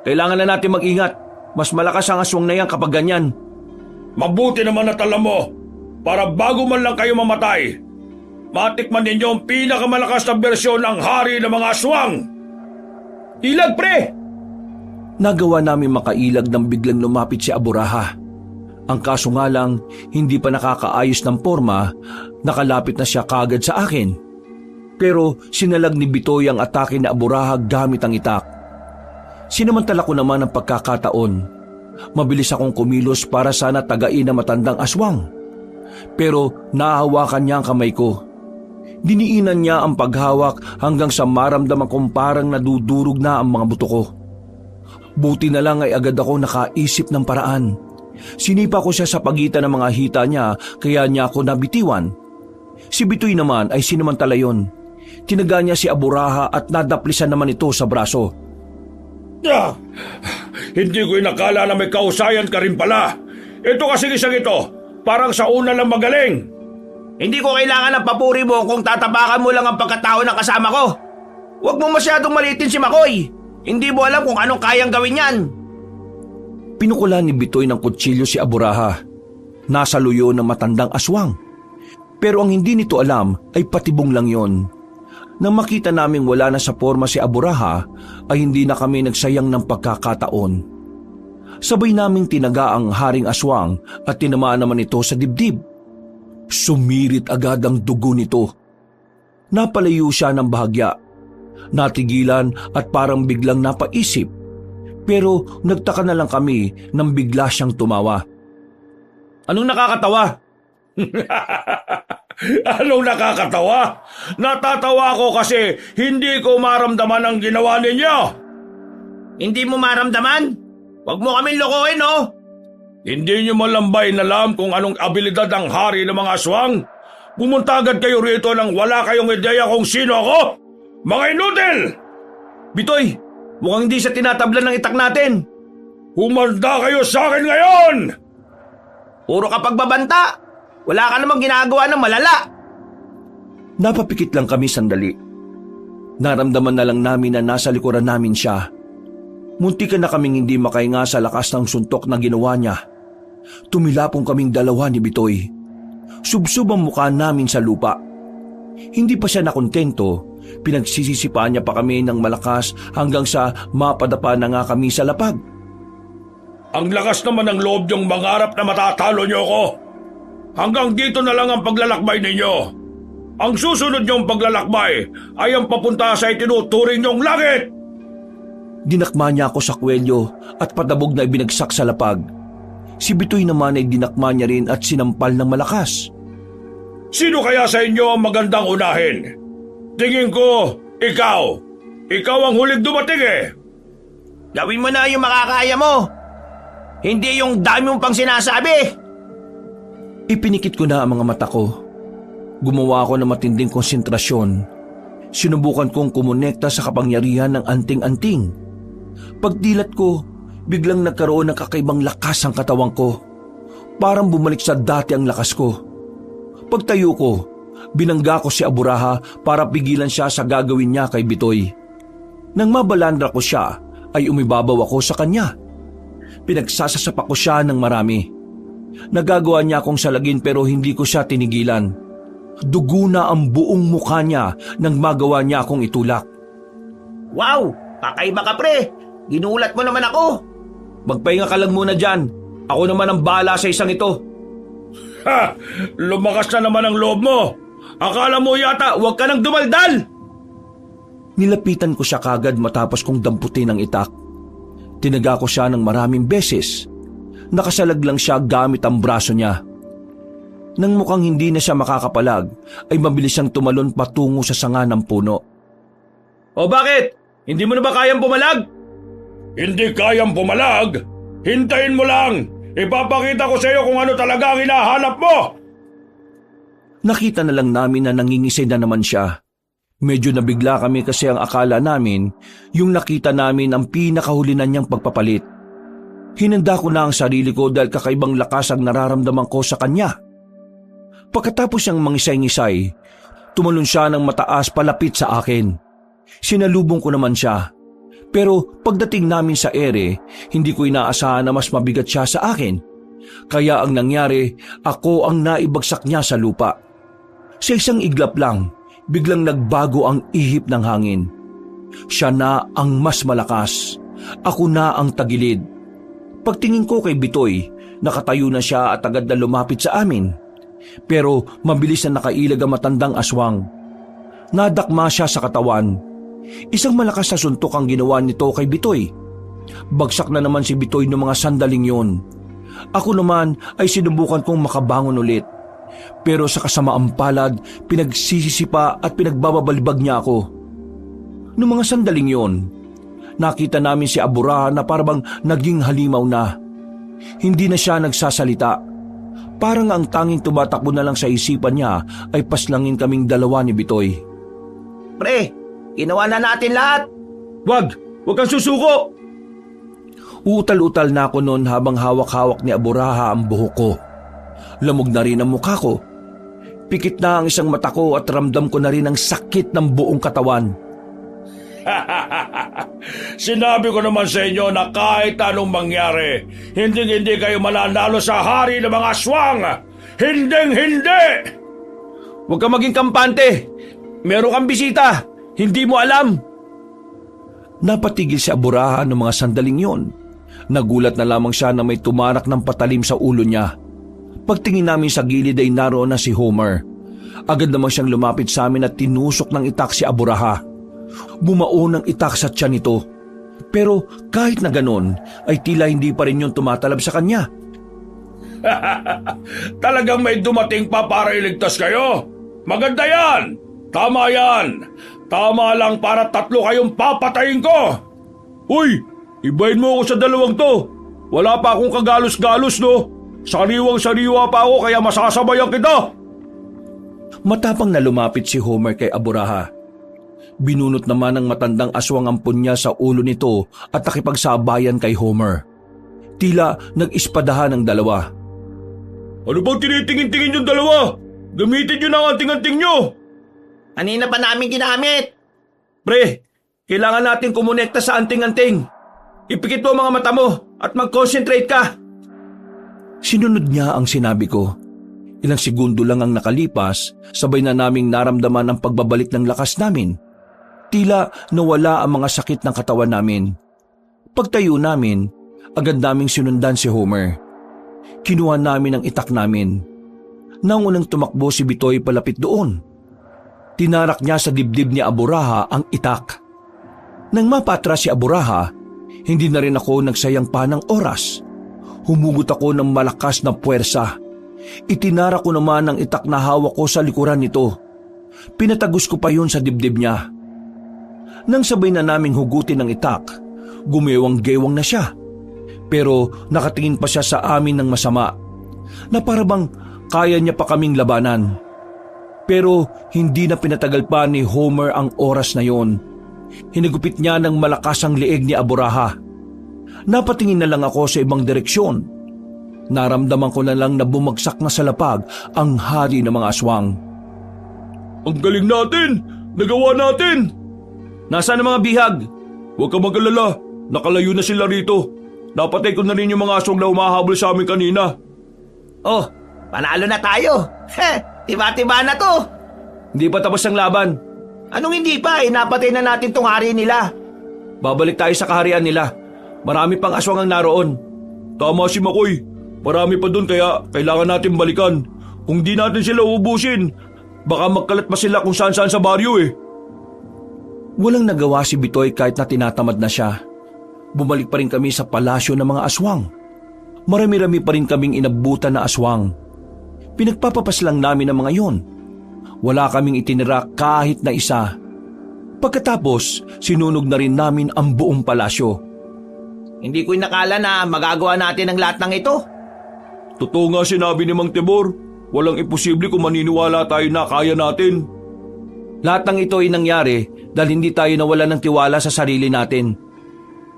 Kailangan na natin mag-ingat. Mas malakas ang aswang na yan kapag ganyan. Mabuti naman at alam mo, para bago man lang kayo mamatay, matikman ninyo ang pinakamalakas na bersyon ng hari ng mga aswang. Ilag pre! Nagawa namin makailag nang biglang lumapit si Aburaha. Ang kaso nga lang, hindi pa nakakaayos ng forma, nakalapit na siya kagad sa akin. Pero sinalag ni Bitoy ang atake ni Aburaha gamit ang itak. Sinamantala ko naman ang pagkakataon. Mabilis akong kumilos para sana tagain ang matandang aswang. Pero nahawakan niya ang kamay ko. Diniinan niya ang paghawak hanggang sa maramdaman kong parang nadudurog na ang mga buto ko. Buti na lang ay agad ako nakaisip ng paraan. Sinipa ko siya sa pagitan ng mga hita niya kaya niya ako nabitiwan. Si Bitoy naman ay sinamantala yon. Tinaga niya si Aburaha at nadaplisan naman ito sa braso. Hindi ko inakala na may kausayan ka rin pala. Ito kasi isang ito, parang sa una lang magaling. Hindi ko kailangan ng papuri mo kung tatapakan mo lang ang pagkatao ng kasama ko. Huwag mo masyadong maliitin si Makoy. Hindi mo alam kung anong kayang gawin yan. Pinukulan ni Bitoy ng kutsilyo si Aburaha. Nasa luyo ng matandang aswang. Pero ang hindi nito alam ay patibong lang yon. Nang makita naming wala na sa forma si Aburaha, ay hindi na kami nagsayang ng pagkakataon. Sabay naming tinaga ang haring aswang at tinamaan naman ito sa dibdib. Sumirit agad ang dugo nito. Napalayo siya ng bahagya. Natigilan at parang biglang napaisip. Pero nagtaka na lang kami nang bigla siyang tumawa. Anong nakakatawa? Anong nakakatawa? Natatawa ako kasi hindi ko maramdaman ang ginawa ninyo. Hindi mo maramdaman? Huwag mo kaming lokohin, no? Hindi nyo malambay na alam kung anong abilidad ang hari ng mga aswang? Pumunta agad kayo rito nang wala kayong ideya kung sino ako? Mga inutil! Bitoy, mukhang hindi siya tinatablan ng itak natin. Humanda kayo sa akin ngayon! Puro ka pagbabanta. Wala ka namang ginagawa ng malala. Napapikit lang kami sandali. Naramdaman na lang namin na nasa likuran namin siya. Muntikan na kaming hindi makahinga sa lakas ng suntok na ginawa niya. Tumilapong kaming dalawa ni Bitoy. Subsub ang mukha namin sa lupa. Hindi pa siya nakontento. Pinagsisisipaan niya pa kami ng malakas hanggang sa mapadapa na nga kami sa lapag. Ang lakas naman ng loob niyong mangarap na matatalo niyo ako. Hanggang dito na lang ang paglalakbay ninyo. Ang susunod niyong paglalakbay ay ang papunta sa itinuturing niyong langit. Dinakma niya ako sa kwelyo at patabog na ibinagsak sa lapag. Si Bitoy naman ay dinakma niya rin at sinampal ng malakas. Sino kaya sa inyo ang magandang unahin? Tingin ko, ikaw. Ikaw ang huling dumating eh. Gawin mo na yung makakaya mo. Hindi yung dami mong pang sinasabi. Ipinikit ko na ang mga mata ko. Gumawa ako ng matinding konsentrasyon. Sinubukan kong kumonekta sa kapangyarihan ng anting-anting. Pagdilat ko, biglang nagkaroon ng kakaibang lakas ang katawan ko. Parang bumalik sa dati ang lakas ko. Pagtayo ko, binangga ko si Aburaha para pigilan siya sa gagawin niya kay Bitoy. Nang mabalandra ko siya, ay umibabaw ako sa kanya. Pinagsasasapa ko siya ng marami. Nagagawa niya akong salagin pero hindi ko siya tinigilan. Dugo na ang buong mukha niya nang magawa niya akong itulak. Wow! Kakaiba ka pre! Ginulat mo naman ako! Magpahinga ka lang muna dyan. Ako naman ang bahala sa isang ito. Ha! Lumakas na naman ang loob mo! Akala mo yata huwag ka nang dumaldal! Nilapitan ko siya kagad matapos kong damputin ang itak. Tinaga ko siya ng maraming beses. Nakasalag lang siya gamit ang braso niya. Nang mukhang hindi na siya makakapalag, ay mabilis siyang tumalon patungo sa sanga ng puno. O bakit? Hindi mo na ba kayang pumalag? Hindi kayang pumalag? Hintayin mo lang! Ipapakita ko sa iyo kung ano talaga ang hinahanap mo! Nakita na lang namin na nangingisay na naman siya. Medyo nabigla kami kasi ang akala namin yung nakita namin ang pinakahulinan niyang pagpapalit. Hinanda ko na ang sarili ko dahil kakaibang lakas ang nararamdaman ko sa kanya. Pagkatapos niyang mangisay-ngisay, tumalon siya ng mataas palapit sa akin. Sinalubong ko naman siya. Pero pagdating namin sa ere, hindi ko inaasahan na mas mabigat siya sa akin. Kaya ang nangyari, ako ang naibagsak niya sa lupa. Sa isang iglap lang, biglang nagbago ang ihip ng hangin. Siya na ang mas malakas. Ako na ang tagilid. Pagtingin ko kay Bitoy, nakatayo na siya at agad na lumapit sa amin. Pero mabilis na nakailag ang matandang aswang. Nadakma siya sa katawan. Isang malakas na suntok ang ginawa nito kay Bitoy. Bagsak na naman si Bitoy noong mga sandaling yon. Ako naman ay sinubukan kong makabangon ulit. Pero sa kasamaang palad, pinagsisisipa at pinagbababalibag niya ako. Noong mga sandaling yon, nakita namin si Aburaha na parang naging halimaw na. Hindi na siya nagsasalita. Parang ang tanging tumatakbo na lang sa isipan niya ay paslangin kaming dalawa ni Bitoy. Pre, ginawa na natin lahat! Wag kang susuko! Utal-utal na ako noon habang hawak-hawak ni Aburaha ang buhok ko. Lamog na rin ang mukha ko. Pikit na ang isang mata ko at ramdam ko na rin ang sakit ng buong katawan. Sinabi ko naman sa inyo na kahit anong mangyari, hindi kayo mananalo sa hari ng mga aswang! Hindi! Huwag kang maging kampante! Meron kang bisita! Hindi mo alam! Napatigil si Aburaha ng mga sandaling yon. Nagulat na lamang siya na may tumarak ng patalim sa ulo niya. Pagtingin namin sa gilid ay naroon na si Homer. Agad naman siyang lumapit sa amin at tinusok ng itak si Aburaha. Bumao ng itak sa tiyan nito. Pero kahit na ganon, ay tila hindi pa rin yung tumatalab sa kanya. Talagang may dumating pa para iligtas kayo? Maganda yan! Tama yan! Tama lang para 3 kayong papatayin ko! Uy! Ibahin mo ako sa 2 to! Wala pa akong kagalos-galos, no? Sariwang-sariwa pa ako kaya masasabayan kita! Matapang na lumapit si Homer kay Aburaha. Binunot naman ng matandang aswang ang punya sa ulo nito at nakipagsabayan kay Homer. Tila nag-ispadahan ang dalawa. Ano bang tinitingin-tingin yung dalawa? Gamitin nyo na ang anting-anting nyo! Kanina pa namin ginamit! Pre, kailangan natin kumonekta sa anting-anting. Ipikit mo ang mga mata mo at mag-concentrate ka. Sinunod niya ang sinabi ko. Ilang segundo lang ang nakalipas, sabay na naming naramdaman ang pagbabalik ng lakas namin. Tila nawala ang mga sakit ng katawan namin. Pagtayo namin, agad naming sinundan si Homer. Kinuha namin ang itak namin. Nang unang tumakbo si Bitoy palapit doon. Tinarak niya sa dibdib ni Aburaha ang itak. Nang mapatras si Aburaha, hindi na rin ako nagsayang pa ng oras. Humugot ako ng malakas na puwersa. Itinarak ko naman ang itak na hawak ko sa likuran nito. Pinatagos ko pa yun sa dibdib niya. Nang sabay na naming hugutin ang itak, gumewang-gewang na siya. Pero nakatingin pa siya sa amin ng masama, na parabang kaya niya pa kaming labanan. Pero hindi na pinatagal pa ni Homer ang oras na yon. Hinigupit niya ng malakas ang leeg ni Aburaha. Napatingin na lang ako sa ibang direksyon. Naramdaman ko na lang na bumagsak na sa lapag ang hari ng mga aswang. Ang galing natin! Nagawa natin! Nasaan ang mga bihag? Huwag kang mag-alala. Nakalayo na sila rito. Napatay ko na rin yung mga aswang na umahabol sa amin kanina. Oh, panalo na tayo. Tiba-tiba na to. Hindi pa tapos ang laban. Anong hindi pa? Napatay na natin tong hari nila. Babalik tayo sa kaharian nila. Marami pang aswang ang naroon. Tama si Makoy. Marami pa doon kaya kailangan natin balikan. Kung di natin sila uubusin, baka magkalat pa sila kung saan-saan sa baryo eh. Walang nagawa si Bitoy kahit na tinatamad na siya. Bumalik pa rin kami sa palasyo ng mga aswang. Marami-rami pa rin kaming inabutan na aswang. Pinagpapapas lang namin ang mga yon. Wala kaming itinira kahit na isa. Pagkatapos, sinunog na rin namin ang buong palasyo. Hindi ko inakala na magagawa natin ang lahat ng ito. Totoo nga sinabi ni Mang Tibor, walang imposible kung maniniwala tayo na kaya natin. Lahat ng ito ay nangyari dahil hindi tayo nawala ng tiwala sa sarili natin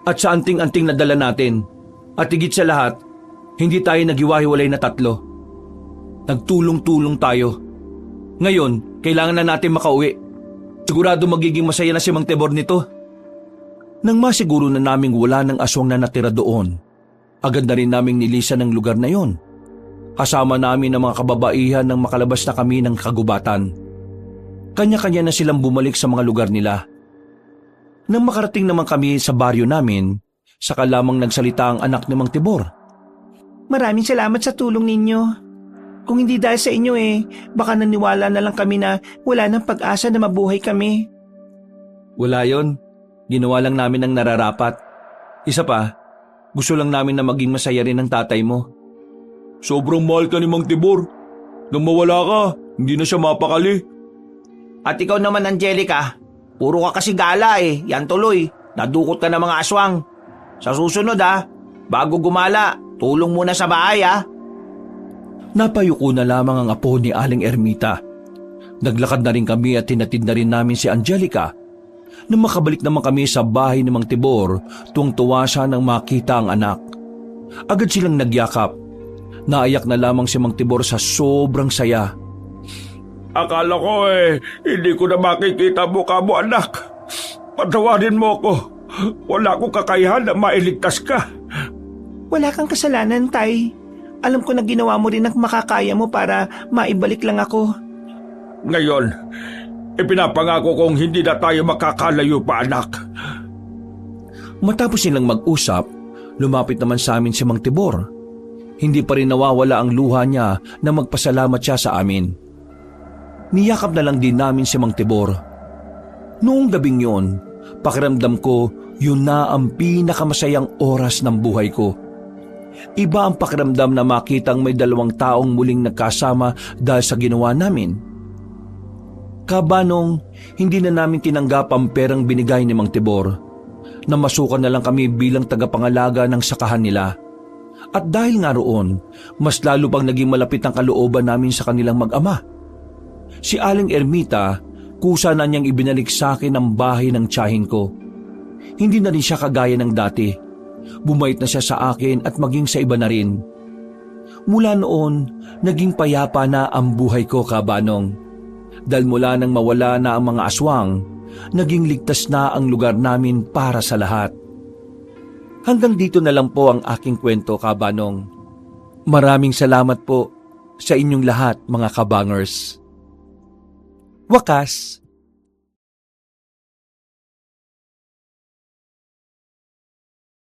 at sa anting-anting na dala natin. At higit sa lahat, hindi tayo naghiwa-hiwalay na tatlo. Nagtulong-tulong tayo. Ngayon, kailangan na natin makauwi. Sigurado magiging masaya na si Mang Tibor nito. Nang masiguro na naming wala ng aswang na natira doon, agad na rin naming nilisan ng lugar na yon. Kasama namin ang mga kababaihan nang makalabas na kami ng kagubatan. Kanya-kanya na silang bumalik sa mga lugar nila. Nang makarating naman kami sa baryo namin, saka lamang nagsalita ang anak ni Mang Tibor. Maraming salamat sa tulong ninyo. Kung hindi dahil sa inyo baka naniwala na lang kami na wala ng pag-asa na mabuhay kami. Wala yon. Ginawa lang namin ang nararapat. Isa pa, gusto lang namin na maging masaya rin ang tatay mo. Sobrang mahal ka ni Mang Tibor. Nang mawala ka, hindi na siya mapakali. At ikaw naman, Angelica, puro ka kasi gala Yan tuloy, nadukot ka ng mga aswang. Sa susunod bago gumala, tulong muna sa bahay Napayuko na lamang ang apo ni Aling Ermita. Naglakad na rin kami at tinatid na rin namin si Angelica. Nang makabalik naman kami sa bahay ni Mang Tibor, tuwang-tuwa siya nang makita ang anak. Agad silang nagyakap. Naiyak na lamang si Mang Tibor sa sobrang saya. Akala ko hindi ko na makikita mukha mo anak. Patawarin mo ko. Wala akong kakayahan na mailigtas ka. Wala kang kasalanan, Tay. Alam ko na ginawa mo rin ang makakaya mo para maibalik lang ako. Ngayon, ipinapangako kong hindi na tayo makakalayo pa anak. Matapos silang mag-usap, lumapit naman sa amin si Mang Tibor. Hindi pa rin nawawala ang luha niya na magpasalamat siya sa amin. Niyakap na lang din namin si Mang Tibor. Noong gabing yon, pakiramdam ko yun na ang pinakamasayang oras ng buhay ko. Iba ang pakiramdam na makitang may dalawang taong muling nagkasama dahil sa ginawa namin. Kabanong, hindi na namin tinanggap ang perang binigay ni Mang Tibor. Namasukan na lang kami bilang tagapangalaga ng sakahan nila. At dahil nga roon, mas lalo pang naging malapit ang kalooban namin sa kanilang mag-ama. Si Aling Ermita, kusa na niyang ibinalik sa akin ang bahay ng tiyahin ko. Hindi na rin siya kagaya ng dati. Bumait na siya sa akin at maging sa iba na rin. Mula noon, naging payapa na ang buhay ko, Kabanong. Dahil mula nang mawala na ang mga aswang, naging ligtas na ang lugar namin para sa lahat. Hanggang dito na lang po ang aking kwento, Kabanong. Maraming salamat po sa inyong lahat, mga kabangers. Wakas,